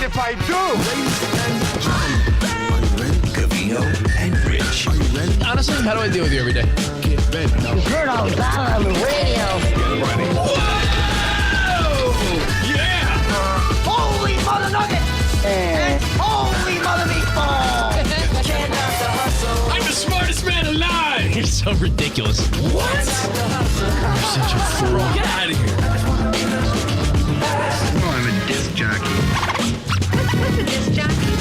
if I do? Covino and Rich. Are you ready? Honestly, how do I deal with you every day? Get ready. Heard all about on the radio. Get ready. Whoa! Yeah! Holy mother nugget! And holy mother meatball! I'm the smartest man alive! You're so ridiculous. What? You're such a fool. Get out of here. Oh, I'm a disc jockey. What's a disc jockey?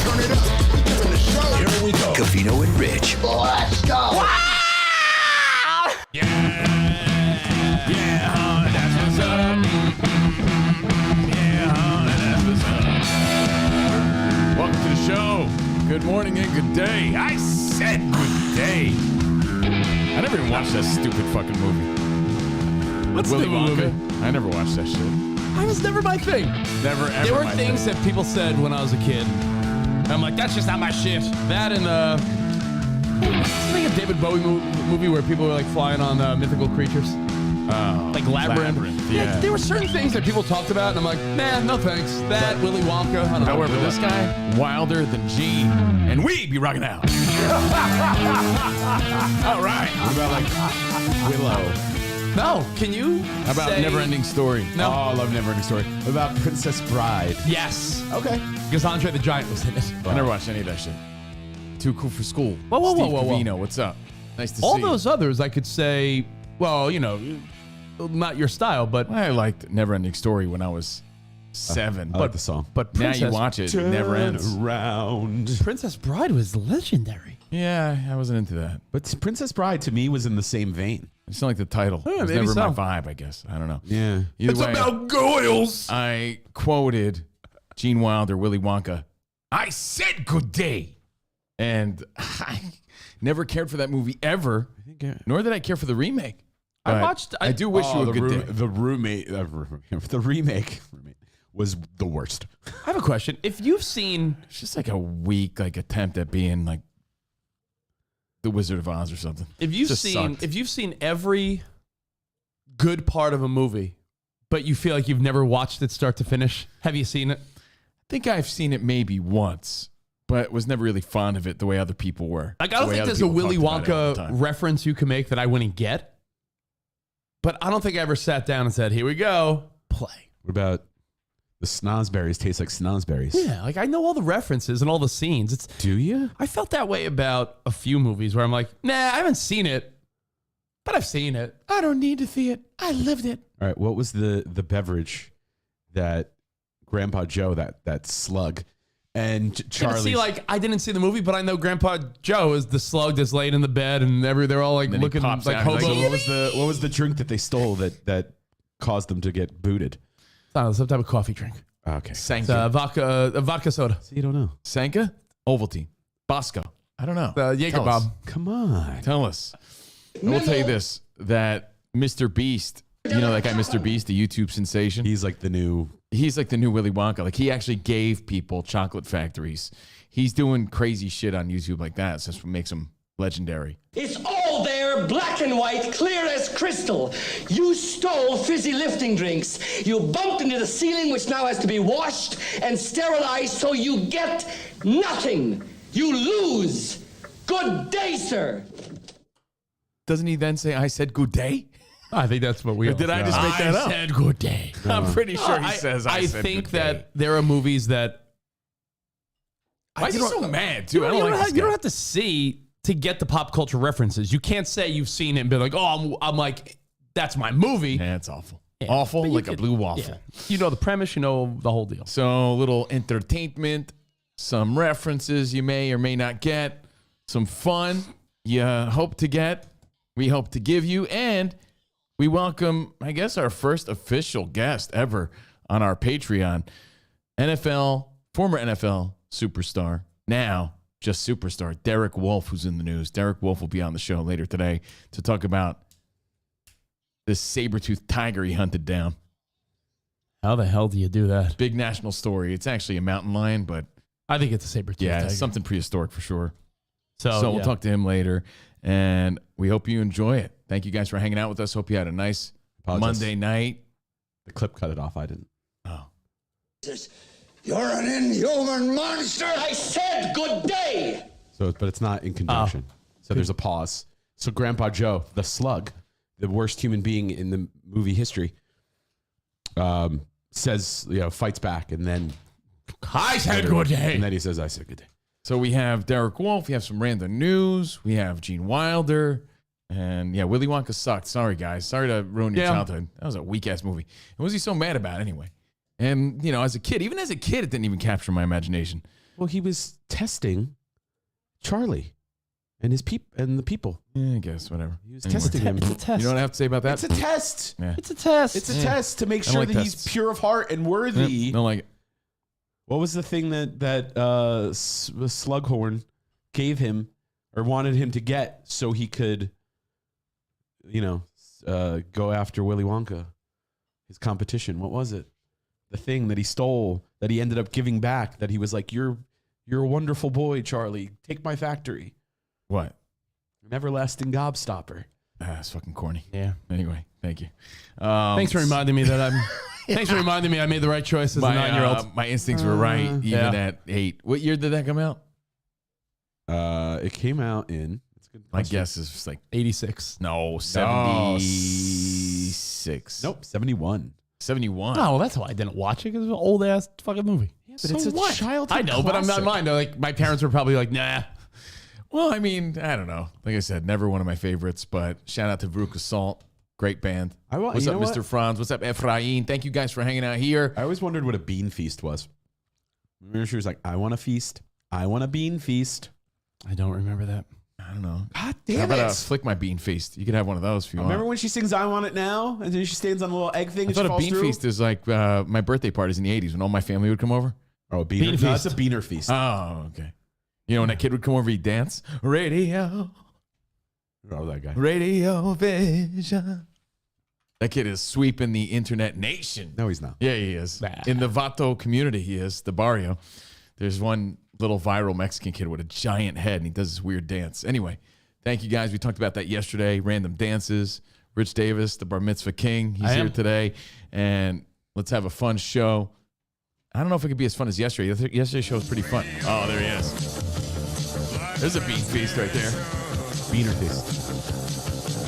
Turn it up. Turn the show. Here we go. Covino and Rich. Let's go! Yeah, that's what's up. Yeah, that's what's up. Welcome to the show. Good morning and good day. I said good day. I never even watched that stupid fucking movie. What's Willy the Wonka. movie? I never watched that shit. That was never my thing. Never ever. There were my things thing. that people said when I was a kid. And I'm like, that's just not my shit. That and it's like a David Bowie movie where people were like flying on mythical creatures. Like Labyrinth. Yeah. There were certain things that people talked about, and I'm like, nah, no thanks. That, Willy Wonka, I don't know. However, this guy, wilder than Gene, and we be rocking out. All right. What about like Willow? No, can you How about say... Never-Ending Story? No. Oh, I love Never-Ending Story. What about Princess Bride? Yes. Okay. Because Andre the Giant was in it. I never watched any of that shit. Too cool for school. Whoa, Steve whoa. Covino, what's up? Nice to see All you. those others, I could say, well, you know, not your style, but... I liked Never-Ending Story when I was 7. I like the song. But Now Princess, you watch it, it never ends. Around. Princess Bride was legendary. Yeah, I wasn't into that. But Princess Bride to me was in the same vein. I just don't like the title. Yeah, It was maybe never so. my vibe, I guess. I don't know. Yeah. Either way, Goyles. I quoted Gene Wilder, Willy Wonka. I said good day. And I never cared for that movie ever, nor did I care for the remake. But I do wish you a good day. The remake was the worst. I have a question. If you've seen... It's just like a weak attempt at being like the Wizard of Oz or something. If you've Just seen sucked. if you've seen every good part of a movie, but you feel like you've never watched it start to finish, have you seen it? I think I've seen it maybe once, but was never really fond of it the way other people were. Like, I don't think there's a Willy Wonka reference you can make that I wouldn't get. But I don't think I ever sat down and said, here we go, play. What about the snozberries taste like snozberries? Yeah, like I know all the references and all the scenes. Do you? I felt that way about a few movies where I'm like, nah, I haven't seen it, but I've seen it. I don't need to see it. I lived it. All right. What was the beverage that Grandpa Joe, that slug, and Charlie? I didn't see the movie, but I know Grandpa Joe is the slug that's laid in the bed, and they're all like Then he looking pops like out, he's hobos. like, what was the drink that they stole that caused them to get booted? Some type of coffee drink. Okay. It's Sanka. vodka soda. So you don't know. Sanka? Ovaltine. Bosco. I don't know. Jaeger Tell us. bomb. Come on. Tell us. I will tell you this, that Mr. Beast, you know that guy Mr. Beast, the YouTube sensation? He's like the new Willy Wonka. Like, he actually gave people chocolate factories. He's doing crazy shit on YouTube like that. So that's what makes him legendary. It's all there, black and white, clear as crystal. You stole fizzy lifting drinks. You bumped into the ceiling, which now has to be washed and sterilized, so you get nothing. You lose. Good day, sir. Doesn't he then say, I said good day? I think that's what we. Did I just make that up? I said good day. I'm pretty sure he says, I said think good day. that there are movies that. Why is he so mad, too? I don't like this You don't guy. have to see to get the pop culture references. You can't say you've seen it and be like, oh, I'm like, that's my movie. Yeah, it's awful. Yeah, Awful, but you like a could- blue waffle. yeah. You know the premise, you know the whole deal. So, a little entertainment, some references you may or may not get, some fun you hope to get, we hope to give you, and we welcome, I guess, our first official guest ever on our Patreon, former NFL superstar, now just superstar, Derek Wolfe, who's in the news. Derek Wolfe will be on the show later today to talk about this saber-toothed tiger he hunted down. How the hell do you do that? Big national story. It's actually a mountain lion, but I think it's a saber-tooth yeah, tiger. it's something prehistoric for sure. So We'll talk to him later, and we hope you enjoy it. Thank you guys for hanging out with us. Hope you had a nice Apologize. Monday night. The clip cut it off. I didn't. Oh, You're an inhuman monster! I said good day! So, but it's not in conjunction. So there's a pause. So Grandpa Joe, the slug, the worst human being in the movie history, says, fights back, and then I said good day. And then he says, I said good day. So we have Derek Wolf. We have some random news. We have Gene Wilder. And yeah, Willy Wonka sucked. Sorry, guys. Sorry to ruin your childhood. That was a weak ass movie. And what was he so mad about anyway? And, as a kid, even as a kid, it didn't even capture my imagination. Well, he was testing Charlie and his the people. Yeah, I guess, whatever. He was testing him. It's a test. You know what I have to say about that? It's a test. Yeah. It's a test. It's a test to make I don't sure like that he's tests. pure of heart and worthy. Yep, don't like it. What was the thing that Slughorn gave him or wanted him to get so he could, go after Willy Wonka, his competition? What was it? The thing that he stole that he ended up giving back, that he was like, you're a wonderful boy, Charlie. Take my factory. What? An everlasting gobstopper. That's fucking corny. Yeah. Anyway, thank you. Thanks for reminding me that Thanks for reminding me I made the right choice as a 9-year-old. My instincts were right, even yeah. at 8. What year did that come out? It came out in. That's a good My question. guess is like 86. no 76. Nope, 71. 71. Oh, well, that's why I didn't watch it because it was an old ass fucking movie. But it's a childhood I know, but I'm not classic. mine. Like my parents were probably like, nah. Well, I mean, I don't know. Like I said, never one of my favorites, but shout out to Veruca Salt. Great band. What's you up, know Mr. what? Franz? What's up, Ephraim? Thank you guys for hanging out here. I always wondered what a bean feast was. Remember, she was like, I want a feast. I want a bean feast. I don't remember that. I don't know. God How damn about it. Flick My Bean Feast? You could have one of those if you Remember want. when she sings I Want It Now? And then she stands on the little egg thing I and she thought a falls bean through? feast is like my birthday parties in the 80s when all my family would come over. Oh, a beaner Bean feast. No, it's a feast. beaner feast. Oh, okay. You know when that kid would come over, he'd dance? Radio That guy. Vision. That kid is sweeping the internet nation. No, he's not. Yeah, he is. Nah. In the Vato community, he is, the barrio. There's one little viral Mexican kid with a giant head, and he does this weird dance. Anyway, thank you guys. We talked about that yesterday. Random dances. Rich Davis, the bar mitzvah king. He's here today. And let's have a fun show. I don't know if it could be as fun as yesterday. Yesterday's show was pretty fun. Oh, there he is. There's a bean feast right there. Beaner feast.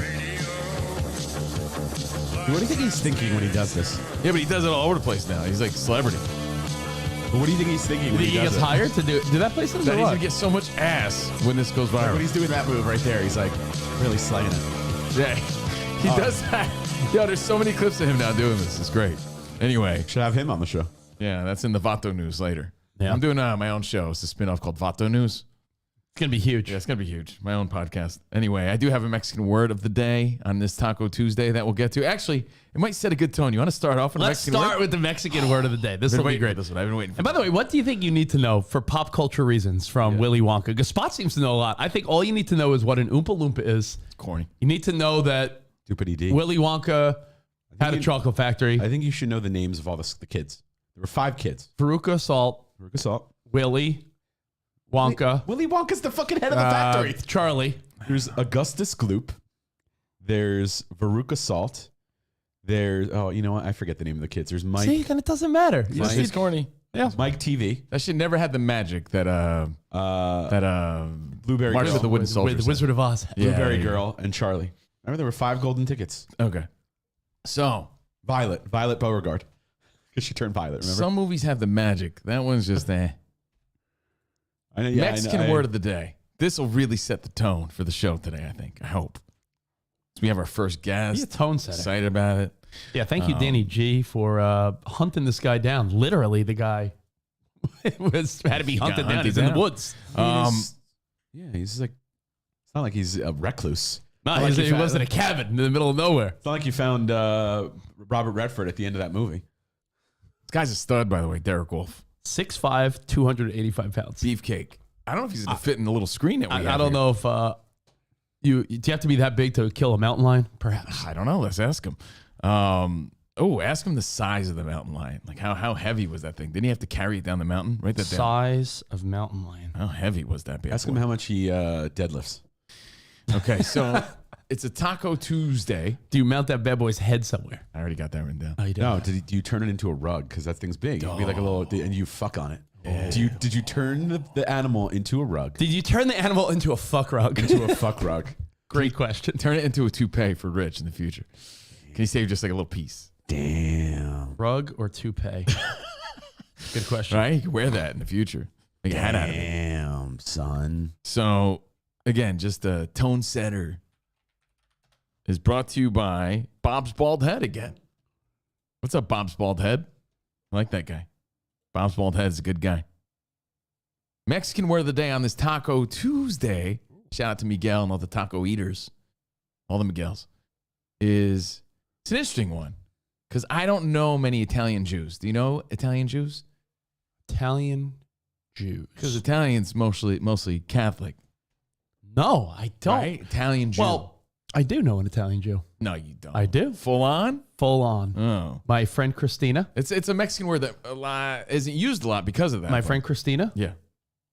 What do you think he's thinking when he does this? Yeah, but he does it all over the place now. He's like a celebrity. What do you think he's thinking You when think he he does gets it? hired to do that place? That he's going to get so much ass when this goes Like, viral. when he's doing that move right there, he's like really slanging it. Yeah, he does that. Yo, there's so many clips of him now doing this. It's great. Anyway, Should have him on the show. yeah, that's in the Vato News later. Yeah. I'm doing my own show. It's a spinoff called Vato News. It's gonna be huge. Yeah, it's going to be huge. My own podcast. Anyway, I do have a Mexican word of the day on this Taco Tuesday that we'll get to. Actually, it might set a good tone. You want to start off with a Let's Mexican start word? with the Mexican word of the day. This Been will be waiting for great. this one. I've been waiting for And by the way, what do you think you need to know for pop culture reasons from Willy Wonka? Because Spot seems to know a lot. I think all you need to know is what an Oompa Loompa is. It's corny. You need to know that Doopity D. Willy Wonka had a you- chocolate factory. I think you should know the names of all the kids. There were 5 kids. Veruca Salt, Veruca Salt. Willy Wonka, Willy Wonka's the fucking head of the factory. Charlie. There's Augustus Gloop. There's Veruca Salt. There's, you know what? I forget the name of the kids. There's Mike. See, then it doesn't matter. You just It's need- corny. Mike TV. That shit never had the magic that Blueberry March Girl. with the Wooden Soldiers. with the Wizard of Oz. Yeah, Blueberry yeah. Girl and Charlie. Remember, there were 5 golden tickets. Okay. So, Violet Beauregard. Because she turned violet, remember? some movies have the magic. That one's just I know, yeah, Mexican word of the day. This will really set the tone for the show today, I think. I hope. So we have our first guest. Be a tone setter. Excited about it. Yeah, thank you, Danny G, for hunting this guy down. Literally, the guy had to be hunted down. hunted He's in the down. woods. Yeah, he's like, it's not like he's a recluse. No, Not like he you lives in a cabin in the middle of nowhere. It's not like you found Robert Redford at the end of that movie. This guy's a stud, by the way, Derek Wolf. 6'5", 285 pounds. Beefcake. I don't know if he's going to fit in the little screen that we have I don't here. know if do you have to be that big to kill a mountain lion? Perhaps. I don't know. Let's ask him. Ask him the size of the mountain lion. Like how heavy was that thing? Didn't he have to carry it down the mountain? Write that down. Size of mountain lion. How heavy was that bad Ask boy? him how much he deadlifts. Okay, so It's a Taco Tuesday. Do you mount that bad boy's head somewhere? I already got that written down. Oh, you did. No, do you turn it into a rug? Because that thing's big. It'd be like a little, and you fuck on it. Did you turn the animal into a rug? Did you turn the animal into a fuck rug? Into a fuck rug. Great question. Turn it into a toupee for Rich in the future. Can you save just like a little piece? Damn. Rug or toupee? Good question. Right? You can wear that in the future. Make a hat out of it. Damn, son. So, again, just a tone setter is brought to you by Bob's Bald Head again. What's up, Bob's Bald Head? I like that guy. Bob's Bald Head is a good guy. Mexican word of the day on this Taco Tuesday. Shout out to Miguel and all the taco eaters. All the Miguels. It's an interesting one because I don't know many Italian Jews. Do you know Italian Jews? Italian Jews. Because Italian's mostly Catholic. No, I don't. Right? Italian Jew. Well, I do know an Italian Jew. no, you don't. I do. Full on? Full on. Oh. My friend Christina. It's a Mexican word that isn't used a lot because of that. My friend Christina. Yeah.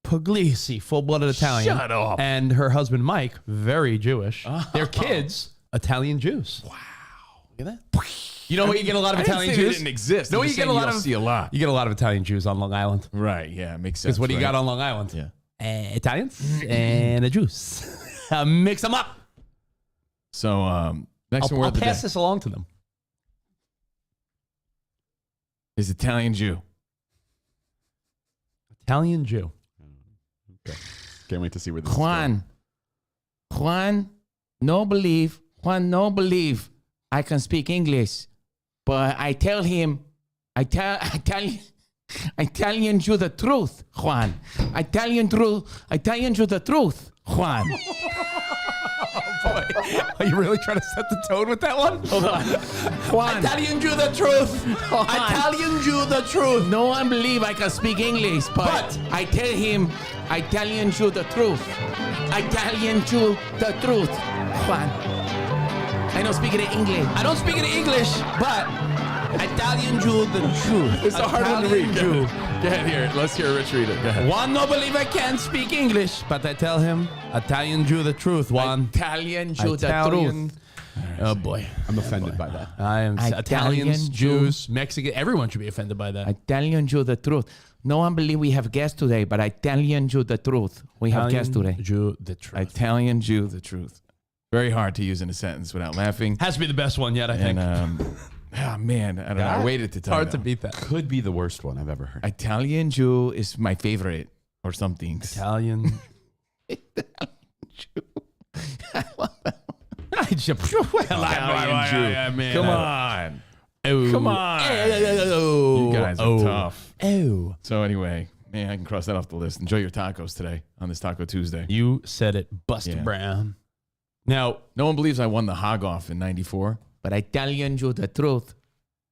Puglisi, full-blooded Italian. Shut up. And her husband Mike, very Jewish. Their kids, Italian Jews. Wow. Look at that. You know what? You get a lot of Italian Jews. Jews. Didn't exist. No, I'm you just get a saying lot don't of see a lot. You get a lot of Italian Jews on Long Island. Right. Yeah. Makes sense. Because what do you right? got on Long Island? Yeah. Italians and a Jews. Mix them up. So next I'll word of the day pass this along to them. is Italian Jew. Italian Jew. Okay. Can't wait to see where this is Juan no believe I can speak English, but I tell him, Italian Jew the truth, Juan. Italian Jew the truth, Juan. Are you really trying to set the tone with that one? Hold on. Juan. Italian Jew the truth. Italian Jew the truth. No one believe I can speak English, but I tell him, Italian Jew the truth. Italian Jew the truth, Juan. I don't speak any English. I don't speak any English, but Italian Jew the truth. It's a hard one to read. Jew. Go ahead here. Let's hear Rich read it. Go ahead. Juan no believe I can't speak English, but I tell him Italian Jew the truth, Juan. Italian Jew Italian. the truth. Oh boy. I'm offended by that. I am Italian Italians, Jew. Jews, Mexican. Everyone should be offended by that. Italian Jew the truth. No one believe we have guests today, but Italian Jew the truth. We have guests today. Jew the truth. Italian Jew the truth. Very hard to use in a sentence without laughing. Has to be the best one yet, I think. And man, I don't know. I waited to tell Hard you to that beat that. Could be the worst one I've ever heard. one. Italian Jew is my favorite or something. Italian. Italian Jew. Come on. Oh. Come on. Oh. You guys are tough. Oh. So anyway, man, I can cross that off the list. Enjoy your tacos today on this Taco Tuesday. You said it, Buster Yeah. Brown. Now, No one believes I won the hog off in 94. But Italian Jew the truth.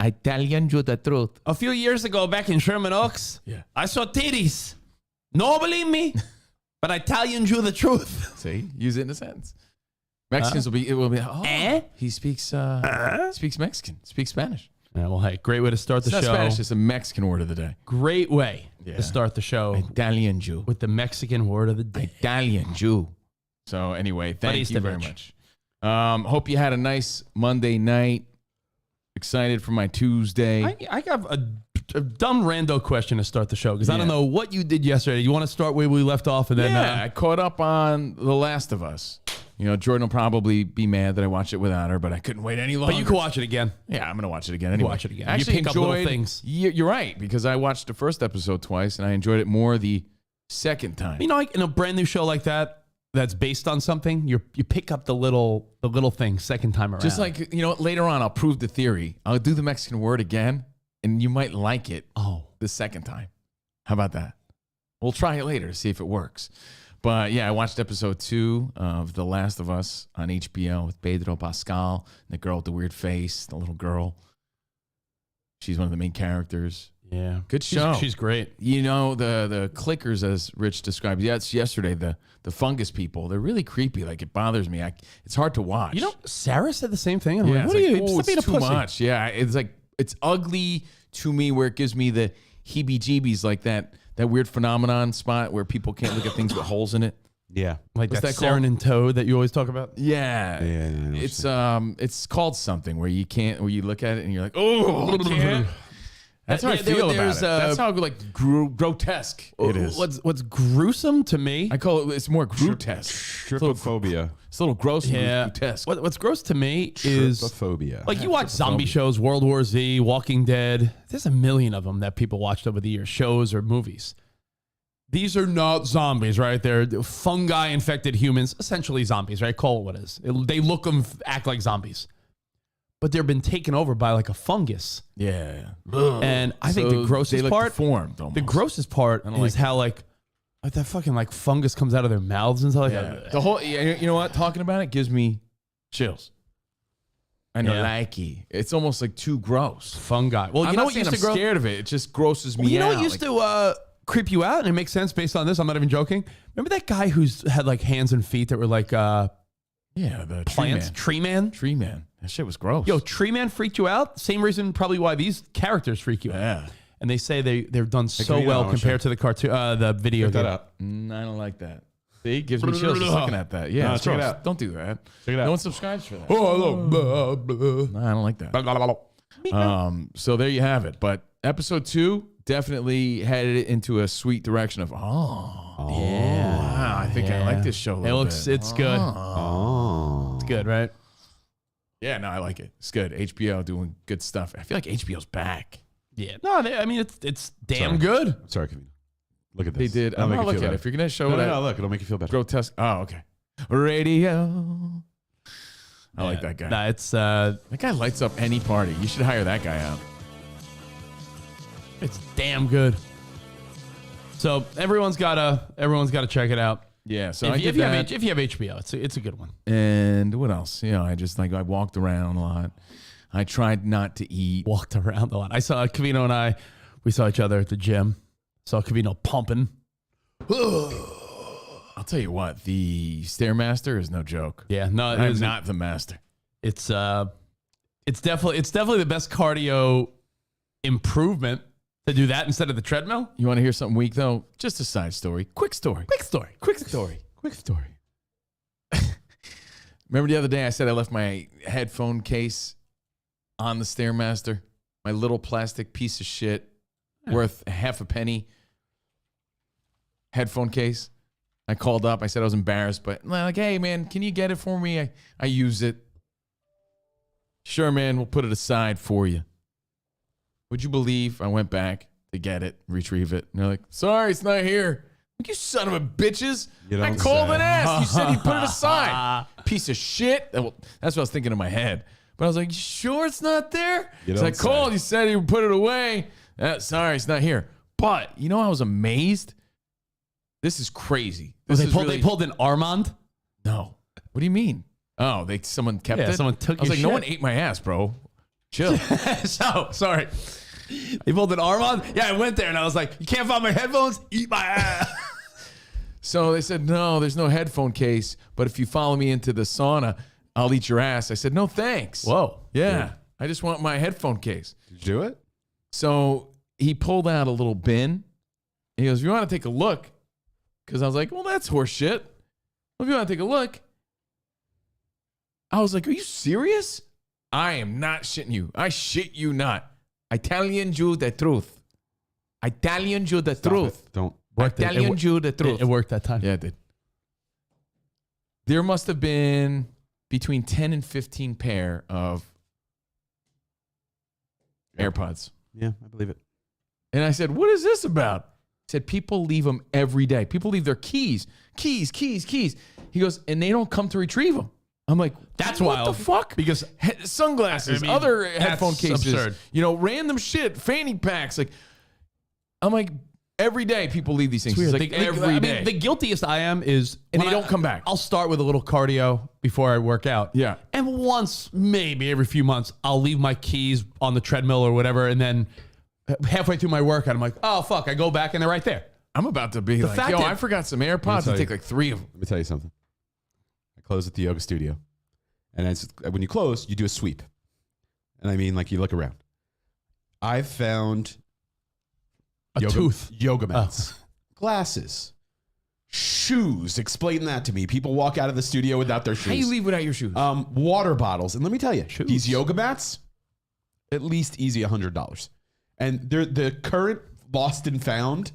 Italian Jew the truth. a few years ago back in Sherman Oaks, Yeah. I saw titties. No believe me, but Italian Jew the truth. See, use it in a sentence. Mexicans will be. He speaks Mexican, speaks Spanish. Yeah, well, hey, great way to start the It's not show. Spanish, it's a Mexican word of the day. Great way Yeah. to start the show Italian Jew. with the Mexican word of the day. Italian Jew. So anyway, thank you very Batista much. Hope you had a nice Monday night. Excited for my Tuesday. I have a dumb rando question to start the show because I don't Yeah. know what you did yesterday. You want to start where we left off and then Yeah, I caught up on The Last of Us. You know, Jordan will probably be mad that I watched it without her, but I couldn't wait any longer. but you can watch it again. Yeah, I'm gonna watch it again anyway. Watch it again. I You actually pick up little enjoyed things. You're right because I watched the first episode twice and I enjoyed it more the second time. You know, like in a brand new show like that that's based on something, you pick up the little thing second time around. Just like later on, I'll prove the theory. I'll do the Mexican word again, and you might like it. The second time. How about that? We'll try it later to see if it works. But yeah, I watched episode 2 of The Last of Us on HBO with Pedro Pascal, and the girl with the weird face, the little girl. She's one of the main characters. yeah, Good show. She's great. You know, the clickers, as Rich described yesterday, the fungus people, they're really creepy. Like, it bothers me. It's hard to watch. You know, Sarah said the same thing. I'm Yeah, like, what it's are like, you? oh, Stop being a it's too pussy. much. Yeah, it's like, it's ugly to me where it gives me the heebie-jeebies, like that weird phenomenon spot where people can't look at things with holes in it. Yeah. Like What's that that called? Sarin toad that you always talk about. Yeah. Yeah, I know what It's called something where you can't, where you look at it and you're like, oh, I can't. That's how I feel about it. That's how like grotesque it is. What's gruesome to me? I call it. It's more grotesque. Trypophobia. It's a little gross. Yeah. And grotesque. What's gross to me is Trypophobia. like you watch zombie shows, World War Z, Walking Dead. There's a million of them that people watched over the years, shows or movies. These are not zombies, right? They're fungi infected humans, essentially zombies, right? Call it what it is. They look and act like zombies, but they've been taken over by like a fungus. Yeah. And I think So the grossest they look part, deformed the almost. grossest part don't is like how like that fucking like fungus comes out of their mouths and stuff like that. The whole, you know what? Talking about it gives me chills. I know, Yeah. like it's almost like too gross. Fungi. Well, I'm you know not what saying used to I'm grow? scared of it. It just grosses me Well, you know out. what used Like, to creep you out, and it makes sense based on this. I'm not even joking. Remember that guy who's had like hands and feet that were like yeah, the plants? Tree man. Tree man. That shit was gross. Yo, Tree Man freaked you out. Same reason probably why these characters freak you out. Yeah. And they say they're done so Covino, well I wanna compared to the cartoon, the video Check that game. out. I don't like that. See, it gives me chills just looking at that. Yeah, No, it's check it gross. out. Don't do that. Check it out. No one subscribes for that. Oh, No, I don't like that. So there you have it. But episode 2 definitely headed into a sweet direction of yeah. wow, I think I like this show a It little looks, bit. it's good. Oh. It's good, right? Yeah, no, I like it. It's good. HBO doing good stuff. I feel like HBO's back. Yeah. No, I mean it's damn Sorry. good. I'm sorry, Kevin. Look at They this. did. That'll I'm make not you feel looking at it. better. If you're gonna show No, that no, look. It'll make you feel better. grotesque. Oh, okay. Radio. I like that guy. Nah, it's That guy lights up any party. You should hire that guy out. it's damn good. So everyone's gotta check it out. Yeah. So I If, did if you that. have HBO, it's a good one. And what else? You know, I walked around a lot. I tried not to eat. Walked around a lot. I saw Covino and we saw each other at the gym. Saw Covino pumping. I'll tell you what, the Stairmaster is no joke. Yeah, no, it I'm isn't. not the master. It's definitely the best cardio improvement to do that instead of the treadmill. You want to hear something weak though? Just a side story. Quick story. Quick story. Quick story. Remember the other day I said I left my headphone case on the Stairmaster? My little plastic piece of shit worth half a penny headphone case. I called up. I said I was embarrassed, but like, hey, man, can you get it for me? I use it. Sure, man, we'll put it aside for you. Would you believe I went back to get it, retrieve it, and they're like, sorry, it's not here. Like, you son of a bitches. You I don't called say. an ass. You said you put it aside. Piece of shit. Well, that's what I was thinking in my head. But I was like, you sure it's not there? You So I don't called. say. You said you put it away. Sorry, it's not here. But, you know, I was amazed. This is crazy. This is really- They pulled an Armand. No. What do you mean? Oh, someone kept Yeah, it? someone took I was your like, no shit. one ate my ass, bro. Chill. So sorry. They pulled an Armand. Yeah, I went there and I was like, you can't find my headphones? Eat my ass. So they said, no, there's no headphone case. But if you follow me into the sauna, I'll eat your ass. I said, no, thanks. Whoa. Yeah. I just want my headphone case. Did you do it? So he pulled out a little bin. He goes, if you want to take a look, because I was like, well, that's horse shit. Well, if you want to take a look, I was like, are you serious? I am not shitting you. I shit you not. Italian Jew the truth. Italian Jew the Stop truth. it. Don't. Italian Jew the truth. It worked that time. Yeah, it did. There must have been between 10 and 15 pair of AirPods. Yeah, I believe it. And I said, what is this about? He said, people leave them every day. People leave their keys. He goes, and they don't come to retrieve them. I'm like, That's what wild. the fuck? Because Sunglasses, I mean, other that's headphone cases, absurd. you know, random shit, fanny packs. Like, I'm like, every day people leave these things. It's like every day. the guiltiest I am is And when they don't come back. I'll start with a little cardio before I work out. Yeah. And once, maybe every few months, I'll leave my keys on the treadmill or whatever. And then halfway through my workout, I'm like, oh, fuck. I go back and they're right there. I'm about to be like, fact yo, that- I forgot some AirPods. tell I take you. like 3 of them. Let me tell you something. I close at the yoga studio. And when you close, you do a sweep. And I mean, like, you look around. I've found A tooth. yoga mats, glasses, Shoes. Explain that to me. People walk out of the studio without their shoes. How you leave without your shoes? Water bottles. And let me tell you, Shoes. these yoga mats, at least easy $100. And the current lost and found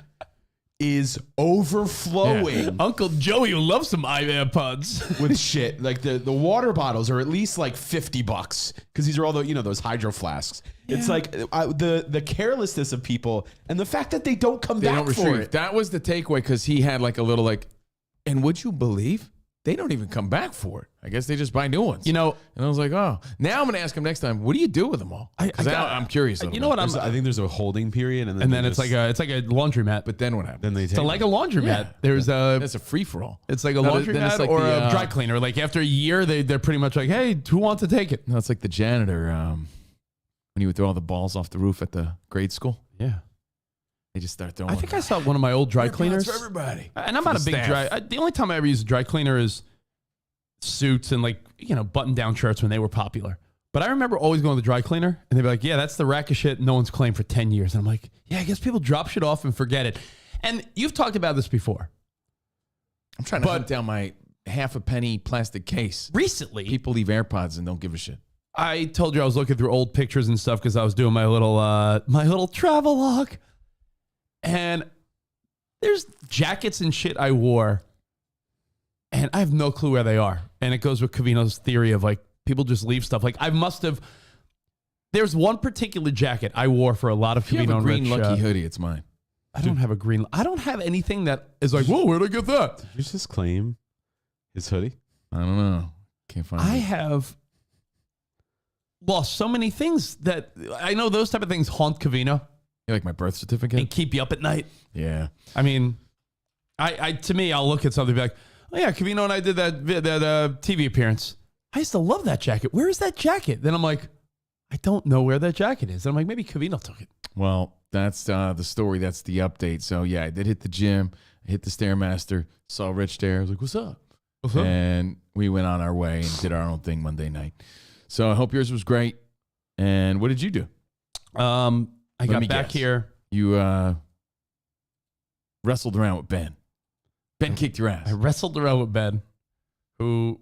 is overflowing Uncle Joey will love some iPods. with shit. Like the water bottles are at least like $50 because these are all those hydro flasks. It's like the carelessness of people and the fact that they don't come back for it. That was the takeaway because he had like a little like, and would you believe they don't even come back for it? I guess they just buy new ones. You know, and I was like, oh, now I'm going to ask him next time, what do you do with them all? Because I'm curious. You know what? I think there's a holding period, and then it's like a laundromat. But then what happens? then they take It's like a laundromat. Yeah. There's That's a free for all. it's like a No, then laundromat it's like or the, a dry cleaner. Like after a year, they're pretty much like, hey, who wants to take it? No, it's like the janitor when he would throw all the balls off the roof at the grade school. Yeah. They just start throwing. I think I saw one of my old dry cleaners. for everybody. And I'm not a the big staff. the only time I ever use a dry cleaner is suits and button down shirts when they were popular. But I remember always going to the dry cleaner and they'd be like, yeah, that's the rack of shit no one's claimed for 10 years. And I'm like, yeah, I guess people drop shit off and forget it. And you've talked about this before. I'm trying to hunt down my half a penny plastic case. Recently, People leave AirPods and don't give a shit. I told you I was looking through old pictures and stuff because I was doing my little travel log. And there's jackets and shit I wore. And I have no clue where they are. And it goes with Covino's theory of like people just leave stuff. Like I must have. There's one particular jacket I wore for a lot of If you Covino have a and green Rich, lucky hoodie, it's mine. I don't have a green. I don't have anything that is like, whoa, where'd I get that? Did you just claim his hoodie? I don't know. Can't find I it. have lost so many things that I know those type of things haunt Covino You like my birth certificate? and keep you up at night. Yeah. I mean, to me, I'll look at something and be like, oh yeah, Covino and I did that TV appearance. I used to love that jacket. Where is that jacket? Then I'm like, I don't know where that jacket is. And I'm like, maybe Covino took it. Well, that's the story. That's the update. So yeah, I did hit the gym. I hit the Stairmaster. Saw Rich there. I was like, what's up? And we went on our way and did our own thing Monday night. So I hope yours was great. And what did you do? I got me back guess. here. You wrestled around with Ben. Ben kicked your ass. I wrestled around with Ben, who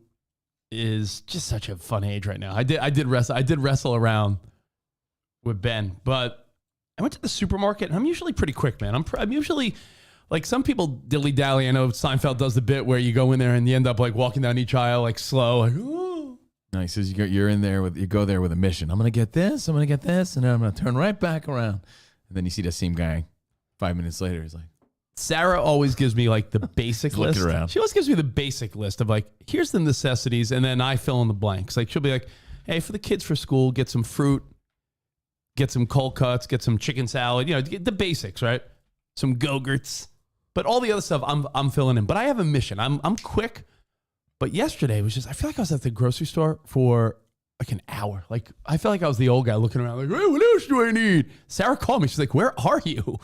is just such a fun age right now. I did wrestle around with Ben, but I went to the supermarket and I'm usually pretty quick, man. I'm usually like some people dilly dally. I know Seinfeld does the bit where you go in there and you end up like walking down each aisle like slow, like ooh. No, he says you're in there you go there with a mission. I'm gonna get this, and then I'm gonna turn right back around. And then you see that same guy 5 minutes later. He's like, Sarah always gives me like the basic list. looking around. She always gives me the basic list of like, here's the necessities, and then I fill in the blanks. Like she'll be like, hey, for the kids for school, get some fruit, get some cold cuts, get some chicken salad, get the basics, right? Some Go-Gurts. But all the other stuff I'm filling in. But I have a mission. I'm quick. But yesterday was just, I feel like I was at the grocery store for like an hour. Like I felt like I was the old guy looking around like, hey, what else do I need? Sarah called me. She's like, where are you?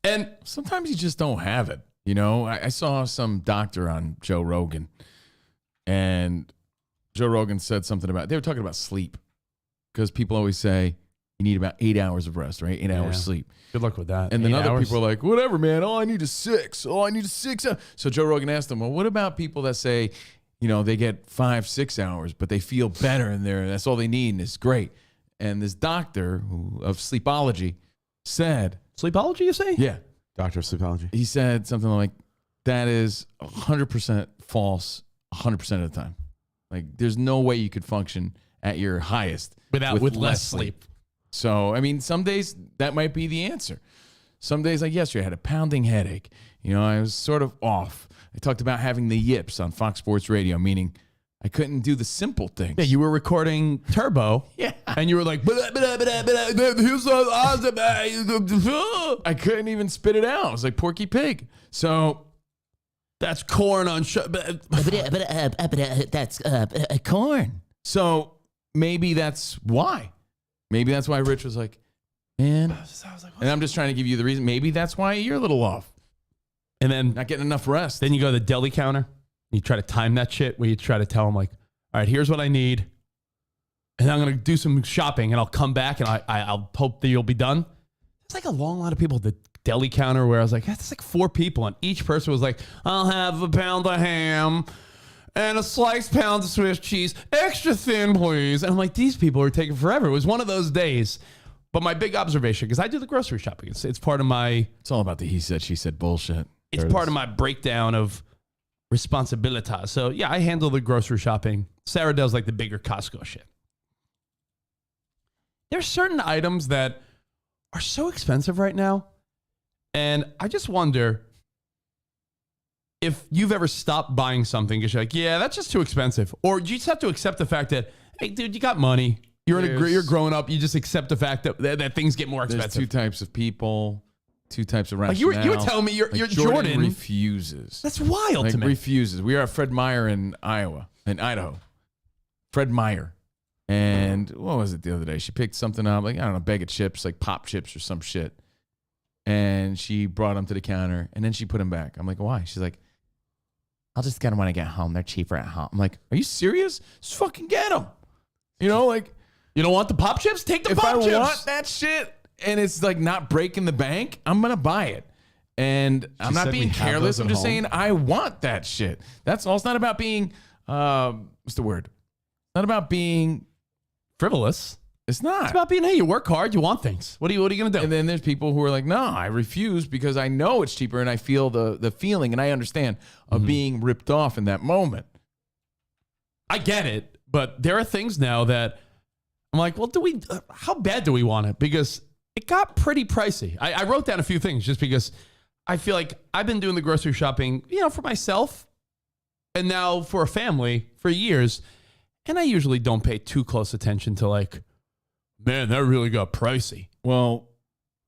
And sometimes you just don't have it. I saw some doctor on Joe Rogan, and Joe Rogan said something they were talking about sleep, because people always say you need about 8 hours of rest, right? 8 hours sleep. Good luck with that. And then 8 other hours? people are like, whatever, man. All I need is 6. All I need is 6 hours. So Joe Rogan asked them, well, what about people that say, they get 5-6 hours, but they feel better and that's all they need and it's great. And this doctor of sleepology said, Sleepology, you say? yeah, Doctor of Sleepology. he said something like, that is 100% false 100% of the time. Like, there's no way you could function at your highest with less sleep. So, I mean, some days that might be the answer. Some days, like yesterday, I had a pounding headache. I was sort of off. I talked about having the yips on Fox Sports Radio, meaning I couldn't do the simple things. Yeah, you were recording Turbo. Yeah. And you were like, I couldn't even spit it out. I was like Porky Pig. So that's corn on that's corn. So maybe that's why. Maybe that's why Rich was like, man. And I'm just trying to give you the reason. Maybe that's why you're a little off. And then Not getting enough rest. you go to the deli counter. You try to time that shit where you try to tell them like, all right, here's what I need. And I'm going to do some shopping and I'll come back and I'll hope that you'll be done. It's like a long line of people at the deli counter where I was like, that's like 4 people. And each person was like, I'll have a pound of ham and a sliced pound of Swiss cheese, extra thin, please. And I'm like, these people are taking forever. It was one of those days. But my big observation, because I do the grocery shopping, it's part of my... It's all about the he said, she said bullshit. It's part of my breakdown of responsibility. So, yeah, I handle the grocery shopping. Sarah does like the bigger Costco shit. There's certain items that are so expensive right now. And I just wonder if you've ever stopped buying something because you're like, yeah, that's just too expensive. Or you just have to accept the fact that, hey, dude, you got money. You're growing up. You just accept the fact that things get more expensive. There's 2 types of people, 2 types of like rationale. you were telling me you're Jordan refuses. That's wild to me. Refuses. We are at Fred Meyer in Idaho. Fred Meyer. And what was it the other day? She picked something up, like, I don't know, a bag of chips, like pop chips or some shit. And she brought them to the counter, and then she put them back. I'm like, why? She's like, I'll just get them when I get home. They're cheaper at home. I'm like, are you serious? Just fucking get them. You know, like, you don't want the pop chips? Take the pop chips. If I want that shit and it's like not breaking the bank, I'm going to buy it. And I'm not being careless. I'm just saying I want that shit. That's all. It's not about being, what's the word? It's not about being frivolous. It's not. It's about being, hey, you work hard, you want things. What are you going to do? And then there's people who are like, no, I refuse because I know it's cheaper and I feel the feeling and I understand of being ripped off in that moment. I get it, but there are things now that I'm like, well, how bad do we want it? Because it got pretty pricey. I wrote down a few things just because I feel like I've been doing the grocery shopping, for myself and now for a family for years. And I usually don't pay too close attention to like, man, that really got pricey. Well,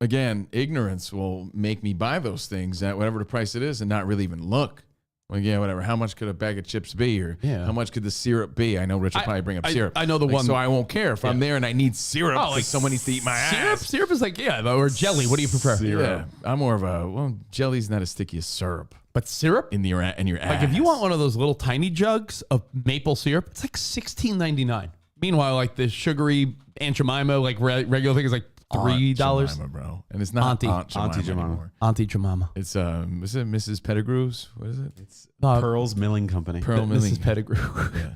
again, ignorance will make me buy those things at whatever the price it is and not really even look. Like, yeah, whatever. How much could a bag of chips be? Or how much could the syrup be? I know Rich will probably bring up syrup. I know the one. So I won't care if I'm there and I need syrup. Oh, like someone needs to eat my ass. Syrup is like, or jelly. What do you prefer? Syrup. Yeah, I'm more of jelly's not as sticky as syrup. But syrup? In your ass. Like if you want one of those little tiny jugs of maple syrup, it's like $16.99. Meanwhile, like the sugary Aunt Jemima, like regular thing is like $3. Jemima, bro. And it's not Aunt Jemima anymore. Auntie Jemima. It's is it Mrs. Pettigrew's? What is it? It's Pearl's Milling Company. Mrs. Pettigrew. Yeah.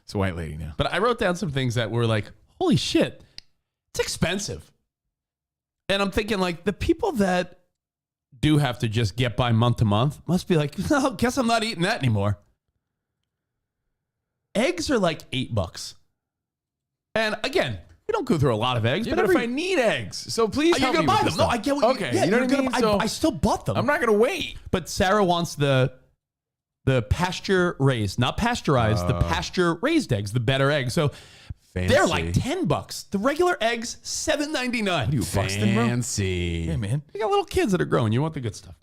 It's a white lady now. But I wrote down some things that were like, holy shit, it's expensive. And I'm thinking like the people that do have to just get by month to month must be like, well, guess I'm not eating that anymore. Eggs are like $8. And again, we don't go through a lot of eggs, but if I need eggs, so please help me buy them. No, I get what you you know what I mean? So I still bought them. I'm not going to wait. But Sarah wants the pasture raised, not pasteurized, the pasture raised eggs, the better eggs. So they're like $10. The regular eggs, $7.99. What are you, Buxton, bro? Fancy. Yeah, man. You got little kids that are growing. You want the good stuff.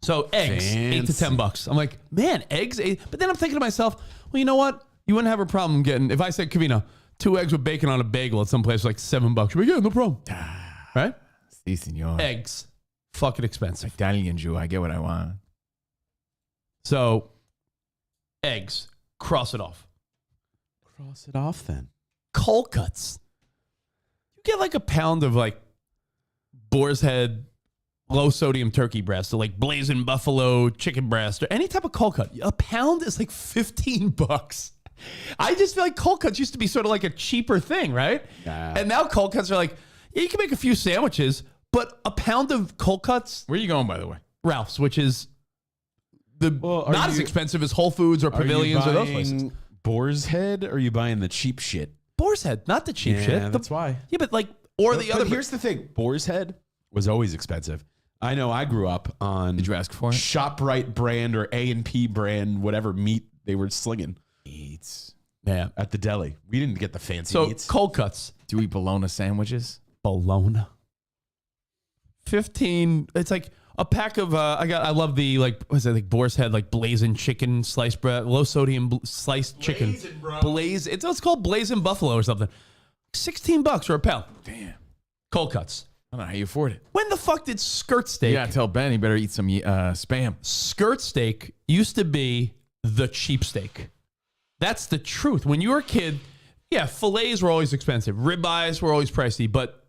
So eggs, $8 to $10. I'm like, man, eggs, $8. But then I'm thinking to myself, well, you know what? You wouldn't have a problem getting, if I said, Covino, 2 eggs with bacon on a bagel at some place like $7. You're like, yeah, no problem. Right? Si, senor. Eggs, fucking expensive. Italian Jew, I get what I want. So, eggs, cross it off. Cross it off then. Cold cuts. You get like a pound of like boar's head, low sodium turkey breast, or like blazing buffalo chicken breast, or any type of cold cut. A pound is like $15. I just feel like cold cuts used to be sort of like a cheaper thing, right? Yeah. And now cold cuts are like, yeah, you can make a few sandwiches, but a pound of cold cuts. Where are you going, by the way? Ralph's, which is not as expensive as Whole Foods or Pavilions or those places. Boar's Head, or are you buying the cheap shit? Boar's Head, not the cheap shit. That's why. Yeah, but like, or the other. But here's the thing: Boar's Head was always expensive. I know. I grew up on. Did you ask for it? ShopRite brand or A&P brand, whatever meat they were slinging. Eats. Yeah, at the deli. We didn't get the fancy meats. So cold cuts. Do we bologna sandwiches? Bologna. 15. It's like a pack of. I love the like. What's it like? Boar's Head, like blazing chicken, sliced bread, low sodium sliced chicken. Blaze. It's called blazing buffalo or something. $16 for a pound. Damn. Cold cuts. I don't know how you afford it. When the fuck did skirt steak? Yeah, tell Ben he better eat some Spam. Skirt steak used to be the cheap steak. That's the truth. When you were a kid, yeah, fillets were always expensive. Ribeyes were always pricey, but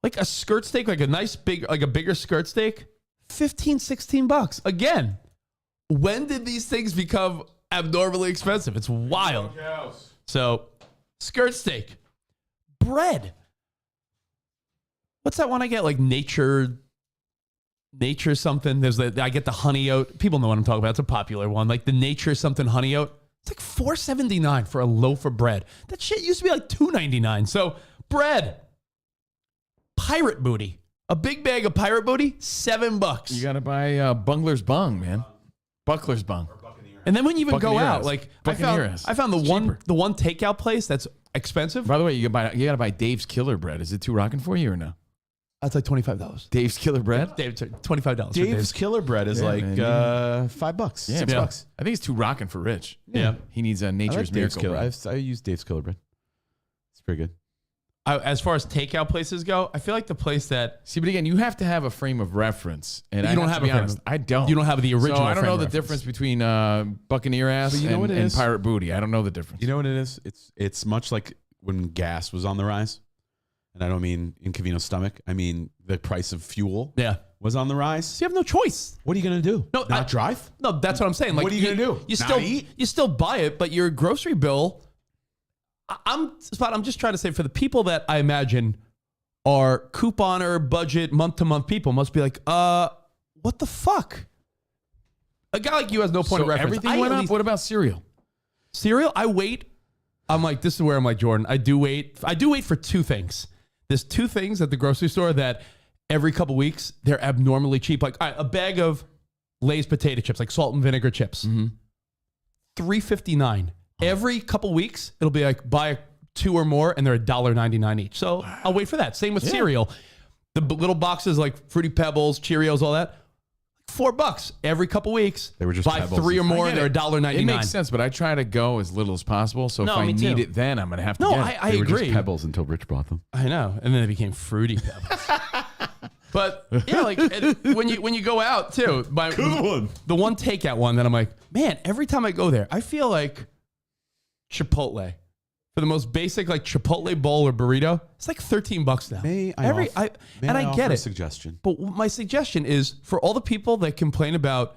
Like a skirt steak, like a nice big, like a bigger skirt steak, $15-16. Again, when did these things become abnormally expensive? It's wild. So, skirt steak, bread. What's that one I get? Like nature something. I get the honey oat. People know what I'm talking about. It's a popular one. Like the nature something honey oat. It's like $4.79 for a loaf of bread. That shit used to be like $2.99. So bread, pirate booty, a big bag of pirate booty, $7. You got to buy Bungler's Bung, man. Buckler's Bung. And then when you even go out, like I found the one takeout place that's expensive. By the way, you got to buy Dave's Killer Bread. Is it too rocking for you or no? That's like $25. Dave's Killer Bread? $25. Dave's Killer Bread is like $5, Yeah, $6. I think it's too rocking for Rich. Yeah. He needs a I Nature's like Dave's Miracle Killer. Bread. I use Dave's Killer Bread. It's pretty good. As far as takeout places go, I feel like the place that See, but again, you have to have a frame of reference. And You I don't have have to be a frame honest, of- I don't. you don't have the original. So I don't frame know the reference. difference between Buccaneer ass But you know what it and is? Pirate Booty. I don't know the difference. You know what it is? It's much like when gas was on the rise. And I don't mean in Covino's stomach. I mean the price of fuel was on the rise. So you have no choice. What are you going to do? No, Not drive? No, that's what I'm saying. Like, What are you gonna do? You Not still eat? you still buy it, but your grocery bill. I'm just trying to say for the people that I imagine are couponer, budget, month to month people must be like, what the fuck? A guy like you has no point So of reference. everything I went at up? least- What about cereal? Cereal, I wait. I'm like, this is where I'm like, Jordan, I do wait for two things. There's two things at the grocery store that every couple weeks, they're abnormally cheap. Like all right, a bag of Lay's potato chips, like salt and vinegar chips, $3.59. Every couple weeks, it'll be like buy two or more, and they're $1.99 each. So I'll wait for that. Same with cereal. The little boxes like Fruity Pebbles, Cheerios, all that, $4 every couple weeks. They were just buy Pebbles. 3 or more, I and get they're it. $1.99. It makes sense, but I try to go as little as possible. So No, if I me need too. it, then I'm going to have to No, get it. I They were agree. just Pebbles until Rich brought them. I know, and then it became Fruity Pebbles. But yeah, like when you go out too, the one takeout one that I'm like, man, every time I go there, I feel like Chipotle. For the most basic like Chipotle bowl or burrito, it's like $13 now. May I I offer get a it. suggestion? But my suggestion is for all the people that complain about,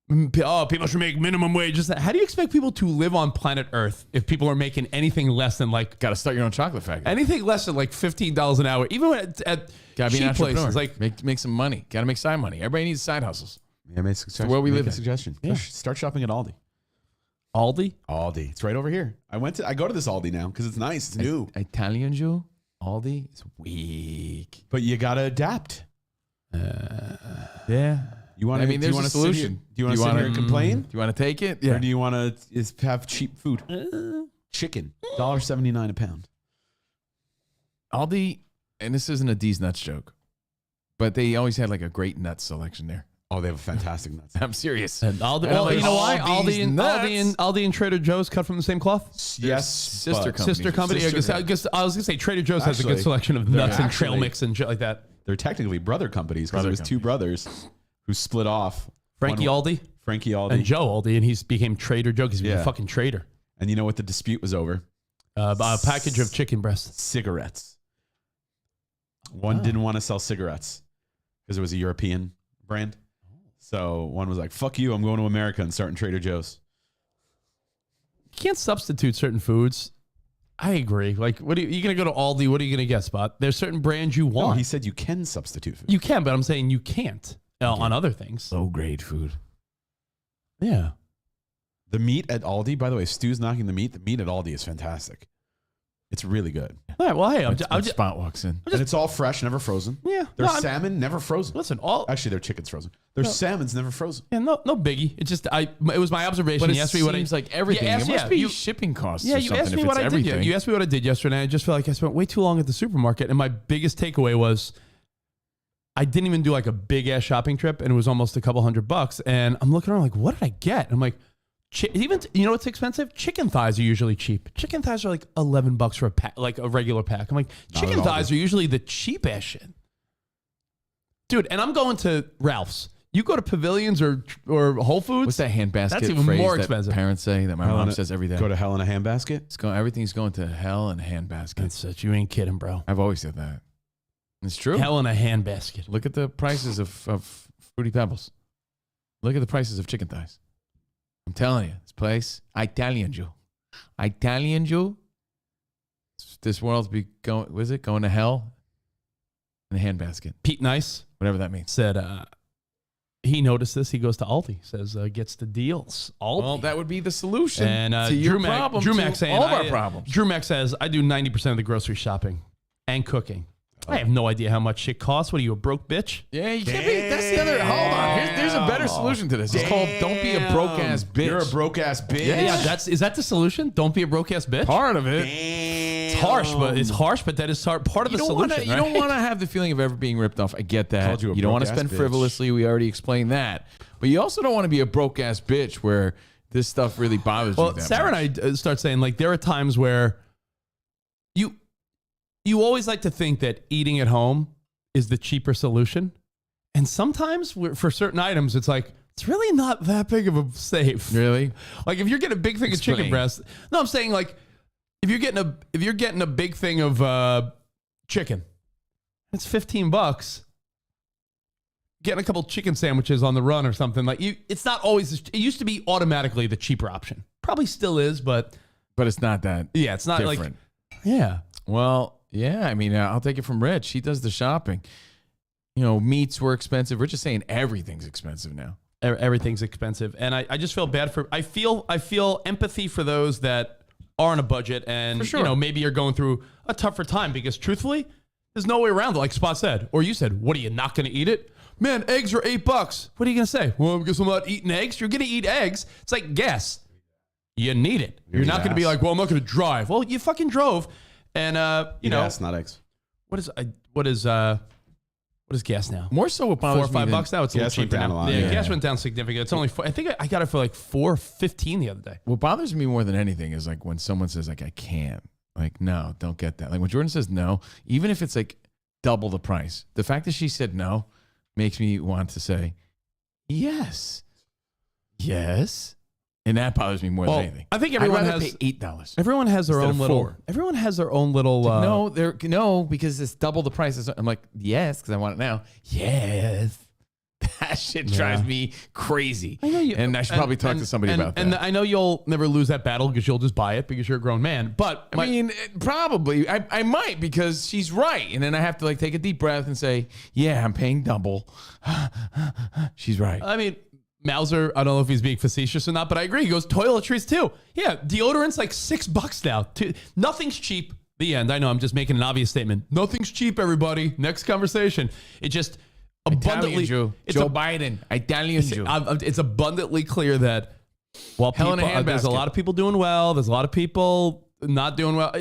people should make minimum wage. Just that. How do you expect people to live on planet Earth if people are making anything less than like Got to start your own chocolate factory. anything less than like $15 an hour, even when at Got to be an cheap entrepreneur. places like make some money. Got to make side money. Everybody needs side hustles. Yeah, make a suggestion. where we Make live a in. suggestion. Yeah. Start shopping at Aldi. Aldi. Aldi. It's right over here. I go to this Aldi now because it's nice. It's new. Italian Jew, Aldi is weak. But you got to adapt. Yeah. You want I mean, do you there's want a to sit here? solution. Do you want to sit here and complain? Do you want to take it? Or do you want to have cheap food? Chicken, $1.79 a pound. Aldi, and this isn't a D's Nuts joke, but they always had like a great nuts selection there. Oh, they have a fantastic nuts. I'm serious. And Aldi. And I'm Well, like, you know why? all these Aldi and Trader Joe's cut from the same cloth. Yes, sister but company. Sister company. Sister I guess I was gonna say Trader Joe's has a good Actually, selection of nuts and trail actually- mix and shit like that. They're technically brother companies because Brother it was two brothers who split off. Frankie Aldi Frankie Aldi. and Joe Aldi, and he's became Trader Joe because he's a Yeah. fucking trader. And you know what the dispute was over? A package of chicken breasts. Cigarettes. One didn't want to sell cigarettes because it was a European brand. So one was like, fuck you, I'm going to America and starting Trader Joe's. You can't substitute certain foods. I agree. Like, what are you gonna go to Aldi? What are you gonna get, Spot? There's certain brands you No, want. he said you can substitute food. You can, but I'm saying you can't on other things. Low grade food. Yeah. The meat at Aldi, by the way, Stu's knocking the meat. The meat at Aldi is fantastic. It's really good. All right. Well, hey, I'm When just Spot walks in. And it's all fresh, never frozen. yeah. Their no, I'm- salmon, never frozen. Listen, Actually, their chicken's frozen. Their salmon's never frozen. yeah, no biggie. It's just it was my observation. But it You asked me what I seems like everything. You asked- it must yeah, be you- shipping costs Yeah, or you something asked me if what it's I everything. did. You asked me what I did yesterday. And I just feel like I spent way too long at the supermarket, and my biggest takeaway was I didn't even do like a big ass shopping trip, and it was almost a couple $100. And I'm looking around like, what did I get? And I'm like, even you know what's expensive? Chicken thighs are usually cheap. Chicken thighs are like $11 for a pack, like a regular pack. I'm like, chicken at all, thighs are usually the cheap ass shit, dude. And I'm going to Ralph's. You go to Pavilions or Whole Foods. What's that handbasket That's even phrase more that expensive. parents say that my mom says every day? Go to hell in a handbasket. Everything's going to hell in a handbasket. That's such you ain't kidding, bro. I've always said that. It's true. Hell in a handbasket. Look at the prices of Fruity Pebbles. Look at the prices of chicken thighs. I'm telling you, this place, Italian Jew. This world's going to hell in a handbasket. Pete Nice, Whatever that means. said he noticed this. He goes to Aldi, says gets the deals. Aldi. Well, that would be the solution and to your problem, Drew to Mac saying all of our problems. Drew Mac says, I do 90% of the grocery shopping and cooking. I have no idea how much shit costs. What are you, a broke bitch? Yeah, you can't be. That's the other. Hold on. There's a better solution to this. It's called "Don't be a broke ass bitch." You're a broke ass bitch. Yeah, is that the solution? Don't be a broke ass bitch. Part of it. It's harsh, but that is part of the solution. You don't want to have the feeling of ever being ripped off. I get that. Called you a You don't want to broke-ass spend bitch. frivolously. We already explained that. But you also don't want to be a broke ass bitch where this stuff really bothers you. Well, that Sarah much. and I start saying like there are times where you always like to think that eating at home is the cheaper solution, and sometimes for certain items it's like it's really not that big of a save. Really? Like if you're getting a big thing of chicken Explain. breast, no, I'm saying like if you're getting a big thing of chicken, it's $15. Getting a couple chicken sandwiches on the run or something like it's not always. It used to be automatically the cheaper option. Probably still is, but But it's not that. yeah, it's not different. like yeah. Well, yeah. I mean, I'll take it from Rich. He does the shopping. You know, meats were expensive. Rich is saying everything's expensive now. Everything's expensive, and I just feel bad for. I feel empathy for those that are on a budget, and For sure. you know maybe you're going through a tougher time because truthfully, there's no way around it. Like Spot said, or you said, what are you not going to eat it? Man, eggs are $8. What are you going to say? Well, because I'm not eating eggs. You're going to eat eggs. It's like gas. You need it. You're not going to be like, well, I'm not going to drive. Well, you fucking drove, and you know, Gas, not eggs. what is gas now? More so what $4 bothers or me $5 now. It's a little Gas went cheaper down now. a lot, Yeah, yeah. gas went down significantly. It's only I think I got it for like $4.15 the other day. What bothers me more than anything is like when someone says like I can't. Like, no, don't get that. Like when Jordan says no, even if it's like double the price, the fact that she said no makes me want to say yes. And that bothers me more than anything. I think everyone I'd rather has pay $8. everyone has their instead own of little. $4. Everyone has their own little. No, because it's double the price. I'm like, yes, because I want it now. Yes. That shit drives me crazy. I know you, and I should probably talk to somebody about that. And I know you'll never lose that battle because you'll just buy it because you're a grown man. But I mean, probably. I might because she's right. And then I have to like take a deep breath and say, yeah, I'm paying double. She's right. I mean, Mauser, I don't know if he's being facetious or not, but I agree. He goes, toiletries too. Yeah, deodorant's like $6 now. Nothing's cheap. The end. I know I'm just making an obvious statement. Nothing's cheap, everybody. Next conversation. It just abundantly. Joe Biden. Italian Jew. It's abundantly clear that while Hell in a there's a handbasket. lot of people doing well, there's a lot of people not doing well.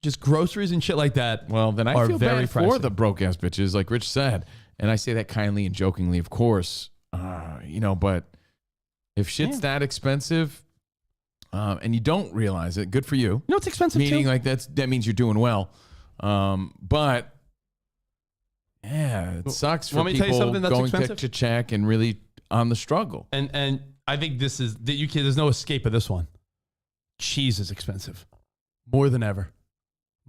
Just groceries and shit like that. Well, then I are feel very bad for pricey. the broke ass bitches, like Rich said, and I say that kindly and jokingly, of course. But if shit's that expensive, and you don't realize it, good for you. You know it's expensive Meaning, too. like that means you're doing well. But yeah, it sucks for Want me to tell you people something that's going expensive? to check and really on the struggle. And I think this is that there's no escape of this one. Cheese is expensive, more than ever.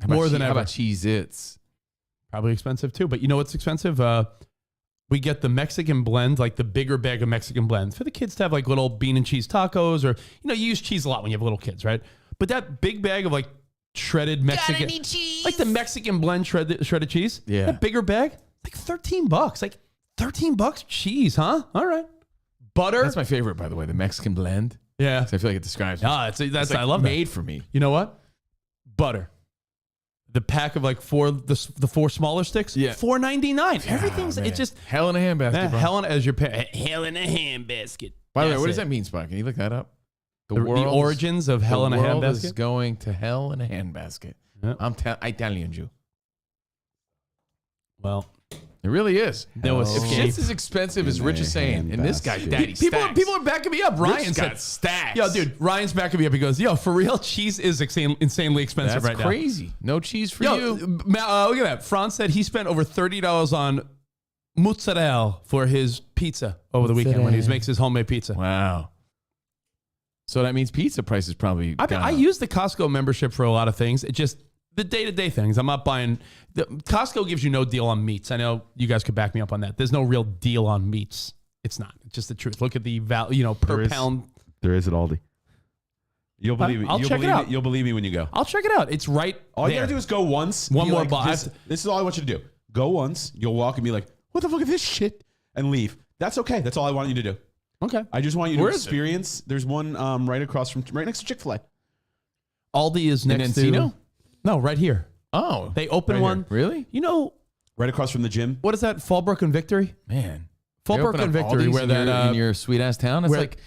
More than How ever. about Cheez-Its? Probably expensive too. But you know what's expensive? We get the Mexican blend, like the bigger bag of Mexican blend for the kids to have like little bean and cheese tacos, or you use cheese a lot when you have little kids, right? But that big bag of like shredded Mexican, like the Mexican blend shredded cheese, Yeah. that bigger bag, like $13. Like $13 cheese, huh? All right. Butter. That's my favorite, by the way, the Mexican blend. Yeah. So I feel like it describes. That's like I love that. made for me. You know what? Butter. The pack of like the four smaller sticks, Yeah. $4.99. Everything's man. it's just Hell in a handbasket. bro. hell in a handbasket. By the way, That's what does it. that mean, Spot? Can you look that up? The origins of hell in a The world is handbasket. going to hell in a handbasket. Yep. I'm Italian Jew. Well, It really is. No If escape. shit's as expensive as Rich is saying, and this guy's daddy people stacks. are backing me up. Ryan Rich said, got stacks. "Yo, dude, Ryan's backing me up." He goes, "Yo, for real, cheese is insanely expensive That's right crazy. No cheese for now." you. Look at that. Franz said he spent over $30 on mozzarella for his pizza over the weekend when he makes his homemade pizza. Wow. So that means pizza prices probably. I use the Costco membership for a lot of things. It just the day-to-day things. I'm not buying. Costco gives you no deal on meats. I know you guys could back me up on that. There's no real deal on meats. It's not. It's just the truth. Look at the value, per pound. There is at Aldi. You'll believe me. I'll check it out. You'll believe me when you go. I'll check it out. It's right All you there. gotta do is go once. One be more like, box. This is all I want you to do. Go once. You'll walk and be like, "What the fuck is this shit?" and leave. That's okay. That's all I want you to do. Okay. I just want you to Where is it? experience. There's one right next to Chick-fil-A. Aldi is next to Encino? No, right here. Oh, They open Right one. here. really? You know Right across from the gym. what is that? Fallbrook and Victory. Man, Fallbrook and Victory, where that in your sweet ass town. It's where- like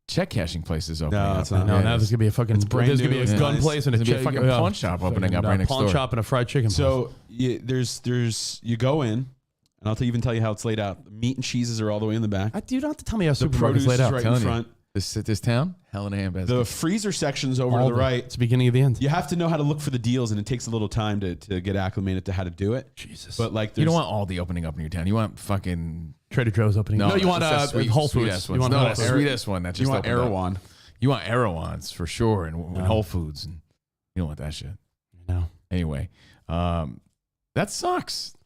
check cashing places opening No, up. it's not. no, Yeah, now there's gonna be a fucking. brand There's gonna new. be a It's gun nice. place and a There's gonna be a fucking pawn shop opening up right next pawn door. shop and a fried chicken. place. So there's you go in, and I'll even tell you how it's laid out. The meat and cheeses are all the way in the back. You don't have to tell me how The supermarket's produce laid is out. right in Telling you. front. This town, hell in a handbasket. The freezer section's over to the Aldi. right. It's the beginning of the end. You have to know how to look for the deals, and it takes a little time to get acclimated to how to do it. Jesus. But like, You don't want Aldi opening up in your town. You want fucking Trader Joe's opening. No, you want that's that Whole sweet Foods. ass You one. want No, Whole that Foods. sweetest one. That you just want opened up. Erewhon. You want Erewhons for sure, and Whole Foods, and you don't want that shit. No. Anyway, that sucks.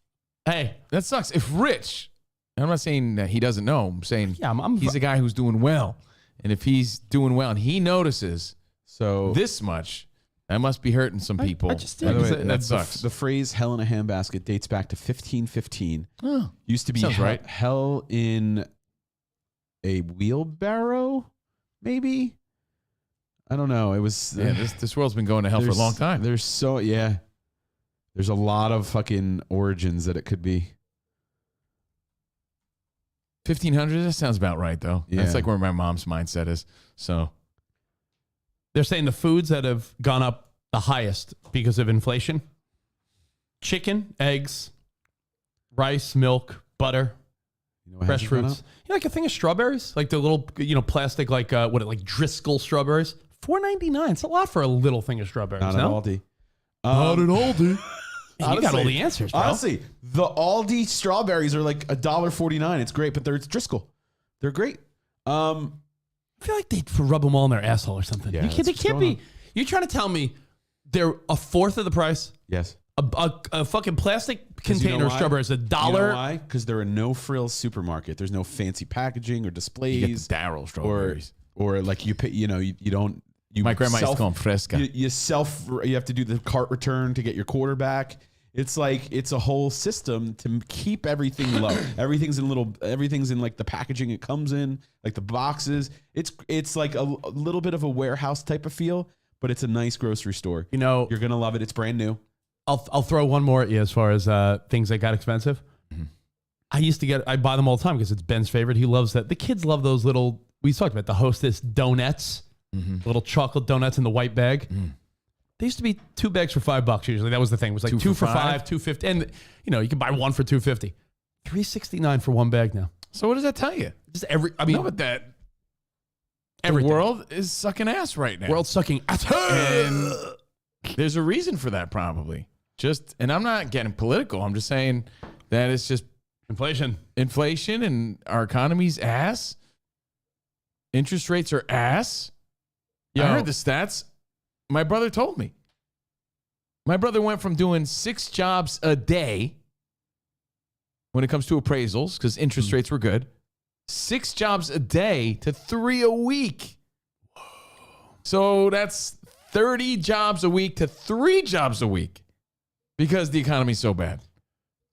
Hey, That sucks. If Rich, and I'm not saying that he doesn't know. I'm saying Yeah, I'm- he's a guy who's doing well, and if he's doing well and he notices So this much, that must be hurting some people. I just by did. the way, that sucks. The phrase "hell in a handbasket" dates back to 1515. Oh, Used to be sounds right. hell in a wheelbarrow, maybe. I don't know. It was yeah, this world's been going to hell for a long time. There's a lot of fucking origins that it could be. 1500. That sounds about right, though. Yeah. That's like where my mom's mindset is. So They're saying the foods that have gone up the highest because of inflation: chicken, eggs, rice, milk, butter, You know what fresh hasn't gone fruits. up? You know, like a thing of strawberries, like the little, plastic, like like Driscoll strawberries. $4.99. It's a lot for a little thing of strawberries. Not at no? Aldi. Not at Aldi. You got all Honestly- the answers, bro. Honestly, the Aldi strawberries are like $1.49. It's great, but they're Driscoll. They're great. I feel like they rub them all in their asshole or something. Yeah, They that's what's can't going be. on. You're trying to tell me they're a fourth of the price? Yes. A fucking plastic 'Cause you know container of why? strawberries, $1. You know why? Because they're a no-frills supermarket. There's no fancy packaging or displays. you get the Darryl strawberries. or like you pay, you don't. You My grandma used to call them Fresca. You have to do the cart return to get your quarterback. It's like it's a whole system to keep everything low. Everything's in like the packaging it comes in, like the boxes. It's like a little bit of a warehouse type of feel, but it's a nice grocery store. You know, You're gonna love it. It's brand new. I'll throw one more at you as far as things that got expensive. I buy them all the time because it's Ben's favorite. He loves that. The kids love those little, we talked about the Hostess donuts, little chocolate donuts in the white bag. They used to be 2 bags for $5 usually. That was the thing. It was like 2 two for for $5? $5, $2.50. And you can buy one for $2.50. $3.69 for 1 bag now. So what does that tell you? Just No, but that the everything. world is sucking ass right now. World sucking ass. And there's a reason for that, probably. And I'm not getting political. I'm just saying that it's just inflation, and our economy's ass. Interest rates are ass. I heard the stats. My brother told me. My brother went from doing 6 jobs a day when it comes to appraisals because interest rates were good. 6 jobs a day to 3 a week. So that's 30 jobs a week to 3 jobs a week because the economy's so bad.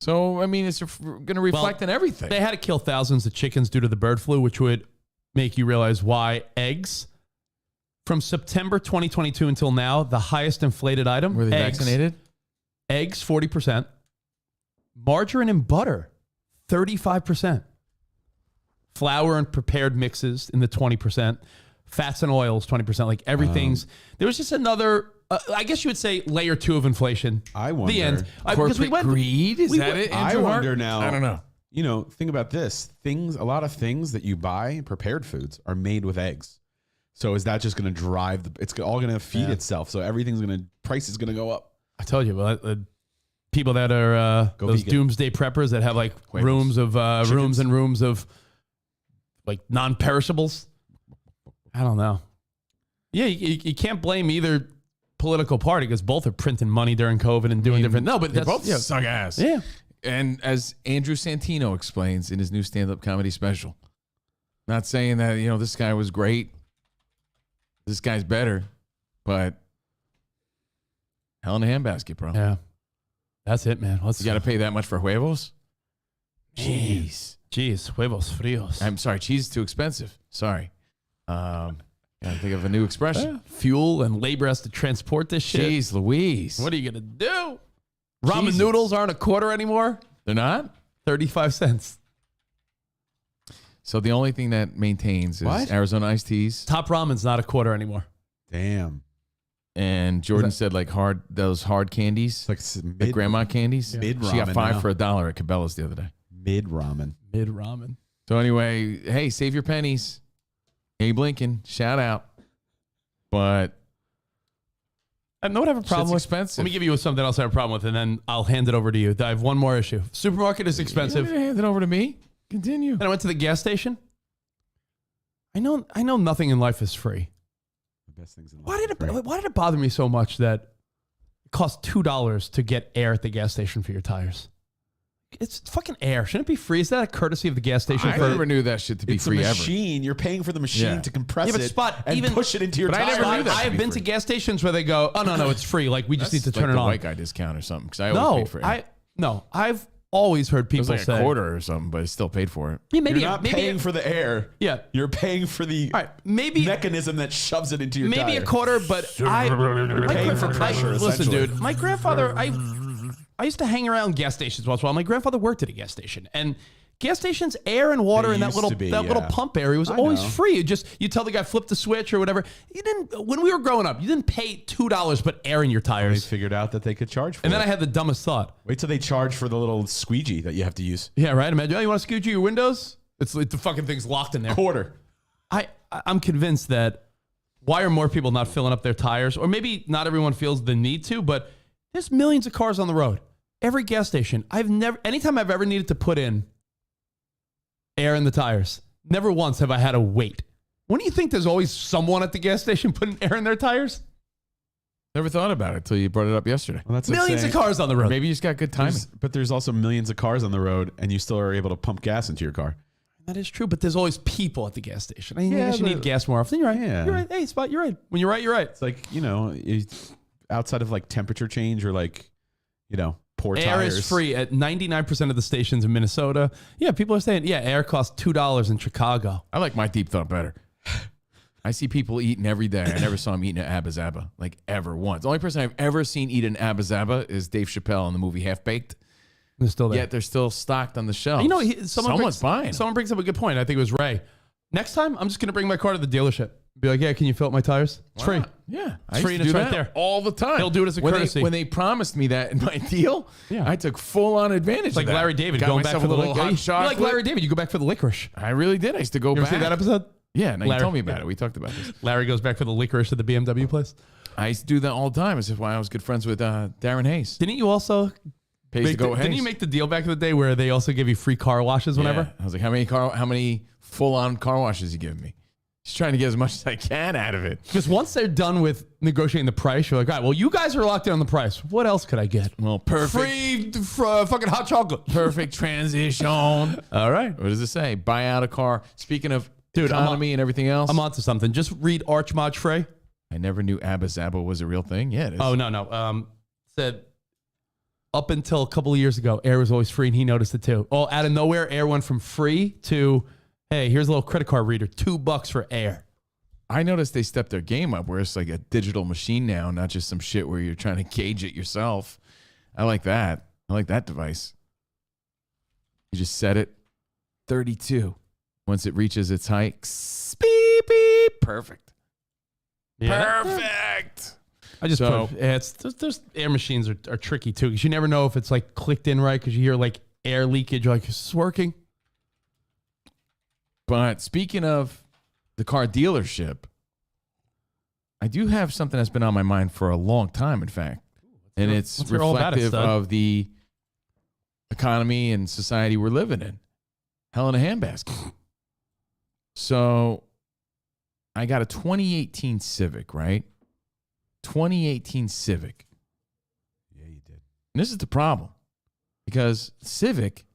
So, I mean, it's going to reflect on everything. They had to kill thousands of chickens due to the bird flu, which would make you realize why eggs, from September 2022 until now, the highest inflated item. Were they eggs, vaccinated? Eggs, 40%. Margarine and butter, 35%. Flour and prepared mixes in the 20%. Fats and oils, 20%. Like everything's, there was just another, I guess you would say layer 2 of inflation. I wonder. The end. Corporate greed? Is that it, I Andrew Hart? wonder now. I don't know. Think about this. A lot of things that you buy, prepared foods, are made with eggs. So is that just going to drive it's all going to feed itself. So price is going to go up. I told you, people that are those vegan. doomsday preppers that have like rooms and rooms of like non-perishables. I don't know. Yeah, you can't blame either political party because both are printing money during COVID and doing different. No, but They that's both suck ass. Yeah. And as Andrew Santino explains in his new stand-up comedy special, not saying that, this guy was great. This guy's better, but hell in a handbasket, bro. Yeah. That's it, man. You got to pay that much for huevos? Jeez. Huevos frios. I'm sorry, cheese is too expensive. Sorry. Gotta think of a new expression. Fuel and labor has to transport this shit. Jeez Louise. What are you going to do? Ramen Jesus. noodles aren't a quarter anymore. They're not? 35 cents. So the only thing that maintains is What? Arizona iced teas. Top ramen's not a quarter anymore. Damn. And Jordan said like those hard candies, It's like like grandma candies. Mid She got ramen 5 now. for $1 at Cabela's the other day. mid ramen. Mid ramen. So anyway, hey, save your pennies. Abe Lincoln, shout out. But I know what I have a problem with. expensive. Let me give you something else I have a problem with, and then I'll hand it over to you. I have one more issue. Supermarket is expensive. Hand it over to me. Continue. And I went to the gas station. I know nothing in life is free. The best things in life. Why did it bother me so much that it costs $2 to get air at the gas station for your tires? It's fucking air. Shouldn't it be free? Is that a courtesy of the gas station? I never knew that shit to be It's free a ever. machine. You're paying for the machine Yeah. to compress Yeah, but it Spot, and even- push it into your But I tire. never knew that. I have been to gas stations where they go, oh, no, it's free. Like, we just need to That's turn like it the on. white guy discount or something. Because I always paid for it. I've always heard It people was like say a quarter or something, but I still paid for it. Yeah, maybe You're not paying for the air. Yeah. You're paying for the All right, maybe mechanism that shoves it into your tire. maybe a quarter, but You're paying for pressure, Listen, essentially. dude, my grandfather, I used to hang around gas stations once in a while. My grandfather worked at a gas station, and gas stations, air and water They in that used little to be, little yeah. pump area was I always know. free. You tell the guy flip the switch or whatever. You didn't when we were growing up. You didn't pay $2 but air in your They tires. figured out that they could charge for And then it. I had the dumbest thought. Wait till they charge for the little squeegee that you have to use. Yeah, right. Imagine, you want to squeegee your windows? It's like the fucking thing's locked in there. Quarter. I'm convinced that why are more people not filling up their tires? Or maybe not everyone feels the need to, but there's millions of cars on the road. Every gas station, anytime I've ever needed to put in air in the tires, never once have I had to wait. Wouldn't you think there's always someone at the gas station putting air in their tires? Never thought about it until you brought it up yesterday. Well, that's like Millions saying- of cars on the road. Maybe you just got good timing. But there's also millions of cars on the road, and you still are able to pump gas into your car. That is true, but there's always people at the gas station. I mean, Yeah, you should but- need gas more often. You're right. Yeah. You're right. Hey, Spot, you're right. When you're right, you're right. It's like, outside of like temperature change or like, poor Air tires. is free at 99% of the stations in Minnesota. Yeah, people are saying, air costs $2 in Chicago. I like my deep thought better. I see people eating every day. I never saw them eating an Abba Zaba, like ever once. The only person I've ever seen eat an Abba Zaba is Dave Chappelle in the movie Half Baked. They're still there. Yet they're still stocked on the shelf. Someone's buying. Someone brings up a good point. I think it was Ray. Next time, I'm just going to bring my car to the dealership. Be like, can you fill up my tires? It's free. Yeah, It's free and it's right there. all the time. He'll do it as a when courtesy. When they promised me that in my deal, Yeah. I took full on advantage. It's like of that. Larry David Got going back myself for a the little hot You're like chocolate. Larry David. You go back for the licorice. I really did. I used to go You ever back. see that episode? Yeah, no, you Larry- told me about it. We talked about this. Larry goes back for the licorice at the BMW place. I used to do that all the time. This is why I was good friends with Darren Hayes. Didn't you also Pays to go with didn't Hayes. you make the deal back in the day where they also give you free car washes whenever? Yeah. I was like, how many full on car washes you giving me? Just trying to get as much as I can out of it. Because once they're done with negotiating the price, you're like, all right, well, you guys are locked in on the price. What else could I get? Well, perfect. Free fucking hot chocolate. Perfect transition. All right. What does it say? Buy out a car. Speaking of Dude, economy and everything else. I'm onto something. Just read Archmaj Frey. I never knew Abba Zaba was a real thing. Yeah, it is. Oh, no. Said up until a couple of years ago, air was always free, and he noticed it too. Oh, out of nowhere, air went from free to, hey, here's a little credit card reader, $2 for air. I noticed they stepped their game up where it's like a digital machine now, not just some shit where you're trying to gauge it yourself. I like that. I like that device. You just set it 32. Once it reaches its height, beep, beep, perfect. Yeah. Perfect. I just So- put, it's those air machines are tricky too, because you never know if it's like clicked in right, because you hear like air leakage. You're like, is this working? But speaking of the car dealership, I do have something that's been on my mind for a long time, in fact. And it's let's hear all about it, reflective stud. of the economy and society we're living in. Hell in a handbasket. So I got a 2018 Civic, right? 2018 Civic. Yeah, you did. And this is the problem because Civic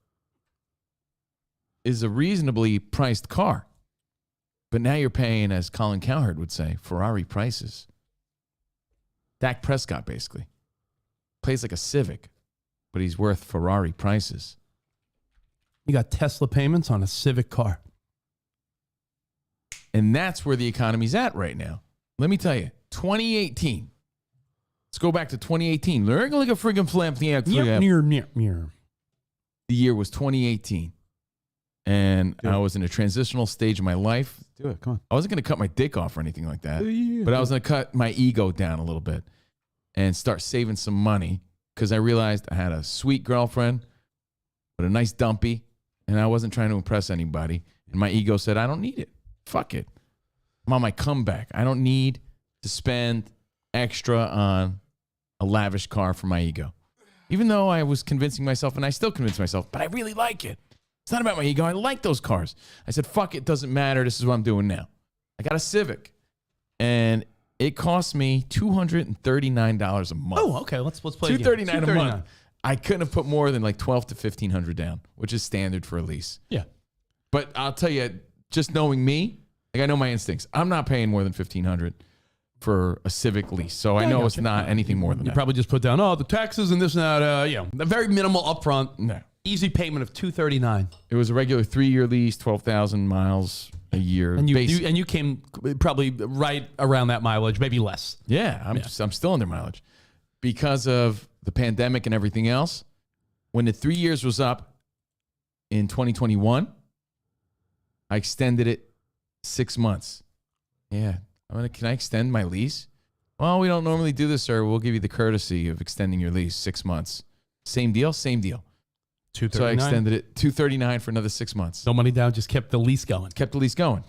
is a reasonably priced car. But now you're paying, as Colin Cowherd would say, Ferrari prices. Dak Prescott, basically. Plays like a Civic, but he's worth Ferrari prices. You got Tesla payments on a Civic car. And that's where the economy's at right now. Let me tell you, 2018. Let's go back to 2018. Learn like a friggin' flamp. The year was 2018. And I was in a transitional stage of my life. Do it. Come on. I wasn't going to cut my dick off or anything like that. But I was going to cut my ego down a little bit and start saving some money because I realized I had a sweet girlfriend with a nice dumpy, and I wasn't trying to impress anybody. And my ego said, I don't need it. Fuck it. I'm on my comeback. I don't need to spend extra on a lavish car for my ego. Even though I was convincing myself, and I still convince myself, but I really like it. It's not about my ego. I like those cars. I said, fuck it, doesn't matter. This is what I'm doing now. I got a Civic, and it cost me $239 a month. Oh, okay. Let's play $239 a month. I couldn't have put more than like $1,200 to $1,500 down, which is standard for a lease. Yeah. But I'll tell you, just knowing me, like I know my instincts. I'm not paying more than $1,500 for a Civic lease, so I know it's not anything more than You that. probably just put down, the taxes and this and that. A very minimal upfront. No. Easy payment of $239. It was a regular 3-year lease, 12,000 miles a year. And you came probably right around that mileage, maybe less. Yeah, I'm still under mileage because of the pandemic and everything else. When the 3 years was up in 2021, I extended it 6 months. Yeah, can I extend my lease? Well, we don't normally do this, sir. We'll give you the courtesy of extending your lease 6 months. Same deal, same deal. So I extended it $239 for another 6 months. No money down, just kept the lease going. Kept the lease going.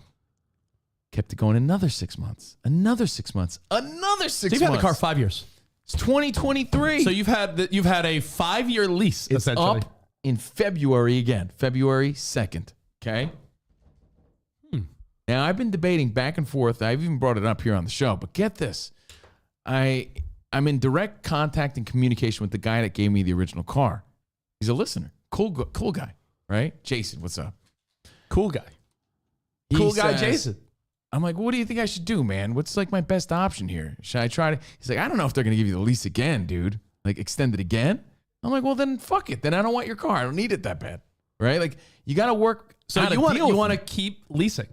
Kept it going another 6 months. Another 6 months. Another 6 months. So you've had the car 5 years. It's 2023. So you've had a 5-year lease, it's essentially. Up in February again. February 2nd. Okay? Now, I've been debating back and forth. I've even brought it up here on the show. But get this. I'm in direct contact and communication with the guy that gave me the original car. He's a listener. Cool guy, right? Jason, what's up? Cool guy. Jason. I'm like, what do you think I should do, man? What's like my best option here? Should I try to? He's like, I don't know if they're going to give you the lease again, dude. Like, extend it again? I'm like, well, then fuck it. Then I don't want your car. I don't need it that bad, right? Like, you got to work. So you want to keep leasing.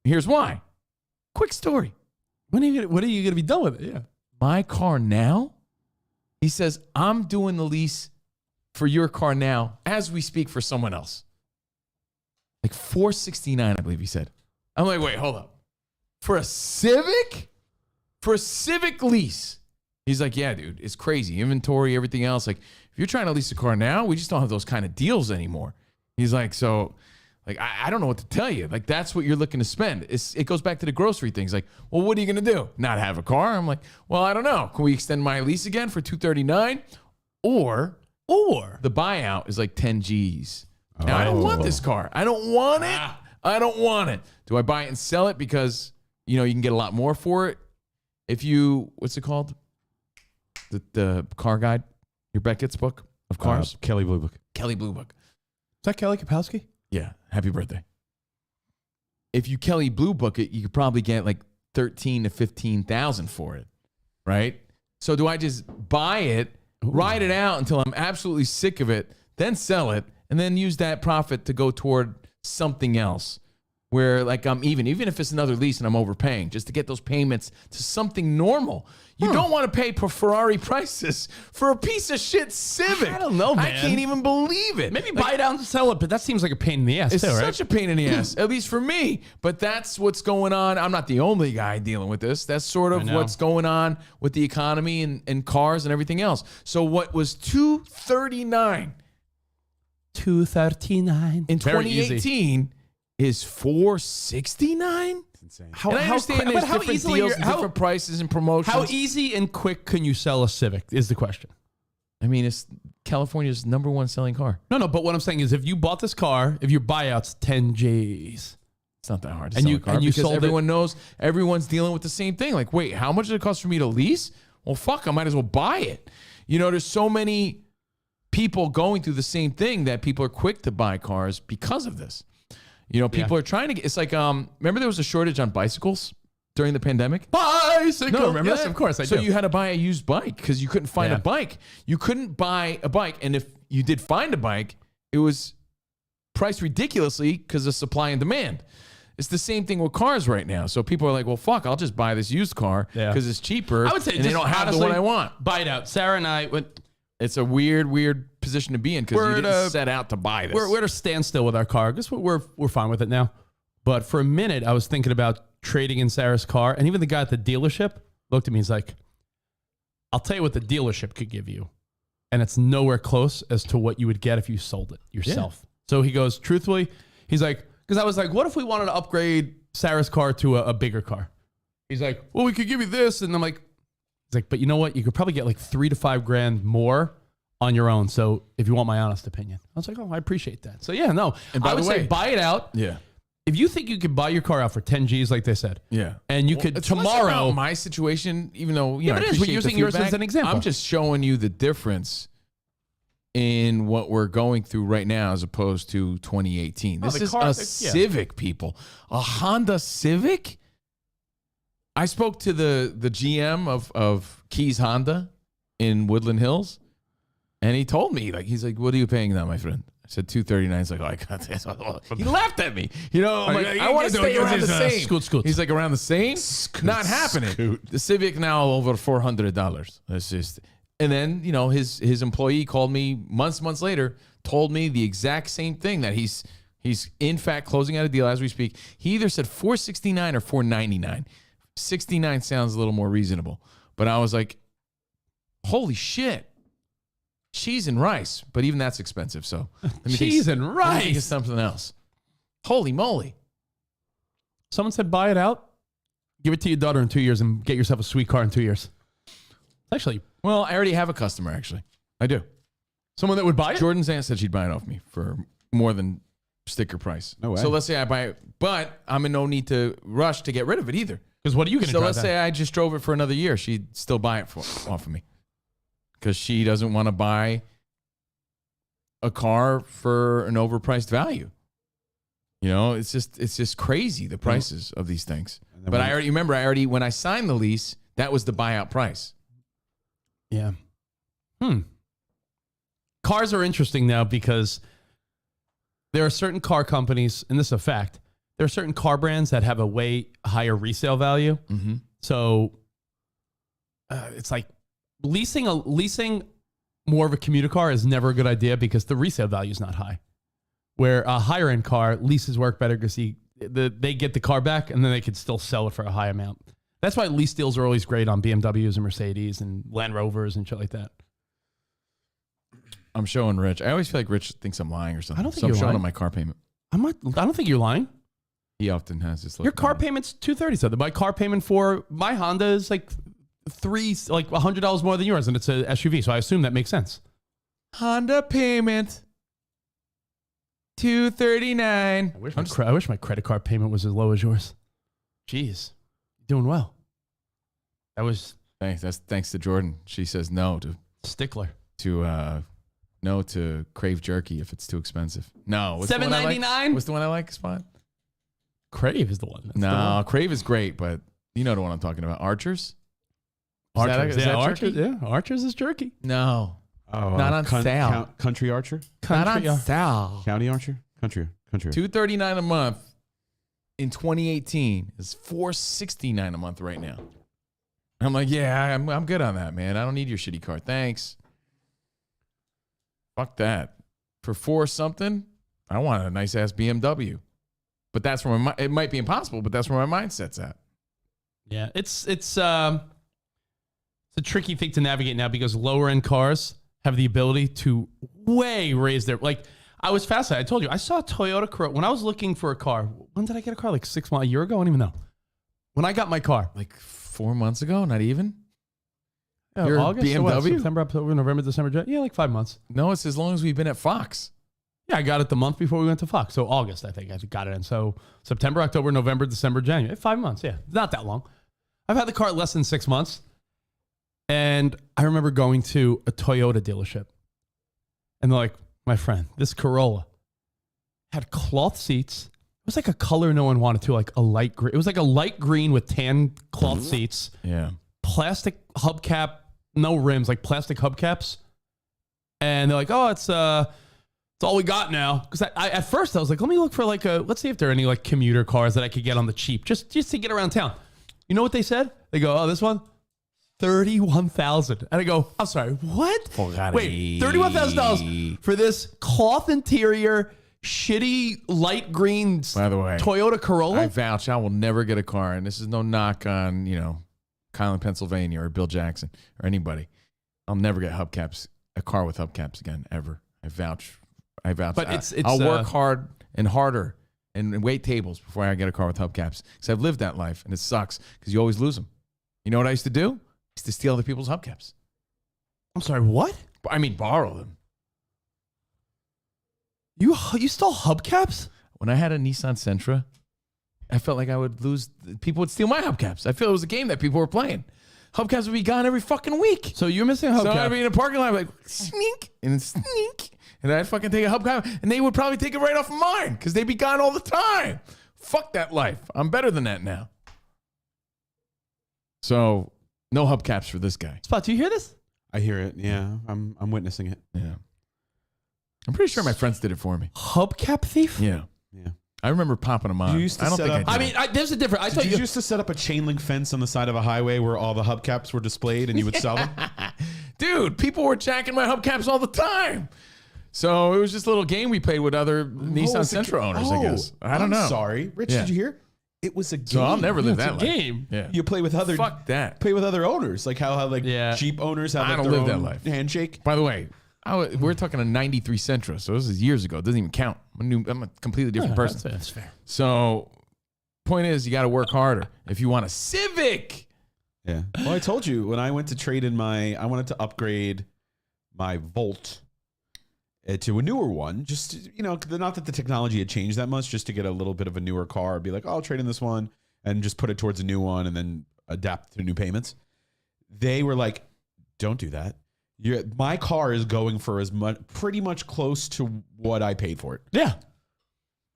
Here's why. Quick story. When are you going to be done with it? Yeah. My car now, he says, I'm doing the lease for your car now as we speak for someone else. Like $469, I believe he said. I'm like, wait, hold up. For a Civic? For a Civic lease? He's like, yeah, dude, it's crazy. Inventory, everything else. Like, if you're trying to lease a car now, we just don't have those kind of deals anymore. He's like, so, like, I don't know what to tell you. Like, that's what you're looking to spend. It goes back to the grocery things. Like, well, what are you going to do? Not have a car? I'm like, well, I don't know. Can we extend my lease again for $239? Or the buyout is like 10 G's. Now, I don't want this car. I don't want it. I don't want it. Do I buy it and sell it because, you can get a lot more for it? If you, what's it called? The car guide? Your Beckett's book of cars? Kelly Blue Book. Kelly Blue Book. Is that Kelly Kapowski? Yeah. Happy birthday. If you Kelly Blue Book it, you could probably get like $13,000 to $15,000 for it. Right? So do I just buy it, ride it out until I'm absolutely sick of it, then sell it, and then use that profit to go toward something else where like I'm even if it's another lease and I'm overpaying just to get those payments to something normal. You don't want to pay Ferrari prices for a piece of shit Civic. I don't know, man. I can't even believe it. Maybe buy it out and sell it, but that seems like a pain in the ass It's too, right? such a pain in the ass, at least for me. But that's what's going on. I'm not the only guy dealing with this. That's sort of what's going on with the economy and cars and everything else. So what was $239 in 2018 is $469. Insane. And I understand there's different deals and different prices and promotions. How easy and quick can you sell a Civic is the question. I mean, it's California's #1 selling car. No, but what I'm saying is if you bought this car, if your buyout's 10 G's, It's not that hard to And sell you- a car and you because sold it- everyone knows everyone's dealing with the same thing. Like, wait, how much does it cost for me to lease? Well, fuck, I might as well buy it. You know, there's so many people going through the same thing that people are quick to buy cars because of this. You know, people are trying to get, it's like, remember there was a shortage on bicycles during the pandemic? Bicycle. Remember yes, that? Of course I So do. you had to buy a used bike because you couldn't find Yeah. a bike. You couldn't buy a bike. And if you did find a bike, it was priced ridiculously because of supply and demand. It's the same thing with cars right now. So people are like, well, fuck, I'll just buy this used car because it's cheaper. I would say and they just don't have honestly, the one I want. Buy it out. Sarah and I went. It's a weird position to be in because We're you at didn't a- set out to buy this. We're at a standstill with our car. I guess we're fine with it now. But for a minute, I was thinking about trading in Sarah's car, and even the guy at the dealership looked at me. He's like, "I'll tell you what the dealership could give you, and it's nowhere close as to what you would get if you sold it yourself." So he goes, truthfully, he's like, because I was like, "What if we wanted to upgrade Sarah's car to a bigger car?" He's like, "Well, we could give you this," and I'm like, "He's like, but you know what? You could probably get like $3,000 to $5,000 more." On your own. So if you want my honest opinion, I was like, oh, I appreciate that. So yeah, no, And by I would the way- say buy it out. yeah. If you think you could buy your car out for 10 G's, like they said, Yeah. and you could It's less tomorrow, about my situation, even though, Yeah, know, but I it is. We're appreciate using the yours as feedback, an example. I'm just showing you the difference in what we're going through right now as opposed to 2018. This the is car- a yeah. Civic, people. A Honda Civic? I spoke to the GM of Keys Honda in Woodland Hills, and he told me, like, he's like, what are you paying now, my friend? I said $239. He's like, oh, I got this. He laughed at me. You know, I'm like, I want to stay around the same. Scoot. He's like, around the same? Not happening. The Civic now over $400. That's just, and then, you know, his employee called me months later, told me the exact same thing, that he's in fact closing out a deal as we speak. He either said $469 or $499. 69 sounds a little more reasonable. But I was like, holy shit. Cheese and rice, but even that's expensive. So let me cheese think, and let me think of rice. something else. Holy moly! Someone said buy it out, give it to your daughter in 2 years, and get yourself a sweet car in 2 years. Actually, Well, I already have a customer. Actually, I do. someone that would buy it. Jordan's aunt said she'd buy it off me for more than sticker price. No way. So let's say I buy it, but I'm in no need to rush to get rid of it either. Because what are you going to So drive? let's say I just drove it for another year, she'd still buy it off of me because she doesn't want to buy a car for an overpriced value. You know, it's just crazy, the prices of these things. But I already remember, when I signed the lease, that was the buyout price. Yeah. Cars are interesting now because there are certain car companies, and this is a fact, there are certain car brands that have a way higher resale value. Mm-hmm. So it's like leasing more of a commuter car is never a good idea because the resale value is not high. Where a higher end car, leases work better because they get the car back and then they can still sell it for a high amount. That's why lease deals are always great on BMWs and Mercedes and Land Rovers and shit like that. I'm showing Rich. I always feel like Rich thinks I'm lying or something. I don't think so I'm you're showing lying. him my car payment. I don't think you're lying. He often has this. Your car payment's $230. So my car payment for my Honda is like $100 more than yours, and it's a SUV. So I assume that makes sense. Honda payment $239. I wish my credit card payment was as low as yours. Jeez, you're doing well. That was Thanks. That's thanks to Jordan. She says no stickler. to Crave Jerky if it's too expensive. No, what's the one I like? $7.99? What's the one I like, Spot? Crave is the one. That's the No, one. Crave is great, but you know the one I'm talking about. Archers? Archers. Is that Archers. jerky? Yeah, Archers is jerky. No. Oh, Not on sale. Country Archer? Not Country, on sale. County Archer? Country. $239 a month in 2018 is $469 a month right now. I'm like, yeah, I'm good on that, man. I don't need your shitty car. Thanks. Fuck that. For $4 something, I want a nice ass BMW. But that's where it might be impossible, but that's where my mindset's at. Yeah, it's a tricky thing to navigate now because lower end cars have the ability to way raise their I was fascinated. I told you I saw a Toyota Corolla when I was looking for a car. When did I get a car? Like 6 months, a year ago? I don't even know. When I got my car, Like 4 months ago, not even. yeah, Your August, so what, BMW? September, October, November, December, January. Yeah, like 5 months. No, it's as long as we've been at Fox. Yeah, I got it the month before we went to Fox. So August, I think I got it in. So September, October, November, December, January. 5 months, yeah. Not that long. I've had the car less than 6 months. And I remember going to a Toyota dealership. And they're like, my friend, this Corolla had cloth seats. It was like a color no one wanted to, like a light green. It was like a light green with tan cloth seats. Yeah. Plastic hubcap, no rims, like plastic hubcaps. And they're like, oh, it's all we got now. Because I at first I was like, let me look for let's see if there are any like commuter cars that I could get on the cheap, just to get around town. You know what they said? They go, oh, this one, $31,000. And I go, I'm sorry, what? Wait, $31,000 for this cloth interior, shitty light green, By the way, Toyota Corolla? I vouch I will never get a car, and this is no knock on, Kyle in Pennsylvania or Bill Jackson or anybody. I'll never get a car with hubcaps again, ever. I vouch. But I'll work hard and harder and wait tables before I get a car with hubcaps, because I've lived that life, and it sucks because you always lose them. You know what I used to do? I used to steal other people's hubcaps. I'm sorry, what? I mean, borrow them. You stole hubcaps? When I had a Nissan Sentra, I felt like I would lose. People would steal my hubcaps. I feel it was a game that people were playing. Hubcaps would be gone every fucking week. So you're missing a hubcap. So I'd be in a parking lot, like, sneak, and sneak. And I'd fucking take a hubcap, and they would probably take it right off of mine, because they'd be gone all the time. Fuck that life. I'm better than that now. So, no hubcaps for this guy. Spot, do you hear this? I hear it. Yeah, I'm witnessing it. Yeah. I'm pretty sure my friends did it for me. Hubcap thief? Yeah. Yeah. I remember popping them on. You used to I don't set think up- I did. I mean, there's a difference. I thought Did you used to set up a chain link fence on the side of a highway where all the hubcaps were displayed and you would sell them? Dude, people were jacking my hubcaps all the time. So it was just a little game we played with other Nissan Sentra owners, I guess. I don't know. I'm sorry. Rich, Yeah. did you hear? It was a game. So I'll never live that life. game. Yeah. You play with other Fuck that. play with other owners, like how Yeah. Jeep owners have I like don't their live that own life. handshake. By the way, we're talking a 93 Sentra, so this is years ago. It doesn't even count. I'm a completely different person. That's fair. So point is, you got to work harder if you want a Civic. Yeah. Well, I told you when I went to trade in I wanted to upgrade my Volt to a newer one. Just, not that the technology had changed that much, just to get a little bit of a newer car. I'd be like, oh, I'll trade in this one and just put it towards a new one and then adapt to new payments. They were like, don't do that. My car is going for as much, pretty much close to what I paid for it. Yeah.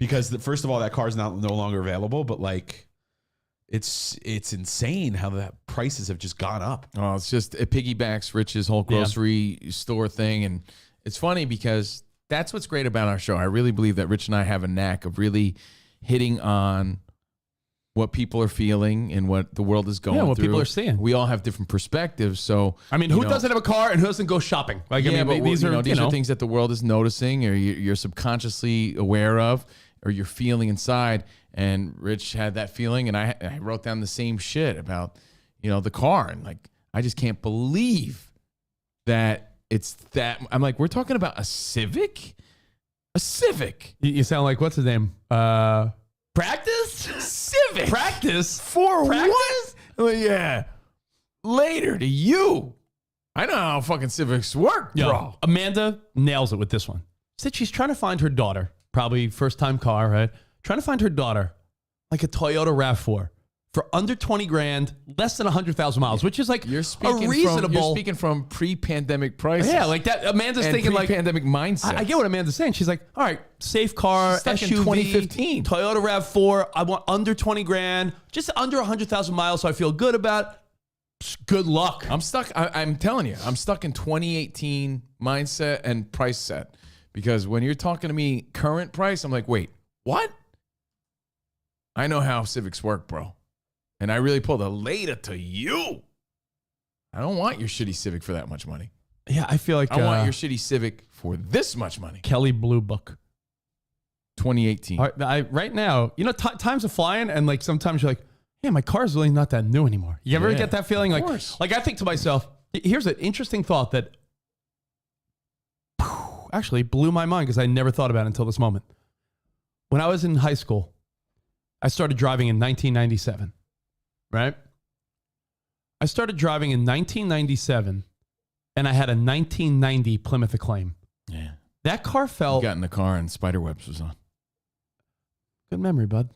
Because first of all, that car is no longer available, but like, it's insane how the prices have just gone up. Oh, it piggybacks Rich's whole grocery store thing. And it's funny because that's what's great about our show. I really believe that Rich and I have a knack of really hitting on what people are feeling and what the world is going through. Yeah, what people are seeing. We all have different perspectives. So, I mean, who doesn't have a car and who doesn't go shopping? Like, yeah, I mean, but these are things that the world is noticing or you're subconsciously aware of or you're feeling inside. And Rich had that feeling, and I wrote down the same shit about, the car. And like, I just can't believe that it's that. I'm like, we're talking about a Civic? A Civic? You sound like, what's his name? Practice? Civic? Practice? For Practice? what? Well, yeah. Later to you. I know how fucking Civics work, Yo, bro. Amanda nails it with this one. Said she's trying to find her daughter, probably first time car, right? Trying to find her daughter like a Toyota RAV4 for under 20 grand, less than 100,000 miles, which is like You're speaking from pre-pandemic prices. Yeah, like that. Amanda's and thinking like pre-pandemic mindset. I get what Amanda's saying. She's like, all right, safe car, Stuck in SUV, 2015. Toyota RAV4. I want under 20 grand, just under 100,000 miles, so I feel good about it. Good luck. I'm stuck. I'm telling you, I'm stuck in 2018 mindset and price set. Because when you're talking to me current price, I'm like, wait, what? I know how Civics work, bro. And I really pulled a later to you. I don't want your shitty Civic for that much money. Yeah, I feel like I want your shitty Civic for this much money. Kelly Blue Book. 2018. All right, right now, times are flying, and like sometimes you're like, yeah, my car's really not that new anymore. You ever get that feeling? Of Like, course. like I think to myself, here's an interesting thought that actually blew my mind because I never thought about it until this moment. When I was in high school, I started driving in 1997, right? I started driving in 1997, and I had a 1990 Plymouth Acclaim. Yeah. That car felt Got in the car and Spiderwebs was on. good memory, bud.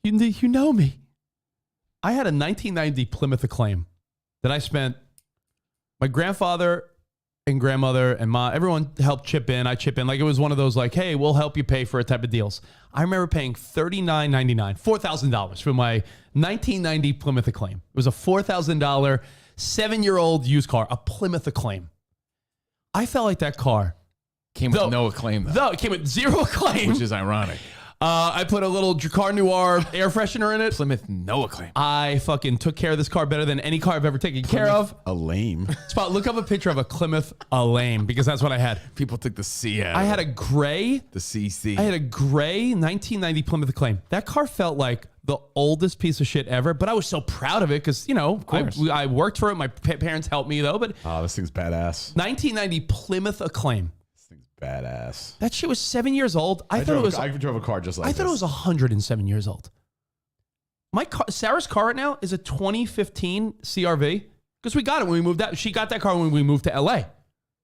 You know me. I had a 1990 Plymouth Acclaim that I spent. My grandfather and grandmother and everyone helped chip in. I chip in. Like it was one of those like, hey, we'll help you pay for a type of deals. I remember paying $39.99, $4,000 for my 1990 Plymouth Acclaim. It was a $4,000 7-year-old used car, a Plymouth Acclaim. I felt like that car Came with no acclaim, though. No, it came with zero acclaim. Which is ironic. I put a little Dracar Noir air freshener in it. Plymouth, no acclaim. I fucking took care of this car better than any car I've ever taken care of. A lame. Spot, look up a picture of a Plymouth Lame because that's what I had. People took the C out. I had a gray. the CC. I had a gray 1990 Plymouth Acclaim. That car felt like the oldest piece of shit ever, but I was so proud of it because, you know, I worked for it. My parents helped me, though. But Oh, this thing's badass. 1990 Plymouth Acclaim. This thing's badass. That shit was 7 years old. I thought I drove a car just like I thought it was 107 years old. My car, Sarah's car right now is a 2015 CRV because we got it when we moved out. She got that car when we moved to LA.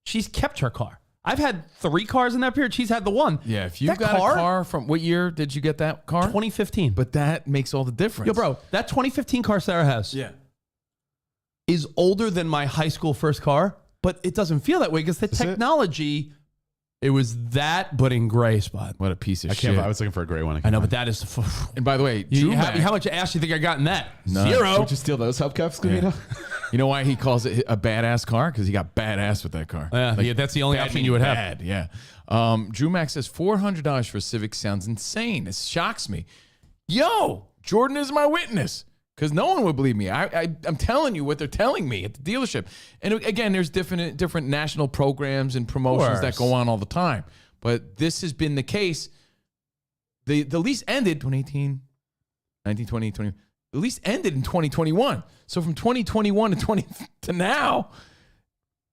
She's kept her car. I've had 3 cars in that period. She's had the one. Yeah, if you that got a car from what year did you get that car? 2015. But that makes all the difference. Yo, bro, that 2015 car Sarah has is older than my high school first car, but it doesn't feel that way because the technology, it was that, but in gray, Spot. What a piece of I shit. I was looking for a gray one. I know, but that is... And by the way, how much ass do you think I got in that? None. 0. Would you steal those hubcaps, Covino? You know why he calls it a badass car? Because he got badass with that car. Yeah, that's the only bad option you would have. bad, yeah. Drew Max says $400 for a Civic sounds insane. It shocks me. Yo, Jordan is my witness. Because no one would believe me. I'm telling you what they're telling me at the dealership. And again, there's different national programs and promotions that go on all the time. But this has been the case. The lease ended 2018, 19, 20, 20. The lease ended in 2021. So from 2021 to now,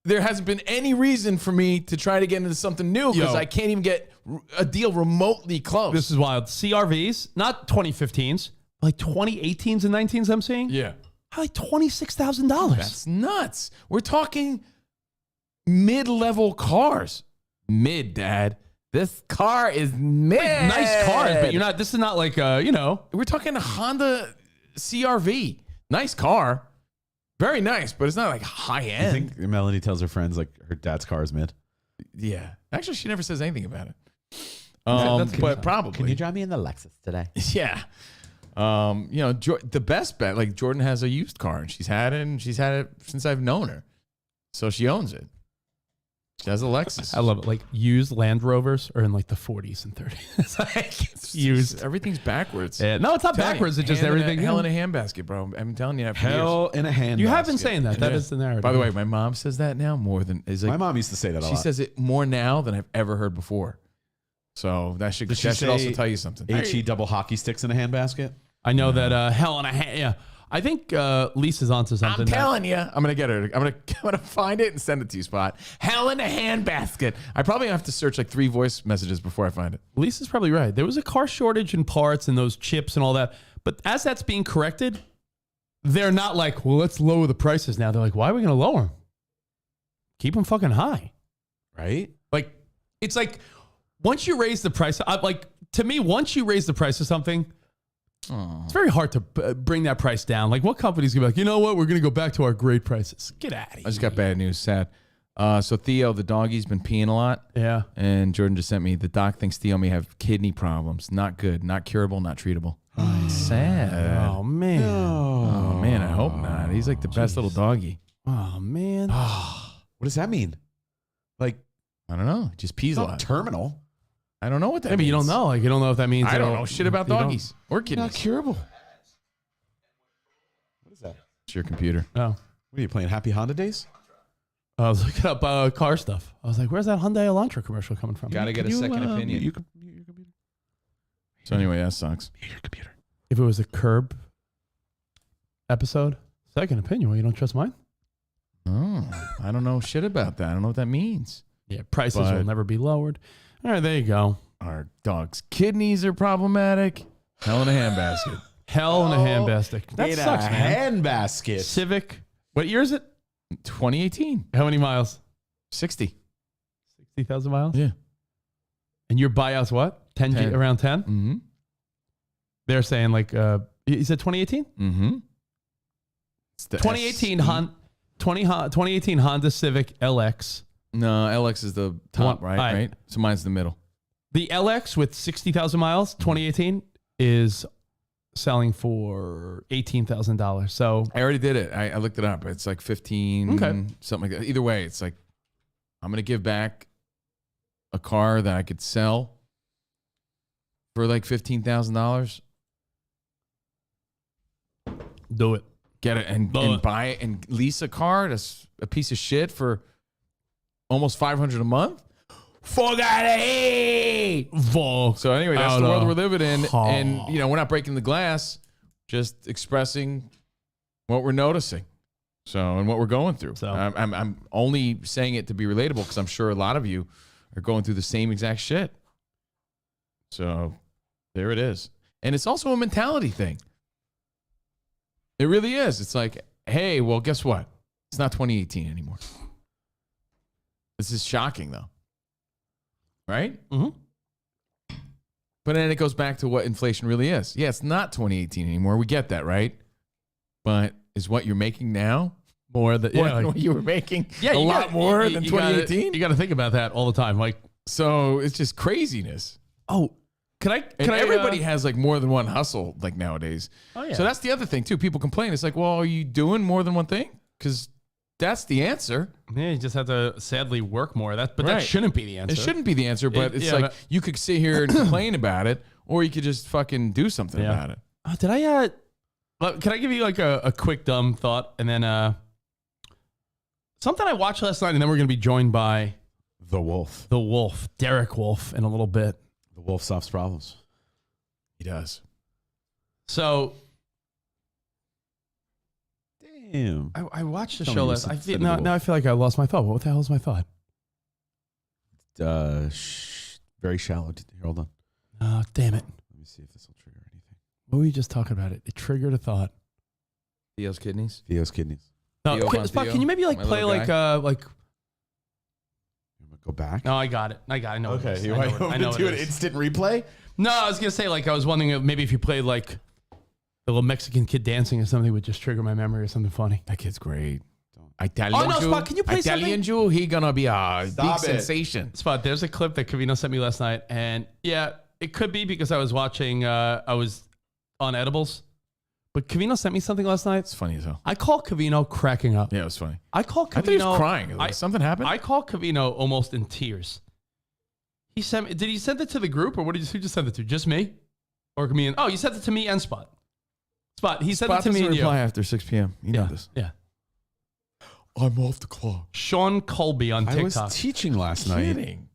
there hasn't been any reason for me to try to get into something new because I can't even get a deal remotely close. This is wild. CRVs, not 2015s, like 2018s and 19s I'm seeing. Yeah. Like $26,000. That's nuts. We're talking mid-level cars. Mid, Dad. This car is mid. Nice cars, but you're not. This is not like We're talking a Honda CRV. Nice car. Very nice, but it's not like high I end. think Melanie tells her friends like her dad's car is mid. Yeah. Actually, she never says anything about it. But probably. Can you drive me in the Lexus today? Yeah. The best bet, like Jordan has a used car and she's had it since I've known her. So she owns it. She has a Lexus. I love it. Like used Land Rovers are in like the 40s and 30s. It's like used. Everything's backwards. Yeah. No, it's not backwards. It's just everything. Hell in a handbasket, bro. I'm telling you that for Hell years. in a hand. You have been saying that. That is the narrative. By the way, my mom says that now more than is like, My mom used to say that a lot. she says it more now than I've ever heard before. So that should also tell you something. HE double hockey sticks in a handbasket. I know that hell in a hand. Yeah. I think Lisa's onto something. I'm telling you, I'm gonna get her. I'm gonna find it and send it to you, Spot. Hell in a handbasket. I probably have to search like 3 voice messages before I find it. Lisa's probably right. There was a car shortage in parts and those chips and all that. But as that's being corrected, they're not like, well, let's lower the prices now. They're like, why are we gonna lower them? Keep them fucking high, Right? like it's like once you raise the price, to me, once you raise the price of something. It's very hard to bring that price down. Like, what company's gonna be like, you know what? We're gonna go back to our great prices. Get out of here. I just got bad news. Sad. So Theo, the doggy's been peeing a lot. Yeah. And Jordan just sent me. The doc thinks Theo may have kidney problems. Not good. Not curable. Not treatable. Sad. Oh man. Oh man, I hope not. He's like the best little doggy. Oh man. What does that mean? Like, I don't know. He just pees a not lot. terminal. I don't know what that Maybe means. you don't know. Like, you don't know if that means. I don't know shit about you don't- doggies or kidneys. Not curable. What is that? It's your computer. Oh. What are you playing? Happy Honda Days? I was looking up car stuff. I was like, where's that Hyundai Elantra commercial coming from? Got to get a second opinion. Your computer. So anyway, that sucks. Your computer. If it was a Curb episode, second opinion, well, you don't trust mine? Oh, I don't know shit about that. I don't know what that means. Yeah, prices But- will never be lowered. All right, there you go. Our dog's kidneys are problematic. Hell in a handbasket. Hell in a handbasket. That sucks, man. Handbasket. Civic. What year is it? 2018. How many miles? 60. 60,000 miles? Yeah. And your buyout's what? 10, 10. around 10? Mm-hmm. They're saying like, you said 2018? Mm-hmm. 2018 2018 Honda Civic LX. No, LX is the top, One- right? So mine's the middle. The LX with 60,000 miles, 2018, is selling for $18,000. So I already did it. I looked it up. It's like 15, Okay. something like that. Either way, it's like I'm going to give back a car that I could sell for like $15,000. do it. Get it and buy it and lease a car that's a piece of shit for almost $500 a month. Fuck out of here. So anyway, that's the world we're living in. And, you know, we're not breaking the glass, just expressing what we're noticing. So, and what we're going through. So I'm only saying it to be relatable because I'm sure a lot of you are going through the same exact shit. So there it is. And it's also a mentality thing. It really is. It's like, hey, well, guess what? It's not 2018 anymore. This is shocking, though. Right? Mm-hmm. But then it goes back to what inflation really is. Yeah, it's not 2018 anymore. We get that, right? But is what you're making now more than what you were making? Yeah, a lot more than 2018. You got to think about that all the time. Like, so it's just craziness. oh, can I? Everybody has like more than one hustle like nowadays. Oh, yeah. So that's the other thing too. People complain. It's like, well, are you doing more than one thing? Because that's the answer. Yeah, you just have to sadly work more. That Right. shouldn't be the answer. It shouldn't be the answer, but it's yeah, like but- you could sit here and complain about it, or you could just fucking do something Yeah. about it. Did I? Can I give you like a quick dumb thought, and then something I watched last night, and then we're gonna be joined by The Wolf. the Wolf, Derek Wolf, in a little bit. The Wolf solves problems. He does. So Damn. I watched the Tell show me you last. said I feel, the now, Wolf. now I feel like I lost my thought. What the hell is my thought? Very shallow. Here, hold on. Oh, damn it! Let me see if this will trigger anything. What were you just talking about? It triggered a thought. Theo's kidneys. Theo's kidneys. No, Theo Spot, Von Theo, can you maybe like my play little like guy. like? Go back. No, I got it. I know. what it is. You I know want what- I to know do what an it is. instant replay? No, I was gonna say like I was wondering if maybe if you played like the little Mexican kid dancing or something would just trigger my memory or something funny. That kid's great. Italian Oh, no, Jew. Spot, can you play Italian Jew, he gonna be a Stop big it. sensation. Spot, there's a clip that Covino sent me last night, and yeah, it could be because I was watching. I was on edibles, but Covino sent me something last night. It's funny as hell. I call Covino cracking up. Yeah, it was funny. I call Covino. I thought he was crying. Like, something happened. I call Covino almost in tears. He sent me. Did he send it to the group, or who just send it to? Just me, or me? And, oh, you sent it to me and Spot. Spot. He sent Spot it to me doesn't and you. reply after 6 p.m. You know this. Yeah. I'm off the clock. Sean Colby on I TikTok. was teaching last night. Kidding.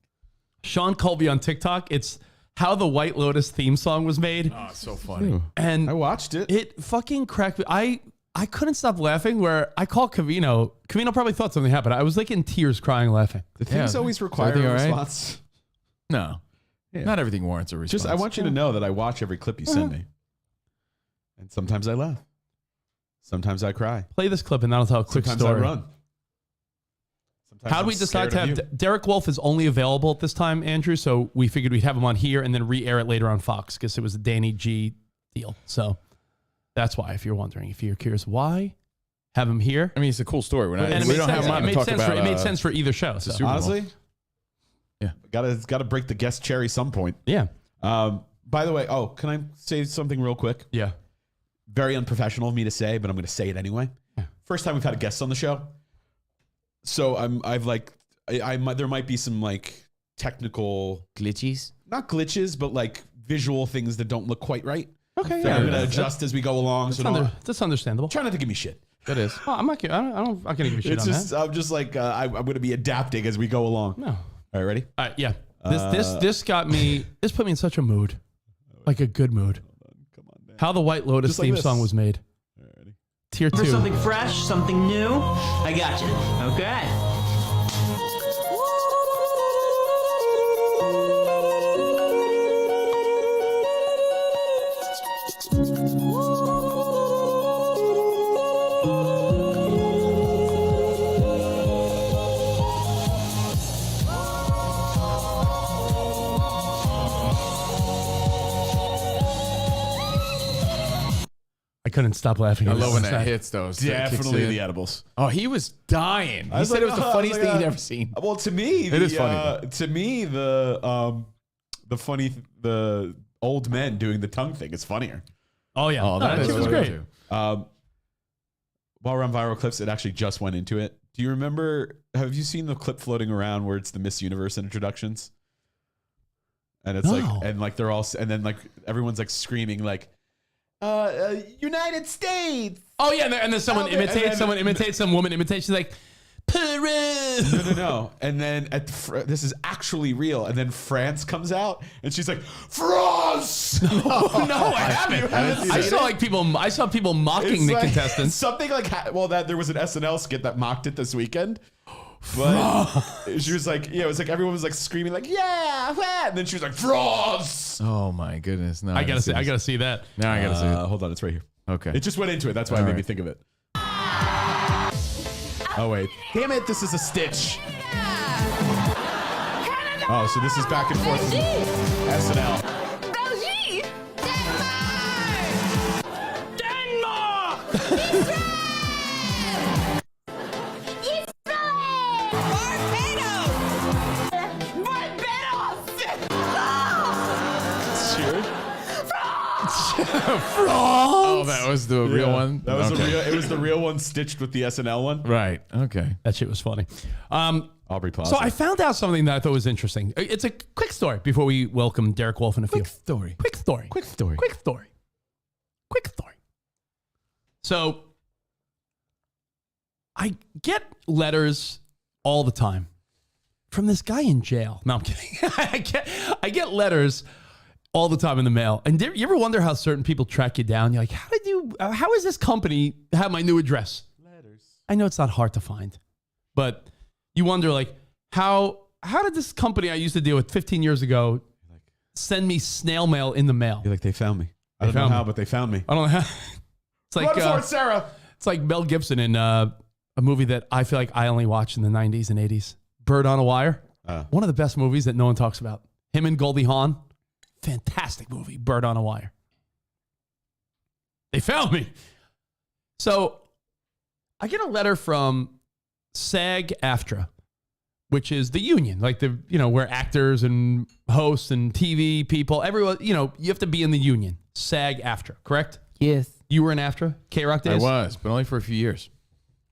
Sean Colby on TikTok. It's how the White Lotus theme song was made, Oh, it's so funny. and I watched it. it fucking cracked me. I couldn't stop laughing. Where I called Covino. Covino probably thought something happened. I was like in tears, crying, laughing. The things Yeah. always Is require everything a all right? response. No. Yeah. Not everything warrants a response. Just I want you to know that I watch every clip you send me. And sometimes I laugh. Sometimes I cry. Play this clip, and that'll tell a quick Sometimes story. I run. Sometimes How did I'm we decide to scared have of you. Derek Wolf is only available at this time, Andrew? So we figured we'd have him on here and then re-air it later on Fox because it was a Danny G deal. So that's why, if you're wondering, if you're curious why, have him here. I mean, it's a cool story. We're not, And it we made don't sense. have him on It to made talk sense about. for, it made sense for either show. So. Super Bowl. Honestly, Yeah. gotta break the guest cherry some point. Yeah. By the way, can I say something real quick? Yeah. Very unprofessional of me to say, but I'm going to say it anyway. Yeah. First time we've had a guest on the show, so there might be some like technical Glitchies. not glitches, but like visual things that don't look quite right. Okay. That Yeah. I'm going to adjust as we go along. So That's understandable. try not to give me shit. That is. Oh, I'm not. I'm not gonna give you shit It's on just that. I'm just like I'm going to be adapting as we go along. No. All right, ready? All right. Yeah. This got me. This put me in such a mood, like a good mood. Come on, man. How the White Lotus Just like theme this. song was made. All right, ready? Tier For 2. something fresh, something new, I got you. Okay. couldn't stop laughing. I It was love when so that sad. hits those. Definitely the edibles. Oh, he was dying. I He was said like, it was the I was funniest like, thing he'd ever seen. Well, to me, It is funny, To me, the old men doing the tongue thing is funnier. Oh yeah, Oh, that that shit is was funny, great. too. While we're on viral clips, it actually just went into it. Do you remember? Have you seen the clip floating around where it's the Miss Universe introductions? And it's No. they're all, and then like everyone's like screaming like, United States. Oh yeah, and then someone And then- imitates some woman imitates. She's like, Peru. No. And then this is actually real. And then France comes out and she's like, France. No, I haven't. I saw people mocking It's the like- contestants. Something like, that there was an SNL skit that mocked it this weekend. But she was like, it was like everyone was like screaming like, yeah, wah, and then she was like, France. Oh my goodness! No, I gotta see that. Now I gotta see it. Hold on, it's right here. Okay. It just went into it. That's why it made me think of it. Oh wait, damn it! This is a stitch. Oh, so this is back and forth. SNL. Oh, that was the real one. That was Okay. It was the real one stitched with the SNL one. Right. Okay. That shit was funny. Aubrey Plaza. So I found out something that I thought was interesting. It's a quick story before we welcome Derek Wolf in a few. Quick story. So I get letters all the time from this guy in jail. No, I'm kidding. I get letters all the time in the mail. And you ever wonder how certain people track you down? You're like, how is this company have my new address? Letters. I know it's not hard to find, but you wonder like, how did this company I used to deal with 15 years ago send me snail mail in the mail? You're like, they found me. I don't know how, but they found me. I don't know how. It's like, Run for it, Sarah. It's like Mel Gibson in a movie that I feel like I only watched in the 90s and 80s. Bird on a Wire. One of the best movies that no one talks about. Him and Goldie Hawn. Fantastic movie, Bird on a Wire. They found me. So I get a letter from SAG-AFTRA, which is the union, like where actors and hosts and TV people, everyone, you have to be in the union. SAG-AFTRA, correct? Yes. You were in AFTRA, K-Rock days? I was, but only for a few years.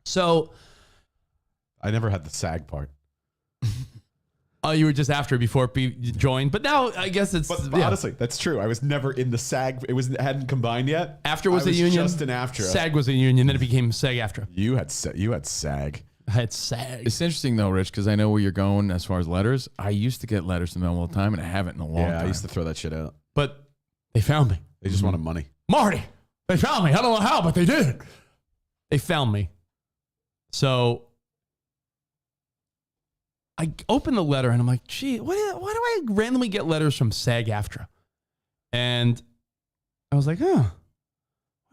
So I never had the SAG part. you were just after before it joined, but now I guess it's. But honestly, that's true. I was never in the SAG. It hadn't combined yet. AFTRA was I a union. Just an AFTRA. SAG was a union, then it became SAG-AFTRA. You had SAG. I had SAG. It's interesting though, Rich, because I know where you're going as far as letters. I used to get letters from them all the time, and I haven't in a long time. I used to throw that shit out. But they found me. They just wanted money. Marty, they found me. I don't know how, but they did. They found me. So I opened the letter and I'm like, gee, why do I randomly get letters from SAG-AFTRA? And I was like, what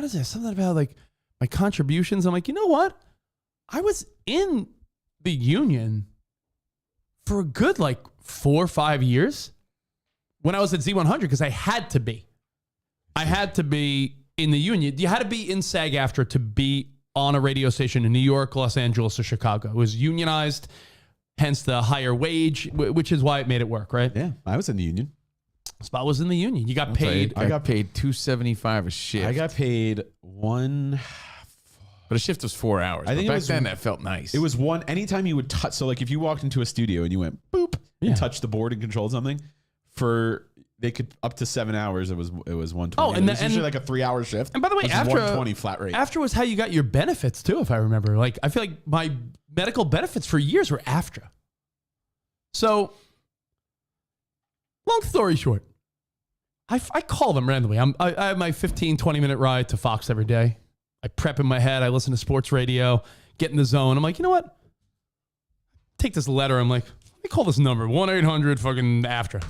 is this? Something about like my contributions. I'm like, you know what? I was in the union for a good 4 or 5 years when I was at Z100 because I had to be. I had to be in the union. You had to be in SAG-AFTRA to be on a radio station in New York, Los Angeles, or Chicago. It was unionized, hence the higher wage, which is why it made it work, right? Yeah, I was in the union. Spot was in the union. You got paid. I got paid $275 a shift. I got paid one. But a shift was 4 hours. I think back it was, then that felt nice. It was one. Anytime you would touch, so like if you walked into a studio and you went boop and touched the board and controlled something, they could up to 7 hours. It was 120. Oh, and it was usually like a 3 hour shift. And by the way, It was after 120 flat rate. AFTRA was how you got your benefits too, if I remember. Like I feel like my medical benefits for years were AFTRA. So, long story short, I call them randomly. I have my 15, 20-minute ride to Fox every day. I prep in my head. I listen to sports radio, get in the zone. I'm like, you know what? Take this letter. I'm like, let me call this number, 1-800 fucking AFTRA.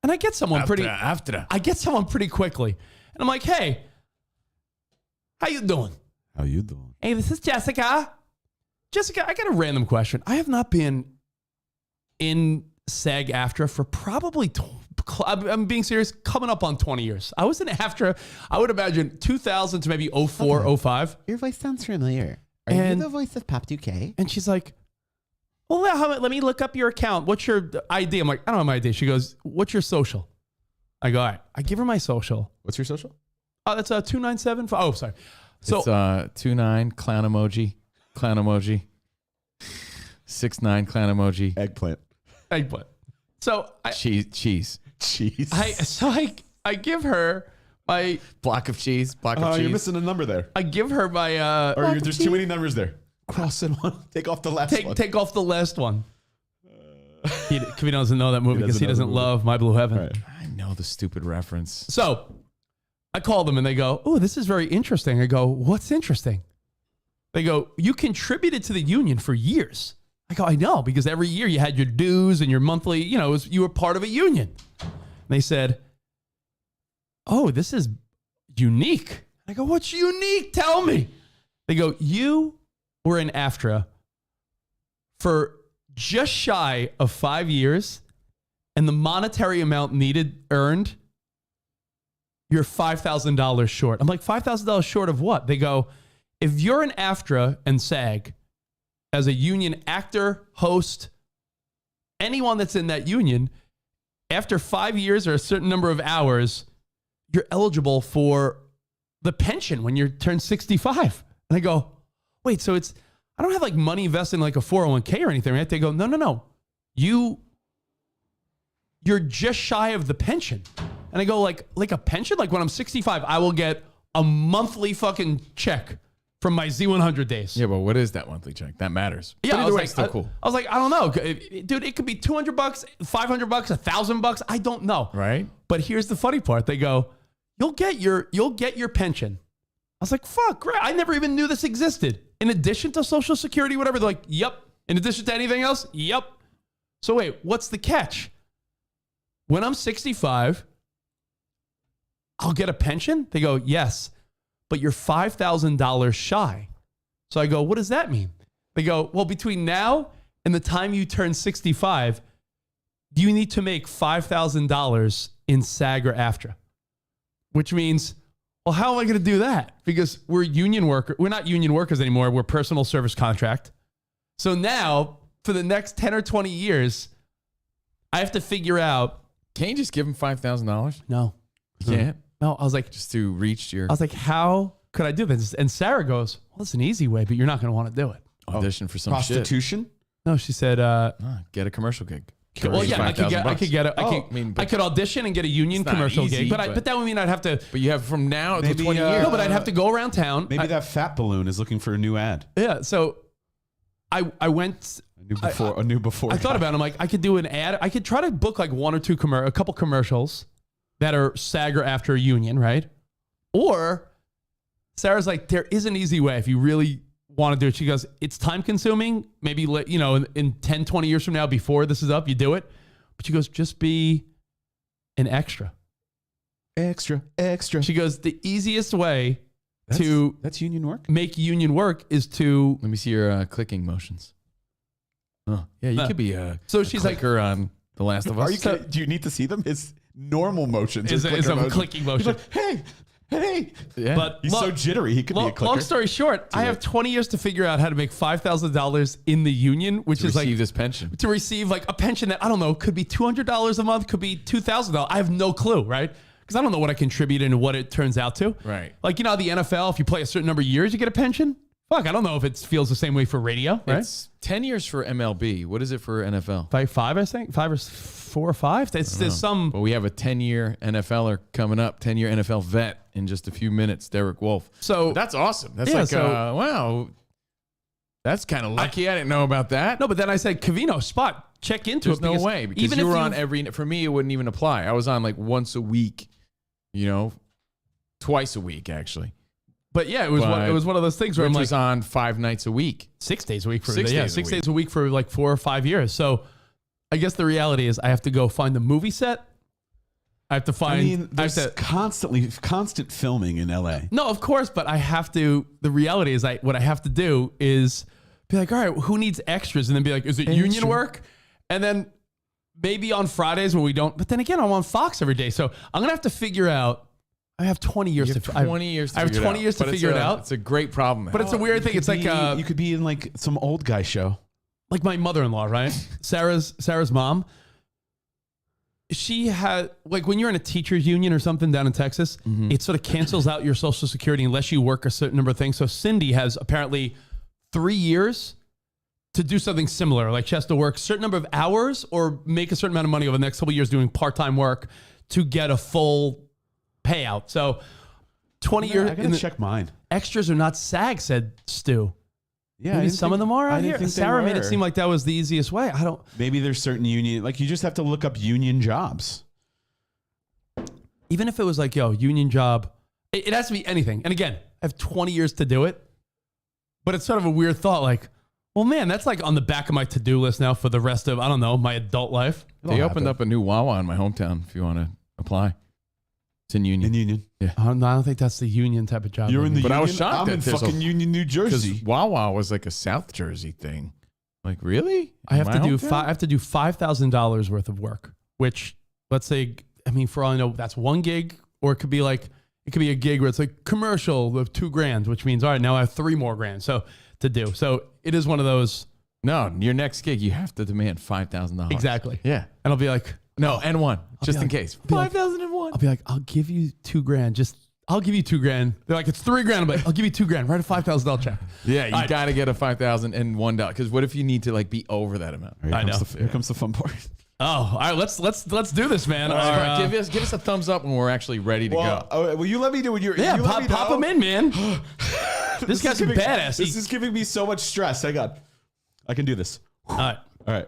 And I get someone I get someone pretty quickly. And I'm like, hey, how you doing? How you doing? Hey, this is Jessica. Jessica, I got a random question. I have not been in SAG-AFTRA for probably I'm being serious, coming up on 20 years. I was in AFTRA, I would imagine 2000 to maybe 04, 05. Your voice sounds familiar. Are And- you the voice of Pop 2K? And she's like, well, let me look up your account. What's your ID? I'm like, I don't have my ID. She goes, what's your social? I go, all right. I give her my social. What's your social? Oh, that's 297. Oh, sorry. So It's 29 clown emoji, 69 clown emoji, Eggplant. eggplant. So cheese, I give her my block of cheese, block of Oh, cheese. you're missing a number there. I give her my Or there's too many numbers there. Cross it one. Take off the last one. take off the last one. Kevin doesn't know that movie because he doesn't know doesn't the movie. love My Blue Heaven. Right. I know the stupid reference. So I call them and they go, oh, this is very interesting. I go, what's interesting? They go, you contributed to the union for years. I go, I know, because every year you had your dues and your monthly, you were part of a union. And they said, oh, this is unique. I go, what's unique? Tell me. They go, you were in AFTRA for just shy of 5 years, and the monetary amount earned, you're $5,000 short. I'm like, $5,000 short of what? They go, if you're in AFTRA and SAG as a union actor, host, anyone that's in that union, after 5 years or a certain number of hours, you're eligible for the pension when you turn 65. And I go, wait, so I don't have like money invested in like a 401k or anything, right? They go, no. You're just shy of the pension. And I go, like a pension? Like when I'm 65, I will get a monthly fucking check from my Z100 days. Yeah, but what is that monthly check? That matters. Yeah, But I either was way, like, still cool. I was like, I don't know, dude. It could be $200, $500, $1,000. I don't know. Right? But here's the funny part. They go, you'll get your pension. I was like, fuck, great. I never even knew this existed. In addition to Social Security, whatever. They're like, yep. In addition to anything else, yep. So wait, what's the catch? When I'm 65, I'll get a pension? They go, yes, but you're $5,000 shy. So I go, what does that mean? They go, well, between now and the time you turn 65, you need to make $5,000 in SAG or AFTRA, which means, well, how am I going to do that? Because we're not union workers anymore. We're personal service contract. So now for the next 10 or 20 years, I have to figure out. Can't you just give him $5,000? No. You can't? No, I was like, Just to reach your I was like, how could I do this? And Sarah goes, well, it's an easy way, but you're not going to want to do it. audition for some shit. Prostitution? No, she said, Get a commercial gig. well, yeah, I could audition and get a union It's not commercial easy, gig, but that would mean I'd have to. But you have from now until Maybe, 20 years. No, but I'd have to go around town. Maybe that fat balloon is looking for a new ad. Yeah, so I went. A new before. I thought about it. I'm like, I could do an ad. I could try to book like one or two a couple commercials that are SAG or after a union, right? Or Sarah's like, there is an easy way if you really want to do it. She goes, it's time consuming. Maybe, in 10, 20 years from now, before this is up, you do it. But she goes, just be an extra. Extra. She goes, the easiest way That's union work? make union work is to. Let me see your clicking motions. Oh, yeah, you could be a So she's like, clicker on The Last of Us. Do you need to see them? His normal motions. is his a clicker clicking He's motion. like, hey. Yeah. But He's so jittery. He could be a clicker. long story short, I have 20 years to figure out how to make $5,000 in the union, which to is receive like this pension. to receive like a pension that I don't know could be $200 a month, could be $2,000. I have no clue, right? Because I don't know what I contributed and what it turns out to. Right. Like the NFL, if you play a certain number of years, you get a pension. Fuck, I don't know if it feels the same way for radio, right? It's 10 years for MLB. What is it for NFL? Five, I think. 5 or 4 or 5. There's some. But we have a 10-year NFLer coming up, 10-year NFL vet in just a few minutes, Derek Wolf. So That's awesome. That's yeah, wow. That's kind of lucky. I didn't know about that. no, but then I said, Covino, Spot, check into There's it. no way because even you if were on for me, it wouldn't even apply. I was on like once a week, twice a week actually. But yeah, it was one of those things where Rich I'm like, was on 5 nights a week. 6 days a week for 6 days 6 a week. days a week for like 4 or 5 years. So I guess the reality is I have to go find the movie set. I have to find. there's constant filming in LA. No, of course, but I have to. The reality is, what I have to do is be like, all right, who needs extras, and then be like, is it union work? And then maybe on Fridays when we don't. But then again, I'm on Fox every day, so I'm gonna have to figure out. I have 20 years You to. have 20 years. To I have figure 20 it out. years to But figure it out. It's a great problem. But it's a weird thing. It's like you could be in like some old guy show. Like my mother-in-law, right? Sarah's mom. She had like when you're in a teachers union or something down in Texas, it sort of cancels out your Social Security unless you work a certain number of things. So Cindy has apparently 3 years to do something similar. Like she has to work a certain number of hours or make a certain amount of money over the next couple of years doing part-time work to get a full payout. So 20 years. I gotta check mine. Extras are not SAG, said Stu. Yeah, Maybe some of them are I out didn't here. think they Sarah made it were. seem like that was the easiest way. I don't. Maybe there's certain union, like you just have to look up union jobs. Even if it was like, yo, union job, it has to be anything. And again, I have 20 years to do it. But it's sort of a weird thought. Like, well, man, that's like on the back of my to-do list now for the rest of, I don't know, my adult life. They opened up a new Wawa in my hometown if you want to apply. It's in Union. In union. I don't think that's the union type of job. You're in the But union? I was shocked I'm that in there's fucking Union, New Jersey. Because Wawa was like a South Jersey thing. Like, really? I have In to my do hometown? I have to do $5,000 worth of work, which let's say, I mean, for all I know, that's one gig, or it could be like, it could be a gig where it's like commercial of $2,000, which means, all right, now I have $3 more grand. So to do. So it is one of those. No, your next gig, you have to demand $5,000. Exactly. Yeah. And I'll be like, No, and one, just in like- case. I'll be like- 5,001. I'll be like, I'll give you $2,000. I'll give you $2,000. They're like, it's $3,000. I'm like, I'll give you $2,000. Write a $5,000 check. Yeah, you All right. got to get a $5,001. Because what if you need to like be over that amount? Here I comes know. Here comes the fun part. Oh, all right. Let's do this, man. All right, Our, give us a thumbs up when we're actually ready to go. Will you let me do what you're? yeah, you let me pop know? them in, man. This guy's is giving- badass. This is giving me so much stress. Hang on. I can do this. All right. All right.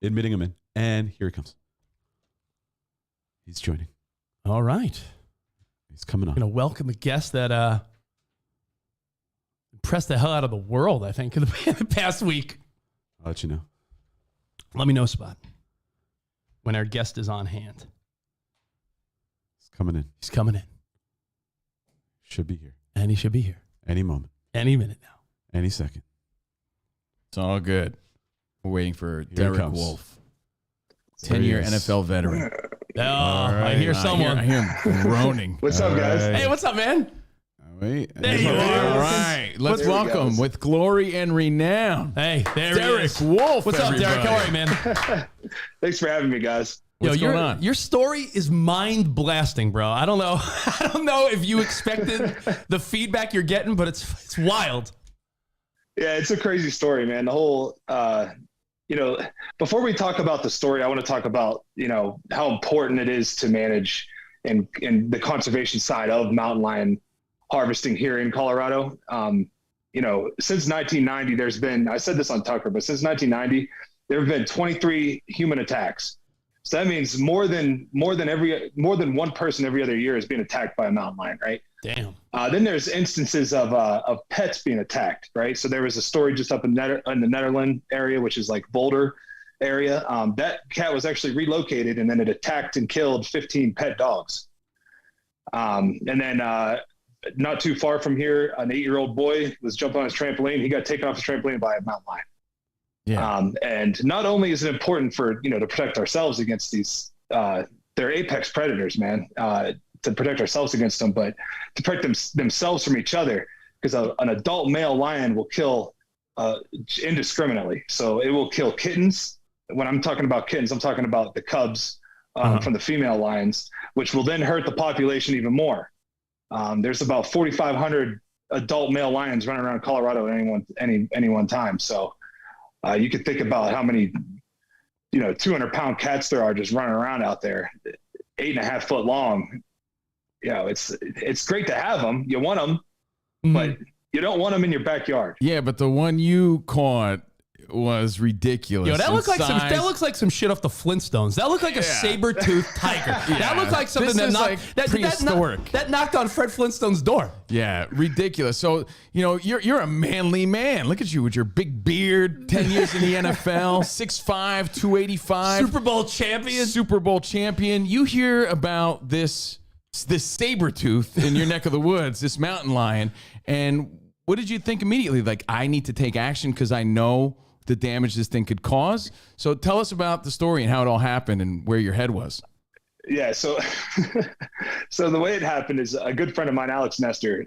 Admitting him in. And here he comes. He's joining. All right. He's coming on. Gonna welcome a guest that impressed the hell out of the world, I think, in the past week. I'll let you know. Let me know, Spot, when our guest is on hand. He's coming in. He's coming in, Should be here. and he should be here Any moment. any minute now. Any second. It's all good. We're waiting for he Derek comes. Wolf, There he 10-year is. NFL veteran. Oh, I hear someone. I hear him groaning. What's up, guys? Hey, what's up, man? Wait. There you All are. right, let's There he welcome goes. with glory and renown, Hey, there he Derek is. Wolf. What's up, Derek? everybody. How are you, man? Thanks for having me, guys. What's your, going on? Your story is mind blasting, bro. I don't know. I don't know if you expected the feedback you're getting, but it's wild. Yeah, it's a crazy story, man. The whole, before we talk about the story, I want to talk about, how important it is to manage and the conservation side of mountain lion harvesting here in Colorado. Since 1990, there's been, I said this on Tucker, but since 1990, there have been 23 human attacks. So that means more than one person every other year is being attacked by a mountain lion, right? Damn. Then there's instances of pets being attacked, right? So there was a story just up in the Netherlands area, which is like Boulder area. That cat was actually relocated, and then it attacked and killed 15 pet dogs. And then not too far from here, an 8-year-old boy was jumping on his trampoline. He got taken off his trampoline by a mountain lion. Yeah. And not only is it important for, to protect ourselves against these, they're apex predators, man, to protect ourselves against them, but to protect themselves from each other, because an adult male lion will kill indiscriminately. So it will kill kittens. When I'm talking about kittens, I'm talking about the cubs from the female lions, which will then hurt the population even more. There's about 4,500 adult male lions running around Colorado at any one time. So you could think about how many, 200-pound cats there are just running around out there, 8.5 foot long. It's great to have them. You want them, but you don't want them in your backyard. Yeah, but the one you caught was ridiculous. Yo, that in looks size. like some shit off the Flintstones. That looked like a saber-toothed tiger. That looked like something This that is knocked like prehistoric. that knocked on Fred Flintstone's door. Yeah, ridiculous. So, you're a manly man. Look at you with your big beard, 10 years in the NFL, 6'5", 285. Super Bowl champion. You hear about this saber-tooth in your neck of the woods, this mountain lion, and what did you think immediately? Like, I need to take action because I know the damage this thing could cause. So tell us about the story and how it all happened and where your head was. Yeah. So, so the way it happened is a good friend of mine, Alex Nestor,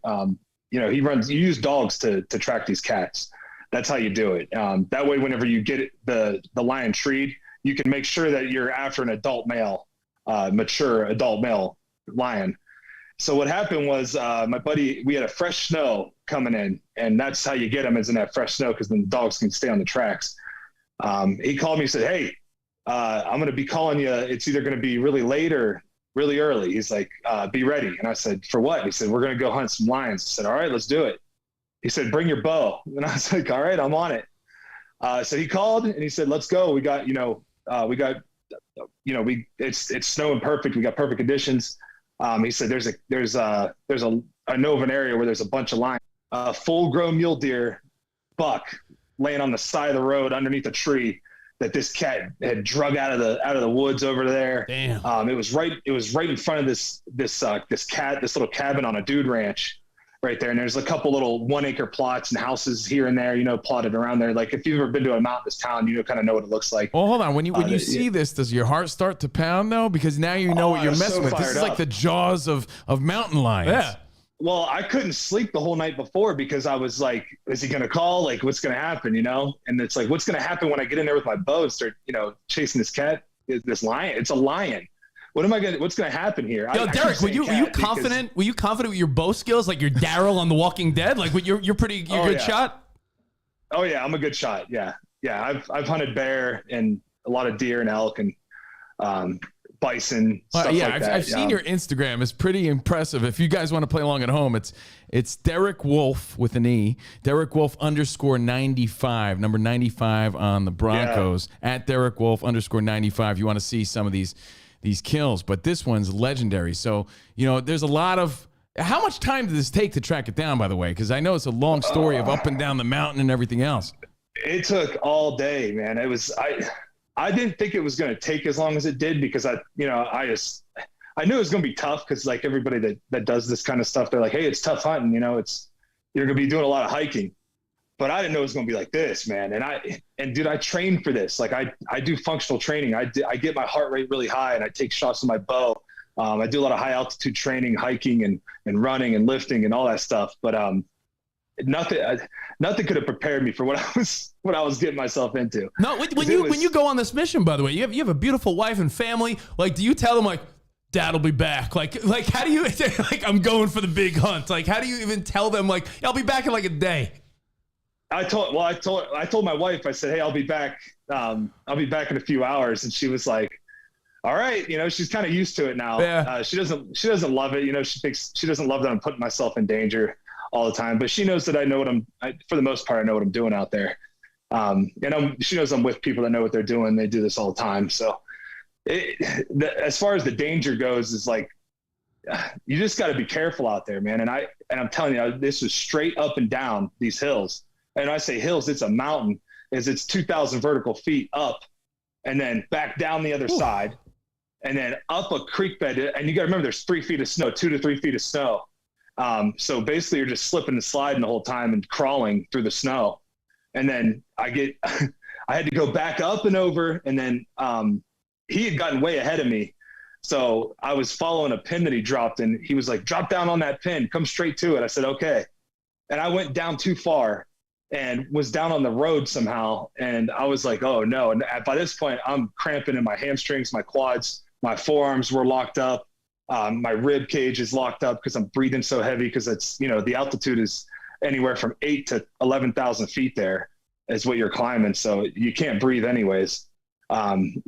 you use dogs to track these cats. That's how you do it. That way, whenever you get the lion treed, you can make sure that you're after an adult male, mature adult male lion. So what happened was my buddy, we had a fresh snow coming in, and that's how you get them, is in that fresh snow, because then the dogs can stay on the tracks. He called me and said, hey, I'm going to be calling you. It's either going to be really late or really early. He's like, be ready. And I said, for what? He said, we're going to go hunt some lions. I said, all right, let's do it. He said, bring your bow. And I was like, all right, I'm on it. So he called and he said, let's go. We got, it's snowing perfect. We got perfect conditions. He said, I know of an area where there's a bunch of lions, full grown mule deer buck laying on the side of the road underneath a tree that this cat had drug out of the woods over there. Damn. It was right in front of this little cabin on a dude ranch right there. And there's a couple little 1 acre plots and houses here and there, plotted around there. Like if you've ever been to a mountainous town, kind of know what it looks like. Well, hold on. When you see this, does your heart start to pound though? Because now you know what you're messing with. This is like the jaws of mountain lions. Yeah. Well, I couldn't sleep the whole night before because I was like, is he going to call? Like, what's going to happen, And it's like, what's going to happen when I get in there with my bow and start, chasing this cat, this lion? It's a lion. What's going to happen here? Yo, Derek, were you confident? Were you confident with your bow skills? Like you're Daryl on The Walking Dead? Like you're good shot? Oh yeah. I'm a good shot. Yeah. Yeah. I've hunted bear and a lot of deer and elk and, bison. Stuff like that. I've seen your Instagram. It's pretty impressive. If you guys want to play along at home, it's Derek Wolf with an E. Derek Wolf _95, number 95 on the Broncos, at Derek Wolf _95. You want to see some of these kills, but this one's legendary. So, there's a lot of. How much time did this take to track it down, by the way? Because I know it's a long story of up and down the mountain and everything else. It took all day, man. It was I didn't think it was going to take as long as it did because I knew it was going to be tough because like everybody that does this kind of stuff, they're like, hey, it's tough hunting. You're going to be doing a lot of hiking, but I didn't know it was going to be like this, man. And dude, I train for this. Like I do functional training. I get my heart rate really high and I take shots with my bow. I do a lot of high altitude training, hiking and running and lifting and all that stuff. But, nothing could have prepared me for what I was getting myself into. No, when you go on this mission, by the way, you have a beautiful wife and family. Like, do you tell them like, Dad'll be back? Like how do you like? I'm going for the big hunt. Like, how do you even tell them like, I'll be back in like a day? I told my wife. I said, hey, I'll be back. I'll be back in a few hours, and she was like, all right. She's kind of used to it now. Yeah. She doesn't love it. She thinks she doesn't love that I'm putting myself in danger all the time, but she knows that I know for the most part, I know what I'm doing out there. She knows I'm with people that know what they're doing. They do this all the time. So as far as the danger goes, is like, you just got to be careful out there, man. And I'm telling you, this is straight up and down these hills. And I say hills, it's a mountain, it's 2,000 vertical feet up and then back down the other side and then up a creek bed. And you got to remember there's 3 feet of snow, 2 to 3 feet of snow. So basically you're just slipping and sliding the whole time and crawling through the snow. And then I had to go back up and over. And then, he had gotten way ahead of me. So I was following a pin that he dropped and he was like, drop down on that pin, come straight to it. I said, okay. And I went down too far and was down on the road somehow. And I was like, oh no. And by this point I'm cramping in my hamstrings, my quads, my forearms were locked up. My rib cage is locked up because I'm breathing so heavy because it's, the altitude is anywhere from 8,000 to 11,000 feet there is what you're climbing. So you can't breathe anyways.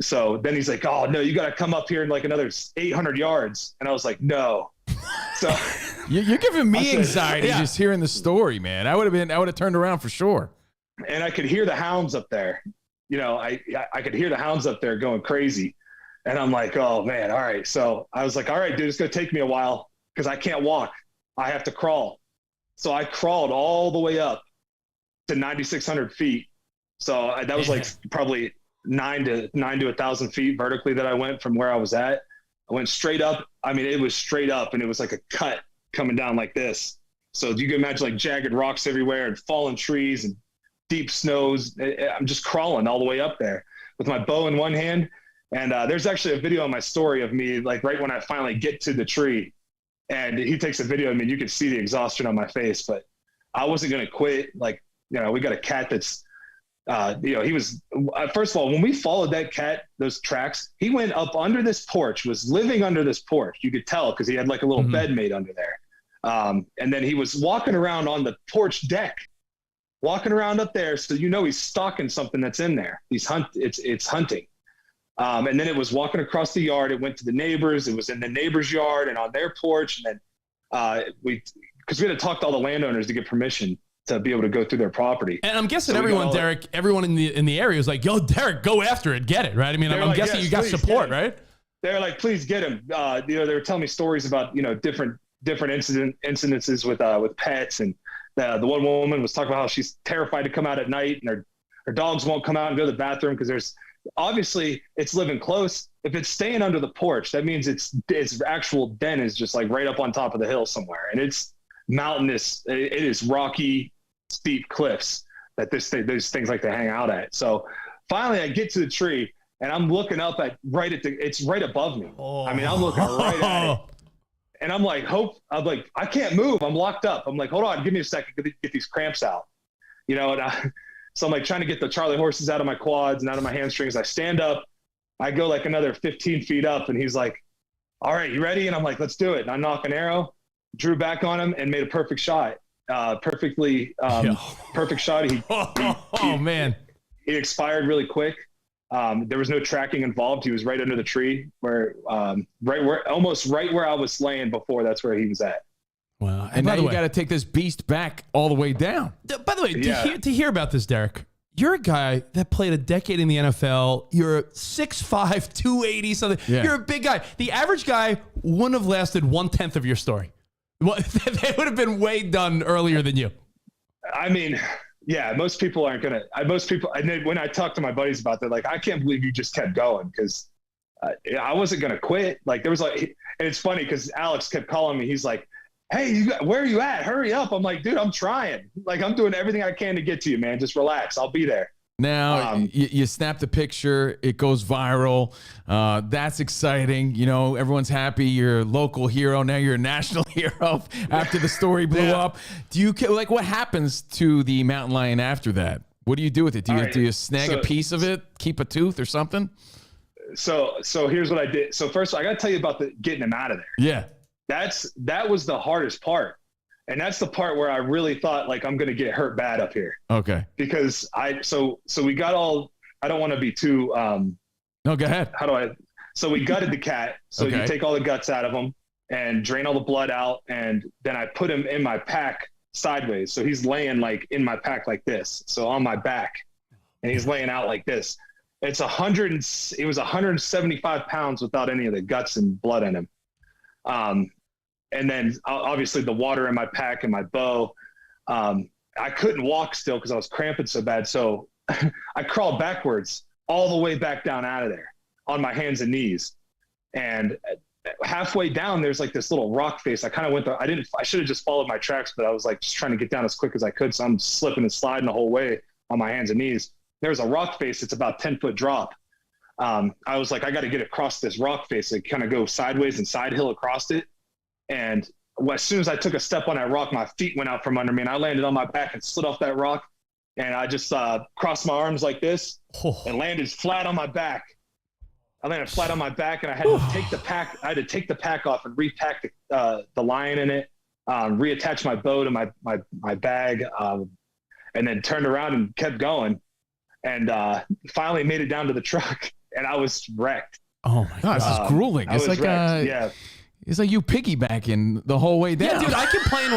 So then he's like, oh no, you got to come up here in like another 800 yards. And I was like, no. So you're giving me anxiety just hearing the story, man. I would have turned around for sure. And I could hear the hounds up there. I could hear the hounds up there going crazy. And I'm like, oh man. All right. So I was like, all right, dude, it's going to take me a while because I can't walk. I have to crawl. So I crawled all the way up to 9,600 feet. So that was like probably 9 to 1,000 feet vertically that I went from where I was at. I went straight up. I mean, it was straight up and it was like a cut coming down like this. So you can imagine like jagged rocks everywhere and fallen trees and deep snows. I'm just crawling all the way up there with my bow in one hand. And there's actually a video on my story of me, like right when I finally get to the tree, and he takes a video of me, and you can see the exhaustion on my face, but I wasn't going to quit. Like, you know, we got a cat that's, you know, he was, first of all, when we followed that cat, those tracks, he went up under this porch, was living under this porch. You could tell because he had like a little bed made under there. And then he was walking around on the porch deck, walking around up there. So, you know, he's stalking something that's in there. It's hunting. And then it was walking across the yard. It went to the neighbors. It was in the neighbor's yard and on their porch. And then because we had to talk to all the landowners to get permission to be able to go through their property. And I'm guessing everyone in the area is like, yo, Derek, go after it, get it, right? I mean, I'm guessing yes, you got support, right? They're like, please get him. You know, they were telling me stories about, you know, different incidences with pets. And the one woman was talking about how she's terrified to come out at night, and her dogs won't come out and go to the bathroom because there's obviously it's living close. If it's staying under the porch, that means its actual den is just like right up on top of the hill somewhere, and it's mountainous. It is rocky, steep cliffs that those things like to hang out at. So finally, I get to the tree, and I'm looking up it's right above me. I mean, I'm looking right at it. And I'm like, I can't move. I'm locked up. I'm like, hold on, give me a second to get these cramps out. You know, and so I'm like trying to get the Charlie horses out of my quads and out of my hamstrings. I stand up, I go like another 15 feet up, and he's like, all right, you ready? And I'm like, let's do it. And I knock an arrow, drew back on him, and made a perfect shot. Perfect shot. Man. He expired really quick. There was no tracking involved. He was right under the tree almost right where I was laying before. That's where he was at. Wow. And now you got to take this beast back all the way down. By the way, to hear about this, Derek, you're a guy that played a decade in the NFL. You're 6'5", 280 something. Yeah. You're a big guy. The average guy wouldn't have lasted 1/10 of your story. They would have been way done earlier than you. I mean, yeah, most people aren't going to, and then when I talk to my buddies about that, like, I can't believe you just kept going, because I wasn't going to quit. Like, there was like, and it's funny because Alex kept calling me. He's like, hey, where are you at? Hurry up. I'm like, dude, I'm trying. Like, I'm doing everything I can to get to you, man. Just relax. I'll be there. Now, you snap the picture. It goes viral. That's exciting. You know, everyone's happy. You're a local hero. Now you're a national hero after the story blew up. Do you, like, what happens to the mountain lion after that? What do you do with it? Do you snag a piece of it, keep a tooth or something? So here's what I did. So first, I got to tell you about getting him out of there. Yeah. That was the hardest part. And that's the part where I really thought, like, I'm going to get hurt bad up here. Okay. Because so we got I don't want to be too, no, go ahead. So we gutted the cat. So you take all the guts out of him and drain all the blood out. And then I put him in my pack sideways. So he's laying like in my pack like this. So on my back, and he's laying out like this. It was 175 pounds without any of the guts and blood in him. And then obviously the water in my pack and my bow. I couldn't walk still because I was cramping so bad. So I crawled backwards all the way back down out of there on my hands and knees. And halfway down, there's like this little rock face. I kind of went there. I should have just followed my tracks, but I was like just trying to get down as quick as I could. So I'm slipping and sliding the whole way on my hands and knees. There's a rock face. It's about 10-foot drop. I was like, I got to get across this rock face. It kind of go sideways and side hill across it. And as soon as I took a step on that rock, my feet went out from under me, and I landed on my back and slid off that rock. And I just crossed my arms like this and landed flat on my back. I landed flat on my back, and I had to take the pack. I had to take the pack off and repack the lion in it, reattach my bow to my bag, and then turned around and kept going. And finally made it down to the truck, and I was wrecked. Oh my God, this is grueling. It's like it's like you piggybacking the whole way down. Yeah, dude, I complain.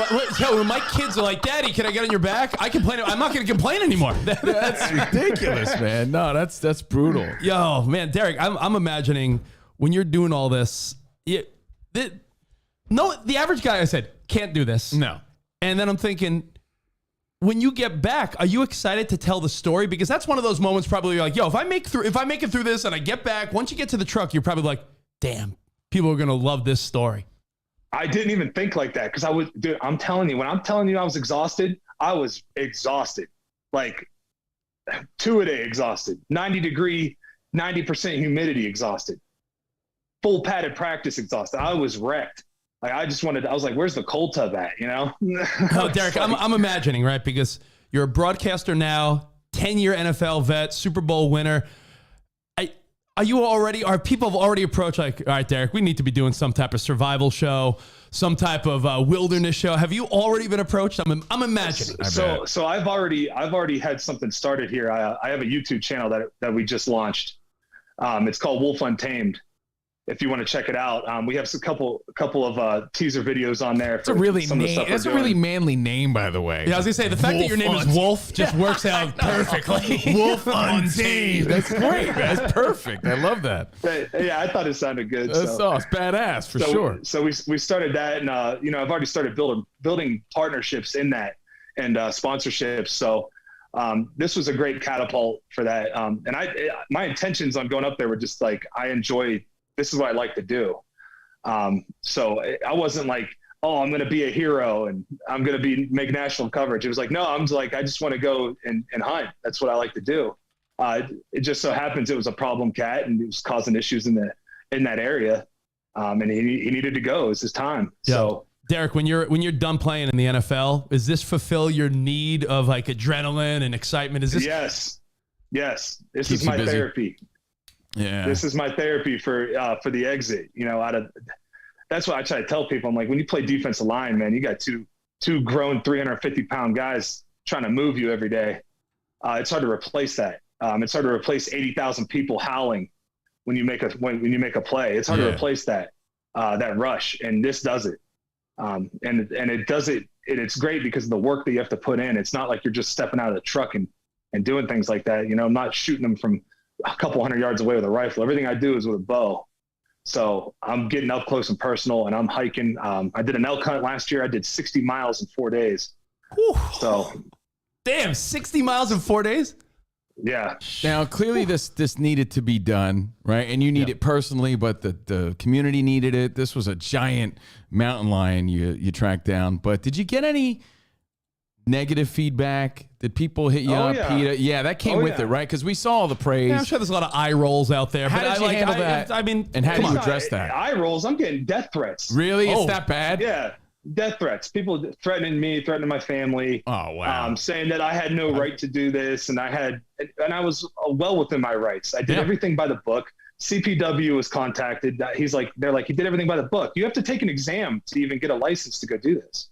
When my kids are like, "Daddy, can I get on your back?" I complain. I'm not going to complain anymore. That's ridiculous, man. No, that's brutal. Yo, man, Derek, I'm imagining when you're doing all this. The average guy, I said, can't do this. No, and then I'm thinking, when you get back, are you excited to tell the story? Because that's one of those moments probably you're like, yo, if I make it through this and I get back, once you get to the truck, you're probably like, damn, people are going to love this story. I didn't even think like that. Cause I'm telling you, when I'm telling you I was exhausted, I was exhausted. Like 2-a-day exhausted, 90-degree, 90% humidity exhausted, full padded practice exhausted. I was wrecked. Like I was like, where's the cold tub at? You know? Oh, Derek, I'm imagining, right? Because you're a broadcaster now, 10-year NFL vet, Super Bowl winner. Are people have already approached like, all right, Derek, we need to be doing some type of survival show, some type of wilderness show. Have you already been approached? I'm imagining. So I've already had something started here. I have a YouTube channel that we just launched. It's called Wolf Untamed. If you want to check it out, we have a couple of teaser videos on there. It's a really manly name, by the way. Yeah, I was gonna say the fact that your name is Wolf just works out perfectly. Wolf Untamed. That's great. That's perfect. I love that. Yeah, I thought it sounded good. It's badass for sure. So we started that, and I've already started building partnerships in that and sponsorships. So this was a great catapult for that. And my intentions on going up there were just like this is what I like to do. So I wasn't like, oh, I'm going to be a hero and I'm going to make national coverage. It was like, no, I just want to go and hunt. That's what I like to do. It just so happens it was a problem cat and it was causing issues in that area. And he needed to go. It was his time. Yeah. So Derek, when you're done playing in the NFL, does this fulfill your need of like adrenaline and excitement? Is this? Yes. This is my therapy. Yeah, this is my therapy for the exit. That's what I try to tell people. I'm like, when you play defensive line, man, you got two grown 350-pound guys trying to move you every day. It's hard to replace that. It's hard to replace 80,000 people howling when you make a play. It's hard to replace that rush, and this does it. And it does it. And it's great because of the work that you have to put in. It's not like you're just stepping out of the truck and doing things like that. I'm not shooting them from a couple hundred yards away with a rifle. Everything I do is with a bow. So I'm getting up close and personal, and I'm hiking. I did an elk hunt last year. I did 60 miles in 4 days. Whew. So damn, 60 miles in 4 days? Yeah. Now, clearly this needed to be done, right? And you need it personally, but the community needed it. This was a giant mountain lion you tracked down. But did you get any negative feedback? Did people hit you up? Yeah. PETA? Yeah, that came with it, right? Because we saw all the praise. Yeah, I'm sure there's a lot of eye rolls out there. How did you handle that? And how do you address that? Eye rolls. I'm getting death threats. Really? It's that bad? Yeah. Death threats. People threatening me, threatening my family. Oh, wow. Saying that I had no right to do this. And I was well within my rights. I did everything by the book. CPW was contacted. They're like, you did everything by the book. You have to take an exam to even get a license to go do this.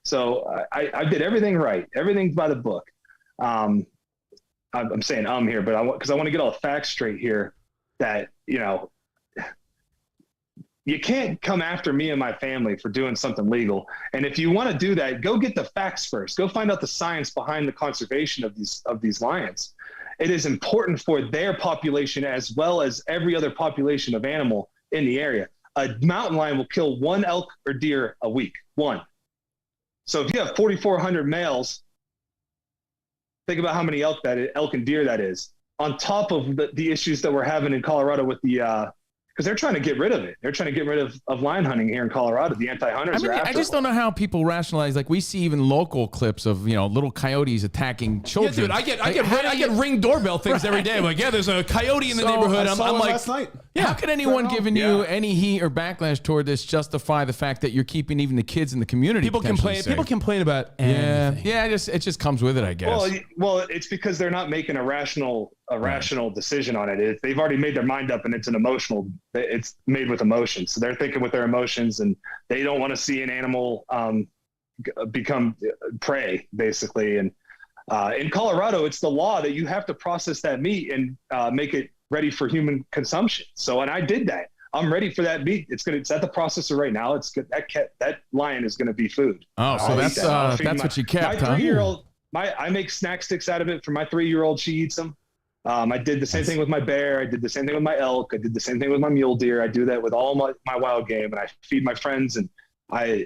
So I did everything right. Everything's by the book. I'm saying here, but because I want to get all the facts straight here that, you can't come after me and my family for doing something legal. And if you want to do that, go get the facts first. Go find out the science behind the conservation of these lions. It is important for their population as well as every other population of animal in the area. A mountain lion will kill one elk or deer a week. One. So if you have 4,400 males, think about how many elk and deer that is, on top of the issues that we're having in Colorado with because they're trying to get rid of it. They're trying to get rid of lion hunting here in Colorado. The anti-hunters are after I just don't know how people rationalize. Like we see even local clips of little coyotes attacking children. Yeah, dude, I get ring doorbell things every day. I'm like, there's a coyote in the neighborhood. I'm like, last night. How could anyone giving you any heat or backlash toward this justify the fact that you're keeping even the kids in the community? People complain about anything. It just comes with it, I guess. Well, it's because they're not making a rational decision on it. They've already made their mind up, and it's made with emotion. So they're thinking with their emotions, and they don't want to see an animal become prey, basically. And in Colorado, it's the law that you have to process that meat and make it ready for human consumption. And I did that. I'm ready for that meat. It's at the processor right now. It's good. That lion is going to be food. Oh, so that's what you kept. My 3-year-old, I make snack sticks out of it for my 3-year-old. She eats them. I did the same thing with my bear. I did the same thing with my elk. I did the same thing with my mule deer. I do that with all my wild game, and I feed my friends. And I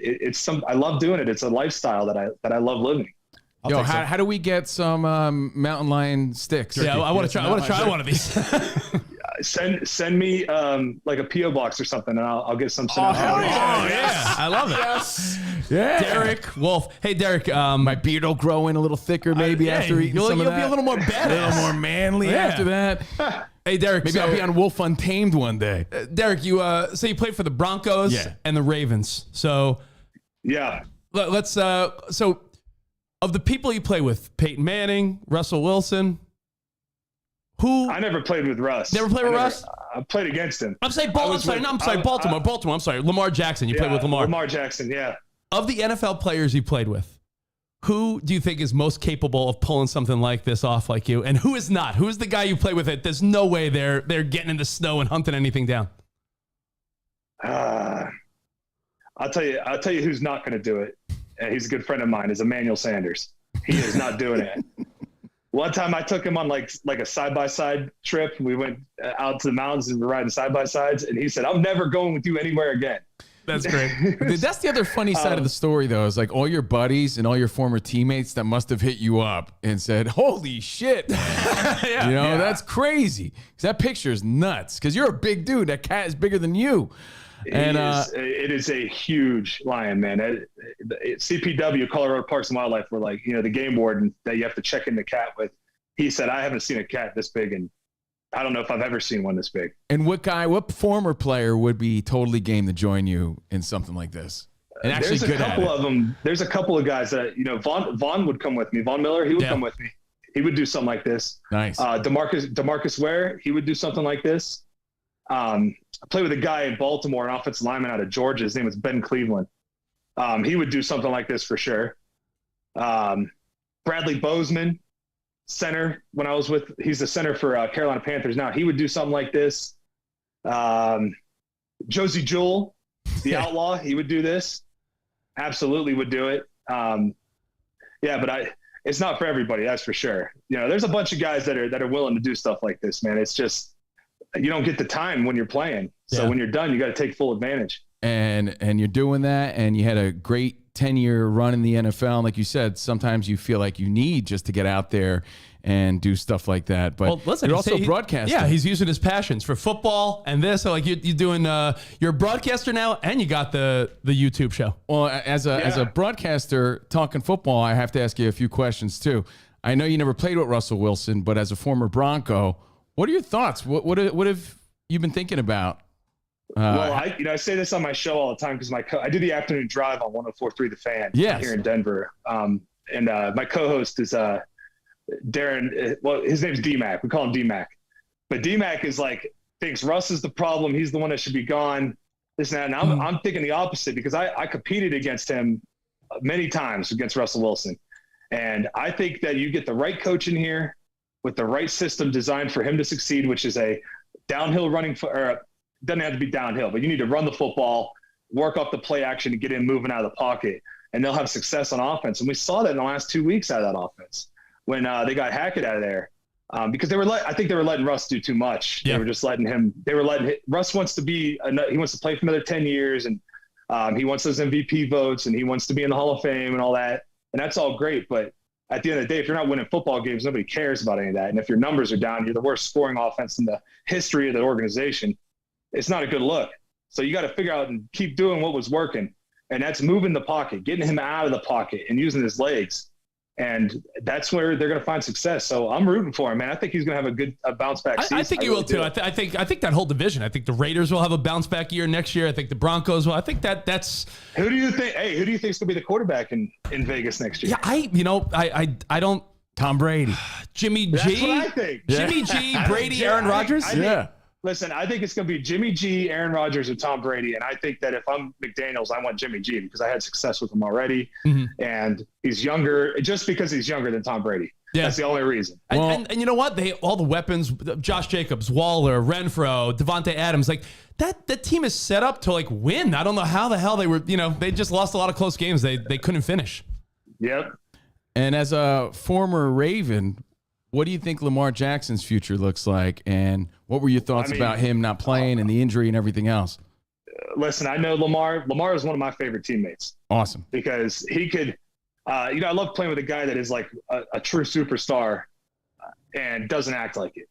love doing it. It's a lifestyle that I love living. How do we get some mountain lion sticks? Yeah, I want to try one of these. Send me like a PO box or something, and I'll get some. Oh yeah, I love it. Yes. Yeah. Derek Wolf. Hey Derek, My beard will grow in a little thicker maybe after eating some of you'll that. be a little more badass, a little more manly Yeah. after that. Hey Derek, Maybe I'll be on Wolf Untamed one day. Derek, you you played for the Broncos Yeah. and the Ravens. So Yeah. let's so of the people you play with, Peyton Manning, Russell Wilson, who I never played with Russ. Never played with Russ? I played against him. I'm saying I- Baltimore. I'm sorry, Lamar Jackson. You played with Lamar. Lamar Jackson. Yeah. Of the NFL players you played with, who do you think is most capable of pulling something like this off like you, and who is not? Who is the guy you play with that there's no way they're getting in the snow and hunting anything down? I'll tell you who's not going to do it. And he's a good friend of mine. Is Emmanuel Sanders. He is not doing it. One time I took him on like a side-by-side trip. We went out to the mountains and we're riding side-by-sides. And he said, I'm never going with you anywhere again. That's great. Dude, that's the other funny side of the story, though, is like all your buddies and all your former teammates that must have hit you up and said, holy shit. That's crazy. 'Cause that picture is nuts. Because you're a big dude. That cat is bigger than you. And it is a huge lion, man. CPW, Colorado Parks and Wildlife, were like, the game warden that you have to check in the cat with. He said, I haven't seen a cat this big, and I don't know if I've ever seen one this big. And what former player would be totally game to join you in something like this? And actually There's a good at couple it. of them. There's a couple of guys that, Vaughn would come with me. Vaughn Miller, he would come with me. He would do something like this. Nice. DeMarcus Ware, he would do something like this. I played with a guy in Baltimore, an offensive lineman out of Georgia. His name was Ben Cleveland. He would do something like this for sure. Bradley Bozeman, center, he's the center for Carolina Panthers now. He would do something like this. Josie Jewell, the outlaw, he would do this. Absolutely would do it. But it's not for everybody, that's for sure. There's a bunch of guys that are willing to do stuff like this, man. It's just, you don't get the time when you're playing. So when you're done, you got to take full advantage. And you're doing that, and you had a great 10-year run in the NFL. And like you said, sometimes you feel like you need just to get out there and do stuff like that. But you're also a broadcaster. Yeah, he's using his passions for football and this. So like you're doing, you're a broadcaster now, and you got the YouTube show. Well, as a broadcaster talking football, I have to ask you a few questions too. I know you never played with Russell Wilson, but as a former Bronco, what are your thoughts? What have you been thinking about? I say this on my show all the time because I do the afternoon drive on 104.3 The Fan here in Denver. And my co-host is Darren. Well, his name's D-Mac. We call him D-Mac. But D-Mac is thinks Russ is the problem. He's the one that should be gone. This and that. And I'm thinking the opposite because I competed against him many times against Russell Wilson. And I think that you get the right coach in here with the right system designed for him to succeed, which is a downhill running doesn't have to be downhill, but you need to run the football, work up the play action to get in moving out of the pocket, and they'll have success on offense. And we saw that in the last 2 weeks out of that offense when they got Hackett out of there because I think they were letting Russ do too much. Yeah. They were just letting him. Russ wants to he wants to play for another 10 years, and he wants those MVP votes, and he wants to be in the Hall of Fame and all that. And that's all great, but at the end of the day, if you're not winning football games, nobody cares about any of that. And if your numbers are down, you're the worst scoring offense in the history of the organization. It's not a good look. So you got to figure out and keep doing what was working. And that's moving the pocket, getting him out of the pocket and using his legs. And that's where they're going to find success. So I'm rooting for him, man. I think he's going to have a bounce back season. I think you will too. I think that whole division. I think the Raiders will have a bounce back year next year. I think the Broncos will. I think that's. Who do you think? Hey, who do you think is going to be the quarterback in Vegas next year? Yeah, I don't. Tom Brady, Jimmy G. That's what I think. Jimmy G. Brady, Aaron Rodgers. Listen, I think it's going to be Jimmy G, Aaron Rodgers, or Tom Brady. And I think that if I'm McDaniels, I want Jimmy G because I had success with him already. Mm-hmm. And he's younger, just because he's younger than Tom Brady. Yeah. That's the only reason. And you know what? All the weapons, Josh Jacobs, Waller, Renfro, Devontae Adams, that team is set up to win. I don't know how the hell they were, they just lost a lot of close games. They couldn't finish. Yep. And as a former Raven, what do you think Lamar Jackson's future looks like? And what were your thoughts about him not playing and the injury and everything else? Listen, I know Lamar. Lamar is one of my favorite teammates. Awesome. Because he could, I love playing with a guy that is like a true superstar and doesn't act like it.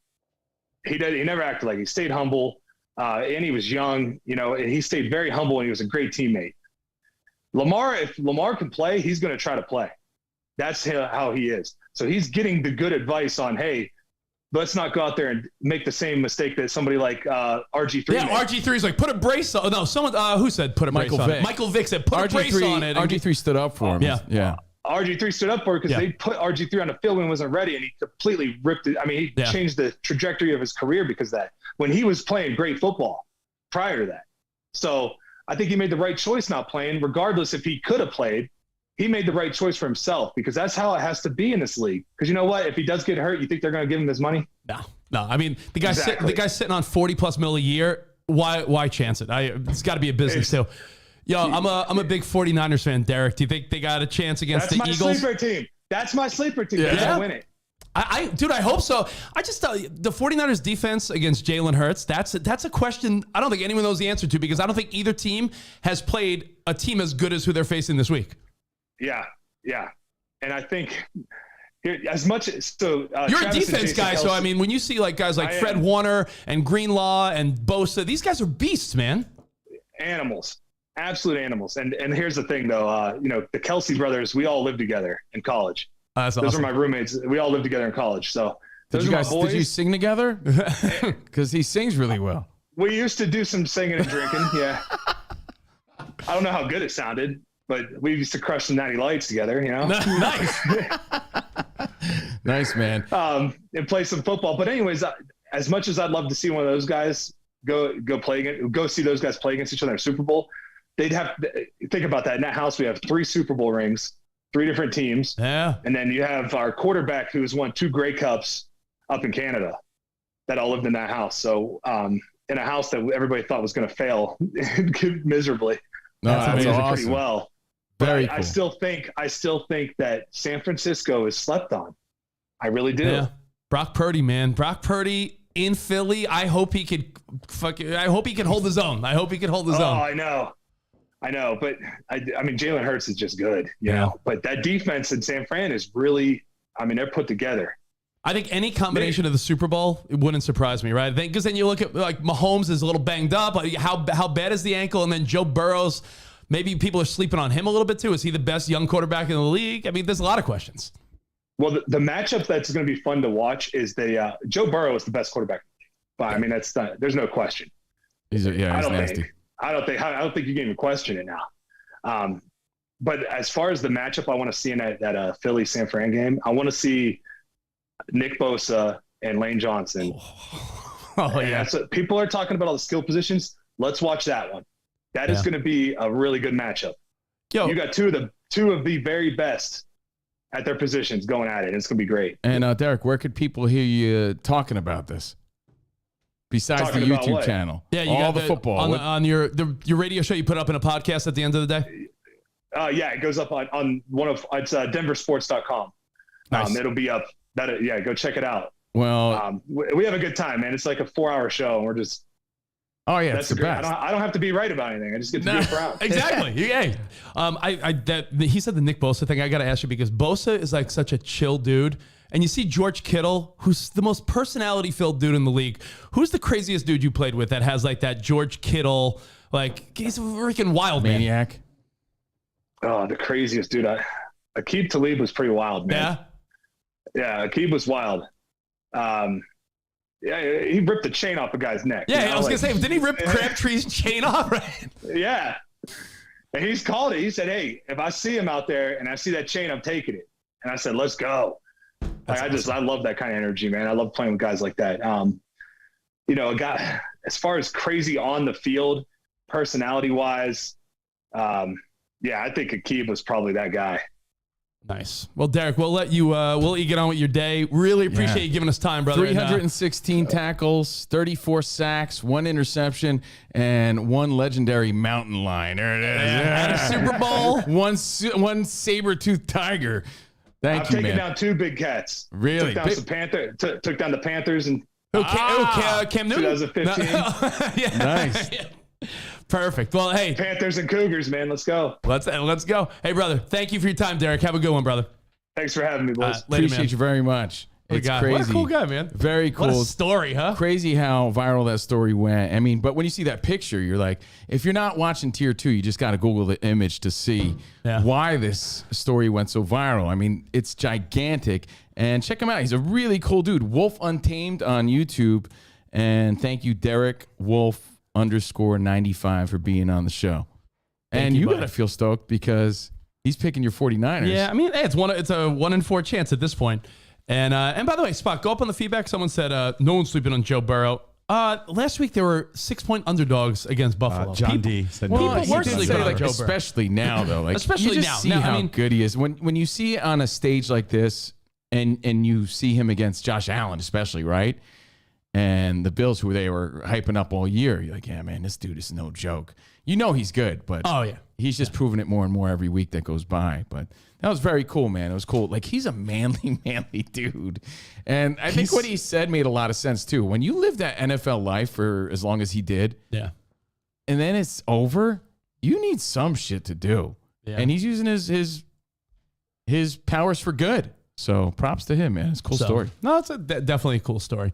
he never acted like he stayed humble. And he was young, and he stayed very humble, and he was a great teammate. Lamar, if Lamar can play, he's going to try to play. That's how he is. So he's getting the good advice on, hey, let's not go out there and make the same mistake that somebody like RG3 Yeah, made. RG3 is like, put a brace on. No, someone, who said put a brace on it? Michael Vick said, put a brace on it. RG3 stood up for him. Yeah. RG3 stood up for it because they put RG3 on the field when he wasn't ready, and he completely ripped it. I mean, he changed the trajectory of his career because of that. When he was playing great football prior to that. So I think he made the right choice not playing, regardless if he could have played. He made the right choice for himself because that's how it has to be in this league. Because you know what? If he does get hurt, you think they're going to give him his money? No. I mean, the guy's sitting on $40+ million a year. Why chance it? It's got to be a business too. Yo, I'm a big 49ers fan, Derek. Do you think they got a chance against the Eagles? That's my sleeper team. They're going to win it. Dude, I hope so. I just tell you, the 49ers defense against Jalen Hurts, that's a question I don't think anyone knows the answer to because I don't think either team has played a team as good as who they're facing this week. Yeah. And I think as much so you're Travis a defense guy, so I mean, when you see like guys like Fred Warner and Greenlaw and Bosa, these guys are beasts, man. Animals. Absolute animals. And here's the thing though, the Kelsey brothers, we all lived together in college. That's those awesome. are my roommates. We all lived together in college. So did you sing together? Because he sings really well. We used to do some singing and drinking. Yeah. I don't know how good it sounded, but we used to crush some 90 lights together, Nice. Nice, man. And play some football. But anyways, as much as I'd love to see one of those guys go see those guys play against each other in Super Bowl, they'd have to think about that. In that house, we have 3 Super Bowl rings, 3 different teams. Yeah. And then you have our quarterback who's won 2 Grey Cups up in Canada that all lived in that house. So in a house that everybody thought was going to fail miserably. No, that's awesome. Pretty well. Very cool. I still think that San Francisco is slept on. I really do. Yeah. Brock Purdy, man. Brock Purdy in Philly. I hope he could hold his own. I know, but I mean, Jalen Hurts is just good, you know. But that defense in San Fran is really, they're put together. I think any combination of the Super Bowl, it wouldn't surprise me, right? Because then you look at like Mahomes is a little banged up. How bad is the ankle? And then Joe Burrow's, maybe people are sleeping on him a little bit too. Is he the best young quarterback in the league? I mean, there's a lot of questions. Well, the matchup that's going to be fun to watch is Joe Burrow is the best quarterback. But there's no question. He's nasty. I don't think you can even question it now. But as far as the matchup I want to see in that Philly San Fran game, I want to see Nick Bosa and Lane Johnson. That's what people are talking about, all the skill positions. Let's watch that one. That is going to be a really good matchup. You got two of the very best at their positions going at it. It's going to be great. And Derek, where could people hear you talking about this? Besides Talking the about YouTube what? channel, Yeah, you all got the football on your radio show. You put up in a podcast at the end of the day. It goes up on one of it's denversports.com. Nice. It'll be up. Go check it out. Well, we have a good time, man. It's like a 4-hour show, and we're just. Oh yeah, that's the best. I don't have to be right about anything. I just get to be proud. Exactly. Hey, he said the Nick Bosa thing. I got to ask you because Bosa is like such a chill dude. And you see George Kittle, who's the most personality-filled dude in the league. Who's the craziest dude you played with that has like that George Kittle, like he's a freaking wild maniac? Oh, the craziest dude. Aqib Talib was pretty wild, man. Yeah, Aqib was wild. He ripped the chain off a guy's neck. Yeah, I was going to say, didn't he rip Crabtree's chain off? Right? Yeah. And he's called it. He said, hey, if I see him out there and I see that chain, I'm taking it. And I said, let's go. I love that kind of energy, man. I love playing with guys like that. A guy, as far as crazy on the field, personality-wise, I think Aqib was probably that guy. Nice. Well, Derek, we'll let you get on with your day. Really appreciate you giving us time, brother. 316 tackles, 34 sacks, 1 interception, and 1 legendary mountain lion. There it is. And a Super Bowl. one saber-toothed tiger. I've taken down 2 big cats. Really? Took down the Panthers and Cam Newton? 2015. Nice. Perfect. Well, hey, Panthers and Cougars, man. Let's go. Let's go. Hey, brother. Thank you for your time, Derek. Have a good one, brother. Thanks for having me, boys. Appreciate you very much. It's guy. crazy. What a cool guy, man. Very cool. What a story, huh? Crazy how viral that story went. I mean, but when you see that picture, you're like, if you're not watching Tier 2, you just got to Google the image to see why this story went so viral. I mean, it's gigantic. And check him out. He's a really cool dude. Wolf Untamed on YouTube. And thank you, Derek Wolf _95 for being on the show. And you got to feel stoked because he's picking your 49ers. Yeah, I mean, hey, it's a 1 in 4 chance at this point. And by the way, Spot, go up on the feedback. Someone said no one's sleeping on Joe Burrow. Last week there were 6-point underdogs against Buffalo. John D said Well, no. he did sleeping say, on like, Joe Burrow. especially now, though. Like, Especially you just now. see Now, I how mean- good he is. When you see it on a stage like this and you see him against Josh Allen, especially, right? And the Bills, who they were hyping up all year, you're like, yeah, man, this dude is no joke. You know he's good, but he's just proving it more and more every week that goes by. But that was very cool, man. It was cool. Like, he's a manly dude. And I think what he said made a lot of sense, too. When you live that NFL life for as long as he did, and then it's over, you need some shit to do. Yeah. And he's using his powers for good. So props to him, man. It's a cool story. No, it's definitely a cool story.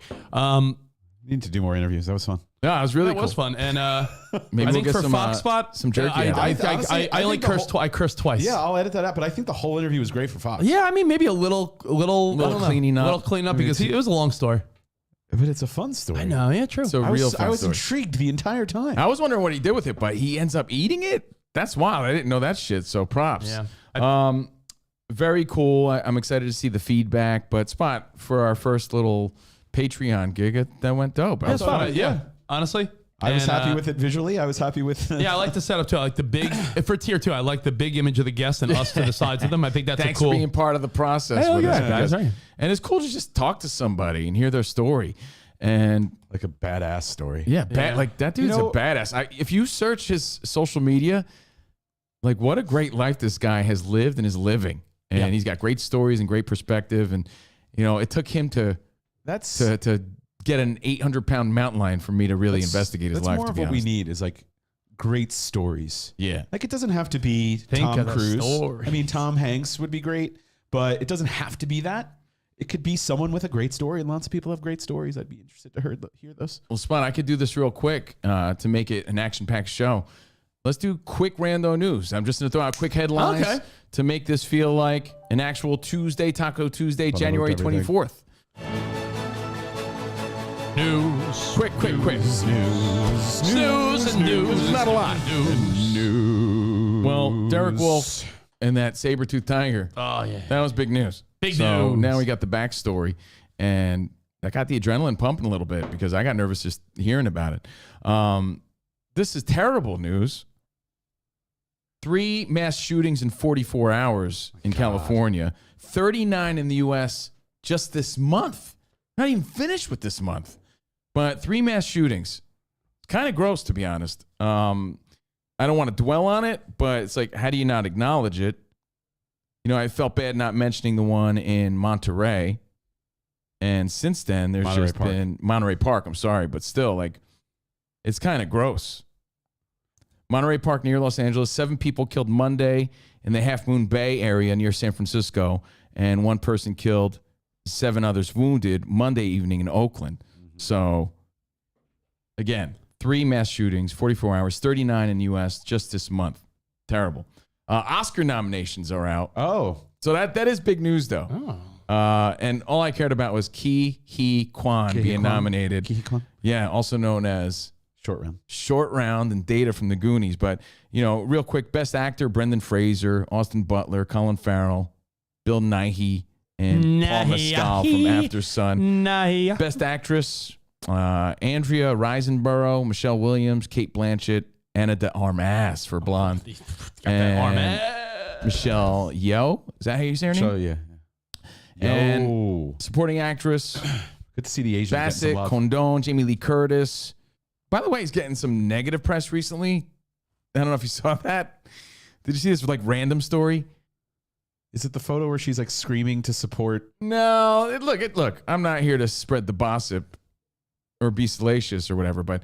Need to do more interviews. That was fun. Yeah, it was really That cool. was fun. And maybe I we'll think get for some, Fox Spot, some jerky. I only cursed. I cursed twice. Yeah, I'll edit that out. But I think the whole interview was great for Fox. Yeah, I mean, maybe a little cleaning up. A little cleaning up because it was a long story. But it's a fun story. I know. Yeah, true. It's a I real was, fun I was story. intrigued the entire time. I was wondering what he did with it, but he ends up eating it? That's wild. I didn't know that shit. So props. Yeah. Very cool. I'm excited to see the feedback. But Spot, for our first little Patreon gig, that went dope. Yeah, it's fun. Yeah. Honestly. I was happy with it visually. I was happy with Yeah, I like the setup too. I like the big for tier 2. I like the big image of the guest and us to the sides of them. I think that's Thanks a cool for being part of the process. Hell with yeah, us, guys. Right. And it's cool to just talk to somebody and hear their story. And like a badass story. Yeah, like that dude's a badass. If you search his social media, like what a great life this guy has lived and is living. And he's got great stories and great perspective. And you know, it took him to get an 800-pound mountain lion for me to really investigate his life. That's more of what we need is like great stories. Yeah, like it doesn't have to be Tom Cruise. I mean, Tom Hanks would be great, but it doesn't have to be that. It could be someone with a great story, and lots of people have great stories. I'd be interested to hear those. Well, Spot, I could do this real quick to make it an action-packed show. Let's do quick rando news. I'm just going to throw out quick headlines to make this feel like an actual Tuesday, Taco Tuesday, January 24th. News. Quick. News and news. Not a lot. News. Well, Derek Wolf and that saber-toothed tiger. Oh, yeah. That was big news. Big news. Now we got the backstory, and that got the adrenaline pumping a little bit because I got nervous just hearing about it. This is terrible news. 3 mass shootings in 44 hours in California, 39 in the U.S. just this month. Not even finished with this month, but 3 mass shootings. Kind of gross, to be honest. I don't want to dwell on it, but it's like, how do you not acknowledge it? You know, I felt bad not mentioning the one in Monterey. And since then, there's been Monterey Park. I'm sorry, but still, like, it's kind of gross. Monterey Park near Los Angeles. 7 people killed Monday in the Half Moon Bay area near San Francisco. And 1 person killed, 7 others wounded Monday evening in Oakland. So, again, 3 mass shootings, 44 hours, 39 in the U.S. just this month. Terrible. Oscar nominations are out. Oh. So that is big news, though. Oh. And all I cared about was Ke Huy Quan being nominated. Ke Huy Quan? Yeah, also known as Short Round and Data from the Goonies. But, you know, real quick, Best Actor, Brendan Fraser, Austin Butler, Colin Farrell, Bill Nighy, and Paul Mescal from After Sun. Best Actress, Andrea Riseborough, Michelle Williams, Kate Blanchett, Anna de Armas for Blonde. Michelle Yeoh. Is that how you say her name? So, yeah. And supporting actress. Good to see the Asians getting some Bassett, love. Condon, Jamie Lee Curtis. By the way, he's getting some negative press recently. I don't know if you saw that. Did you see this like random story? Is it the photo where she's like screaming to support? No, look. I'm not here to spread the gossip or be salacious or whatever, but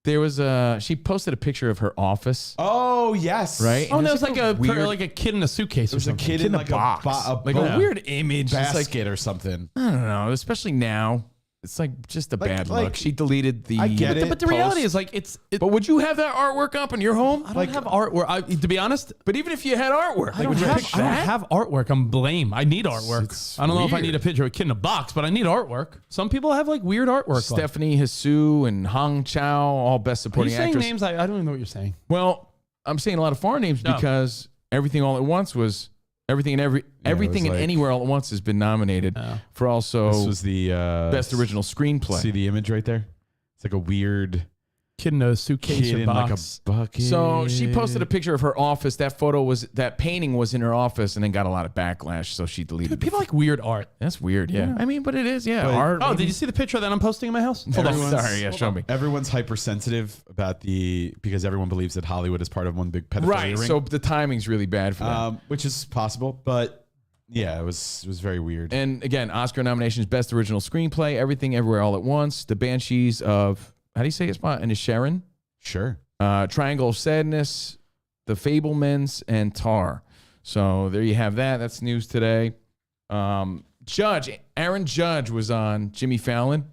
There was she posted a picture of her office. Oh yes, Right? Oh, And no, it's it's like a kid in a suitcase. There's or a something. kid in like box. a Like a weird image. It's like, basket or something. I don't know, especially now. It's like just a bad like- look. She deleted the. I get it. But the reality post. is, like, But would you have that artwork up in your home? I don't have artwork. To be honest, But even if you had artwork, I don't have artwork. I'm lame. I need artwork. it's I don't know if I weird. need a picture of a kid in a box, but I need artwork. Some people have like weird artwork. Stephanie Hsu and Hong Chow, all best Are you supporting saying actress. names? I don't even know what you're saying. Well, I'm saying a lot of foreign names No. because Everything All at Once was everything and like- anywhere all at once has been nominated for also This was the best original screenplay. See the image right there? It's like a weird Kid in a suitcase kid or in box. like a bucket. So she posted a picture of her office. That painting was in her office, and then got a lot of backlash. So she deleted. Dude, people like weird art. That's weird. Yeah. I mean, but it is. Yeah, But- art. Oh, maybe. did you see the picture that I'm posting in my house? Hold on. Sorry. Yeah, show me. Everyone's hypersensitive about because everyone believes that Hollywood is part of one big pedophilia Right. ring. So the timing's really bad for that. Which is possible, but yeah, it was very weird. And again, Oscar nominations: Best Original Screenplay, Everything Everywhere All at Once, The Banshees of how do you say it? And Sharon. Sure. Triangle of Sadness, The Fablemans, and Tar. So there you have that. That's news today. Aaron Judge was on Jimmy Fallon,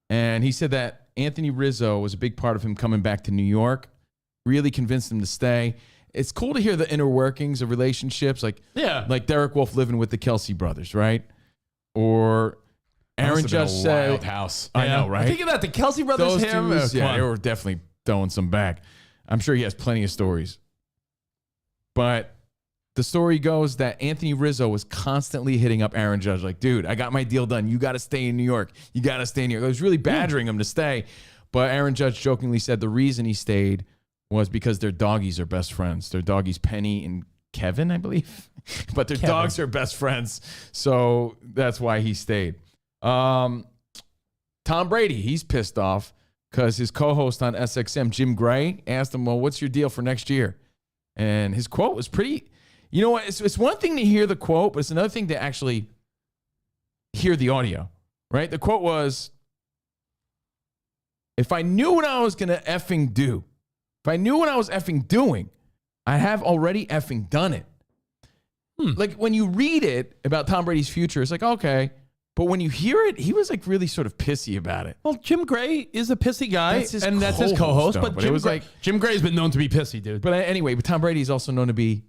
and he said that Anthony Rizzo was a big part of him coming back to New York, really convinced him to stay. It's cool to hear the inner workings of relationships, like Derek Wolf living with the Kelsey brothers, right? Or Aaron Judge said, wild house. I know, right? Think of that. The Kelsey brothers, Those him. dudes, Come yeah, on. they were definitely throwing some back. I'm sure he has plenty of stories. But the story goes that Anthony Rizzo was constantly hitting up Aaron Judge, like, dude, I got my deal done. You got to stay in New York. You got to stay in New York. It was really badgering him to stay. But Aaron Judge jokingly said the reason he stayed was because their doggies are best friends. Their doggies, Penny and Kevin, I believe. But their dogs are best friends. So that's why he stayed. Tom Brady, he's pissed off because his co-host on SXM, Jim Gray, asked him, well, what's your deal for next year? And his quote was pretty, you know what? It's one thing to hear the quote, but it's another thing to actually hear the audio, right? The quote was, if I knew what I was going to effing do, if I knew what I was effing doing, I have already effing done it. Like when you read it about Tom Brady's future, it's like, okay. But when you hear it, he was like really sort of pissy about it. Well, Jim Gray is a pissy guy, That's his and that's his co-host, co-host. though, but it was like Jim Gray's been known to be pissy, dude. But anyway, but Tom Brady is also known to be,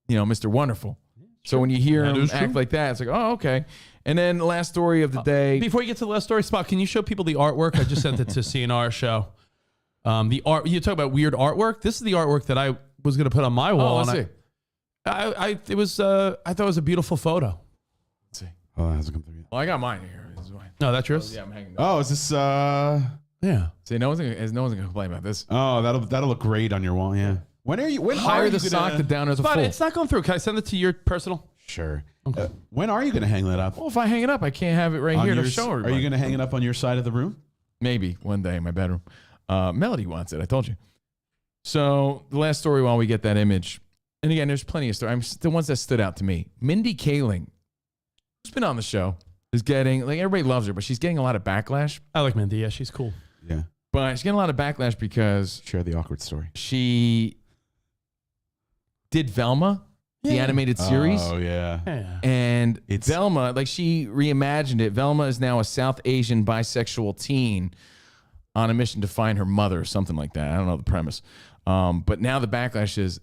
Mr. Wonderful. So when you hear him act like that, it's like, oh, okay. And then the last story of the day. Before you get to the last story, Spot, can you show people the artwork? I just sent it to CNR show. The art. You talk about weird artwork. This is the artwork that I was going to put on my wall. let's see. I thought it was a beautiful photo. Let's see. Oh, it hasn't come through yet. Well, I got mine here. This is mine. No, that's yours. Yeah, I'm hanging. Oh, is this? Yeah. See, no one's gonna complain about this. Oh, that'll look great on your wall. Yeah. When are you? When Higher are the you sock, gonna, the downer the But full. it's not going through. Can I send it to your personal? Sure. When are you going to hang that up? Well, if I hang it up, I can't have it right On here to your- show Are everybody. you going to hang it up on your side of the room? Maybe one day in my bedroom. Melody wants it. I told you. So the last story while we get that image, and again, there's plenty of stories. The ones that stood out to me. Mindy Kaling, who's been on the show, is getting, like, everybody loves her, but she's getting a lot of backlash. I like Mindy. Yeah, she's cool. Yeah. But she's getting a lot of backlash because Share the awkward story. she did Velma, the animated series. Oh yeah. Yeah. And It's- Velma, like, she reimagined it. Velma is now a South Asian bisexual teen on a mission to find her mother or something like that. I don't know the premise. But now the backlash is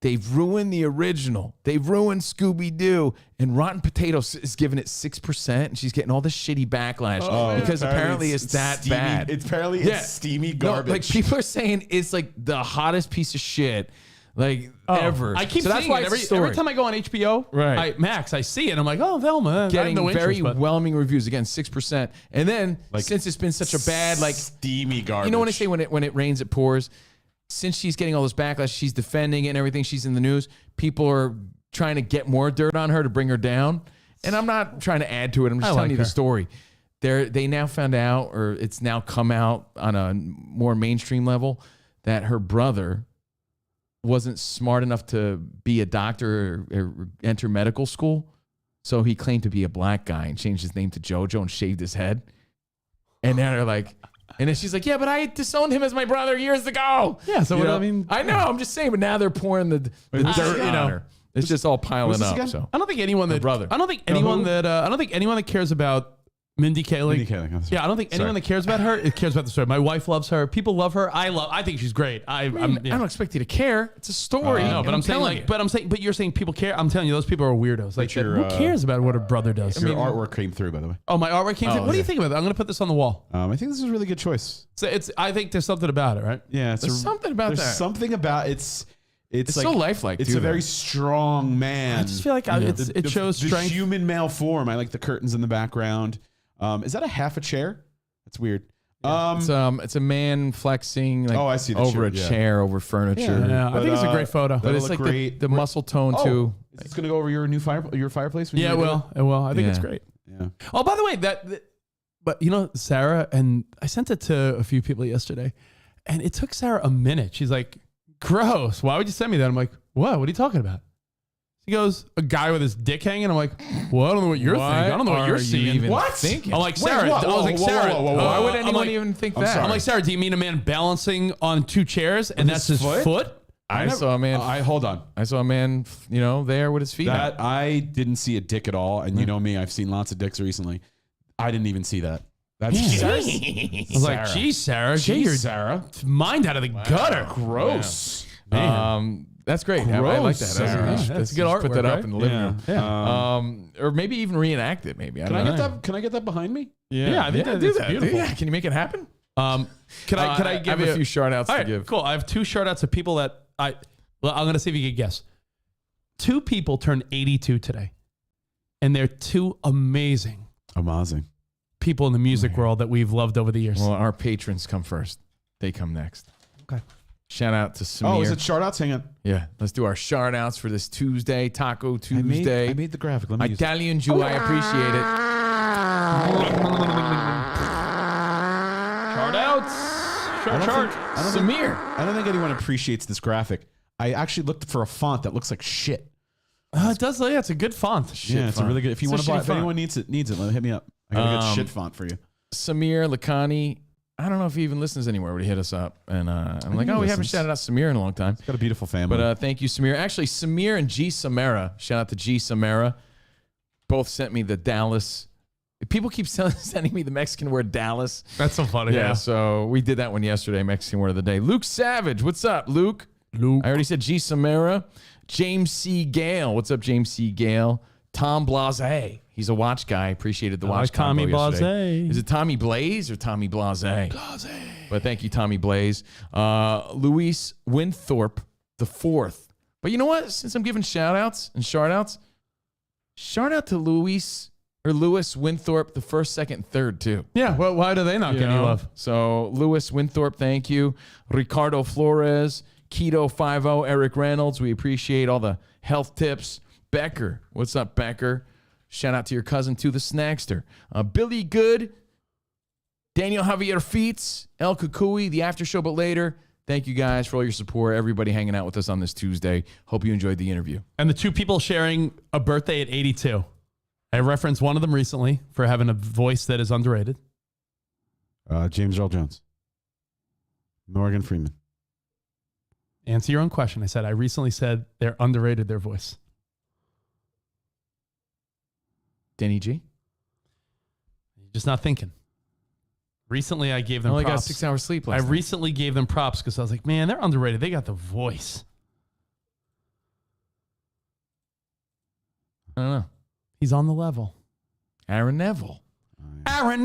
they've ruined the original. They've ruined Scooby-Doo. And Rotten Potatoes is giving it 6%. And she's getting all this shitty backlash because apparently it's that steamy, bad. It's steamy No, garbage. like, people are saying it's like the hottest piece of shit ever. I keep so that's seeing why it it's a every story. time I go on HBO. Right. Max, I see it. I'm like, oh, Velma. I have Getting no very interest, but- whelming reviews. Again, 6%. And then, since it's been such a bad, like, steamy garbage. you know when I say when it rains, it pours? Since she's getting all this backlash, she's defending it and everything. She's in the news. People are trying to get more dirt on her to bring her down. And I'm not trying to add to it. I'm just telling you the story. They now found out, or it's now come out on a more mainstream level, that her brother wasn't smart enough to be a doctor or enter medical school. So he claimed to be a black guy and changed his name to JoJo and shaved his head. And now they're like, And then she's like, yeah, but I disowned him as my brother years ago. Yeah, so You what know? I mean, I know. I'm just saying, but now they're pouring the dirt on her. It's just all piling this up. again? So I don't think anyone that brother. I don't think anyone that cares about Mindy Kaling. Mindy Kaling, that's Yeah, right. I don't think anyone that cares about her cares about the story. My wife loves her. People love her. I think she's great. I don't expect you to care. It's a story. No, but I'm saying but you're saying people care. I'm telling you, those people are weirdos. Like, your, who cares about what her brother does? Your artwork came through, by the way. Oh, my artwork came through. What do you think about that? I'm going to put this on the wall. I think this is a really good choice. So I think there's something about it, right? Yeah, There's something about that. There's something about it's It's like, so lifelike. It's too, a very strong man. I just feel like it shows the strength. human male form. I like the curtains in the background. Is that a half a chair? That's weird. It's a man flexing like I see the over chair, a chair, over furniture. Yeah, I think it's a great photo. But it's like the muscle tone too. Is this gonna go over your new fireplace? When Yeah, you it will. It will. I think it's Yeah. great. Yeah. Oh, by the way, but you know, Sarah, and I sent it to a few people yesterday, and it took Sarah a minute. She's like, gross. Why would you send me that? I'm like, what? What are you talking about? She goes, a guy with his dick hanging. I'm like, well, I don't know what you're thinking. I don't know what you're seeing. What? Thinking? I'm like, Sarah. what? I was like, Sarah. Why would I'm anyone like, even think I'm that? sorry. I'm like, Sarah, do you mean a man balancing on two chairs and that's his his foot? foot? I saw a man. hold on. I saw a man, there with his feet out. That I didn't see a dick at all, and you know me, I've seen lots of dicks recently. I didn't even see that. That's I was like, geez, Sarah, get your Sarah. mind out of the gutter. Gross. That's great. I like that. Sarah. That's good Put artwork, that up right? in the living room. Yeah. Or maybe even reenact it. Maybe. Can I get that bebehind me? Yeah, I think do that's that. beautiful. Yeah. Can you make it happen? Can I give have you a few shout outs All to right, give? cool. I have two shout outs of people that I'm going to see if you can guess. Two people turned 82 today, and they're two amazing people in the music world that we've loved over the years. Well, our patrons come first. They come next. Okay. Shout out to Samir. Oh, is it shout outs? Hang on. Yeah. Let's do our shout outs for this Tuesday, Taco Tuesday. I made the graphic. Let me use it. Italian Jew, I appreciate it. Shout outs. Samir. I don't think anyone appreciates this graphic. I actually looked for a font that looks like shit. It does. Yeah, it's a good font. Yeah, it's a really good. If you It's want a to buy, shitty if font. anyone needs it, hit me up. I got a good shit font for you. Samir Lakhani. I don't know if he even listens anywhere, but he hit us up. And I'm like, he we haven't listens. shouted out Samir in a long time. Got a beautiful family. But thank you, Samir. Actually, Samir and G. Samara, shout out to G. Samara, both sent me the Dallas. People keep sending me the Mexican word Dallas. That's so funny. Yeah, so we did that one yesterday, Mexican word of the day. Luke Savage, what's up, Luke? I already said G. Samara. James C. Gale, what's up, James C. Gale? Tom Blase, he's a watch guy. Appreciated the watch. like Tommy combo yesterday. Blase. Is it Tommy Blaze or Tommy Blase? Blase. But thank you, Tommy Blaze. Luis Winthorpe the fourth. But you know what? Since I'm giving shout outs, shout out to Lewis Winthorpe the first, second, third too. Yeah. Well, why do they not get any love? So Lewis Winthorpe, thank you. Ricardo Flores, Keto 50, Eric Reynolds. We appreciate all the health tips. Becker, what's up, Becker? Shout out to your cousin, to the Snackster. Billy Good, Daniel Javier Feets, El Kukui, the after show, but later. Thank you guys for all your support. Everybody hanging out with us on this Tuesday. Hope you enjoyed the interview. And the two people sharing a birthday at 82. I referenced one of them recently for having a voice that is underrated. James Earl Jones. Morgan Freeman. Answer your own question. I recently said they're underrated, their voice. Denny G? You're just not thinking. Recently, I gave them only props. got 6 hours sleep last night. recently gave them props because I was like, man, they're underrated. They got the voice. I don't know. He's on the level. Aaron Neville. Aaron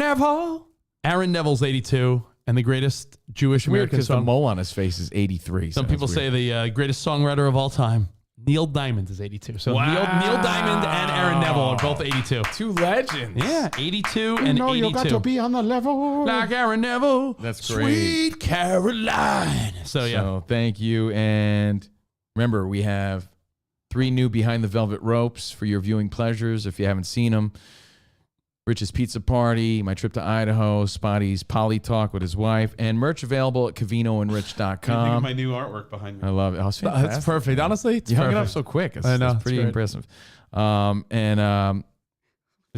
Neville's 82 and the greatest Jewish Weird American because the song. mole on his face is 83. Some people say the greatest songwriter of all time, Neil Diamond, is 82. So Wow. Neil Diamond and Aaron Neville are both 82. Two legends. Yeah, 82 and 82. You got to be on the level. Like Aaron Neville. That's great. Sweet Caroline. So, yeah. So thank you. And remember, we have 3 new Behind the Velvet Ropes for your viewing pleasures if you haven't seen them. Rich's Pizza Party, My Trip to Idaho, Spotty's Poly Talk with his wife, and merch available at CovinoandRich.com. Think of my new artwork behind me. I love it. Oh, it's fantastic. That's perfect. Honestly, it's You hung it up perfect. so quick. It's, I know, It's it's pretty great. impressive. Just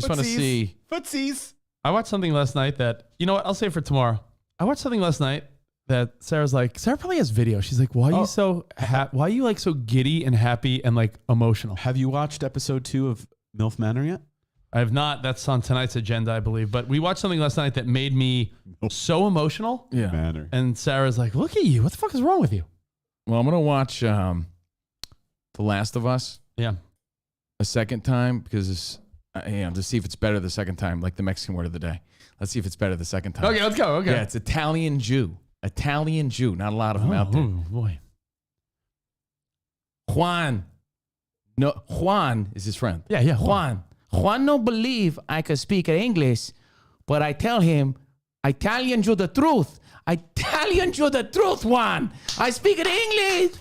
want to see. Footsies. I watched something last night that, you know what, I'll save for tomorrow. I watched something last night that Sarah's like, Sarah probably has video. She's like, why are you so why are you like so giddy and happy and like emotional? Have you watched episode 2 of MILF Manor yet? I have not. That's on tonight's agenda, I believe. But we watched something last night that made me so emotional. Yeah. Manor. And Sarah's like, look at you. What the fuck is wrong with you? Well, I'm going to watch The Last of Us Yeah. a second time because to see if it's better the second time, like the Mexican word of the day. Let's see if it's better the second time. Okay, let's go. Okay. Yeah, it's Italian Jew. Italian Jew. Not a lot of them out there. Oh, boy. Juan. No, Juan is his friend. Yeah. Juan no believe I can speak English, but I tell him, Italian Jew the truth. Italian Jew the truth, Juan. I speak English.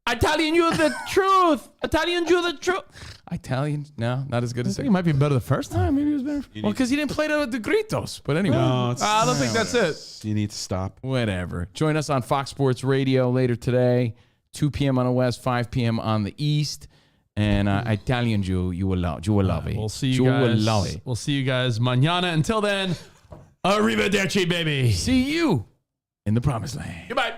Italian Jew the truth. Italian Jew the truth. Italian? No, not as good I as think it might be better the first time. Maybe it was better. Well, because he didn't play the Gritos. But anyway. No, I don't think that's it. You need to stop. Whatever. Join us on Fox Sports Radio later today, 2 p.m. on the West, 5 p.m. on the East. And Italian Jew, you will love it. We'll see you guys. Will love it. We'll see you guys mañana. Until then, arrivederci, baby. See you in the promised land. Goodbye.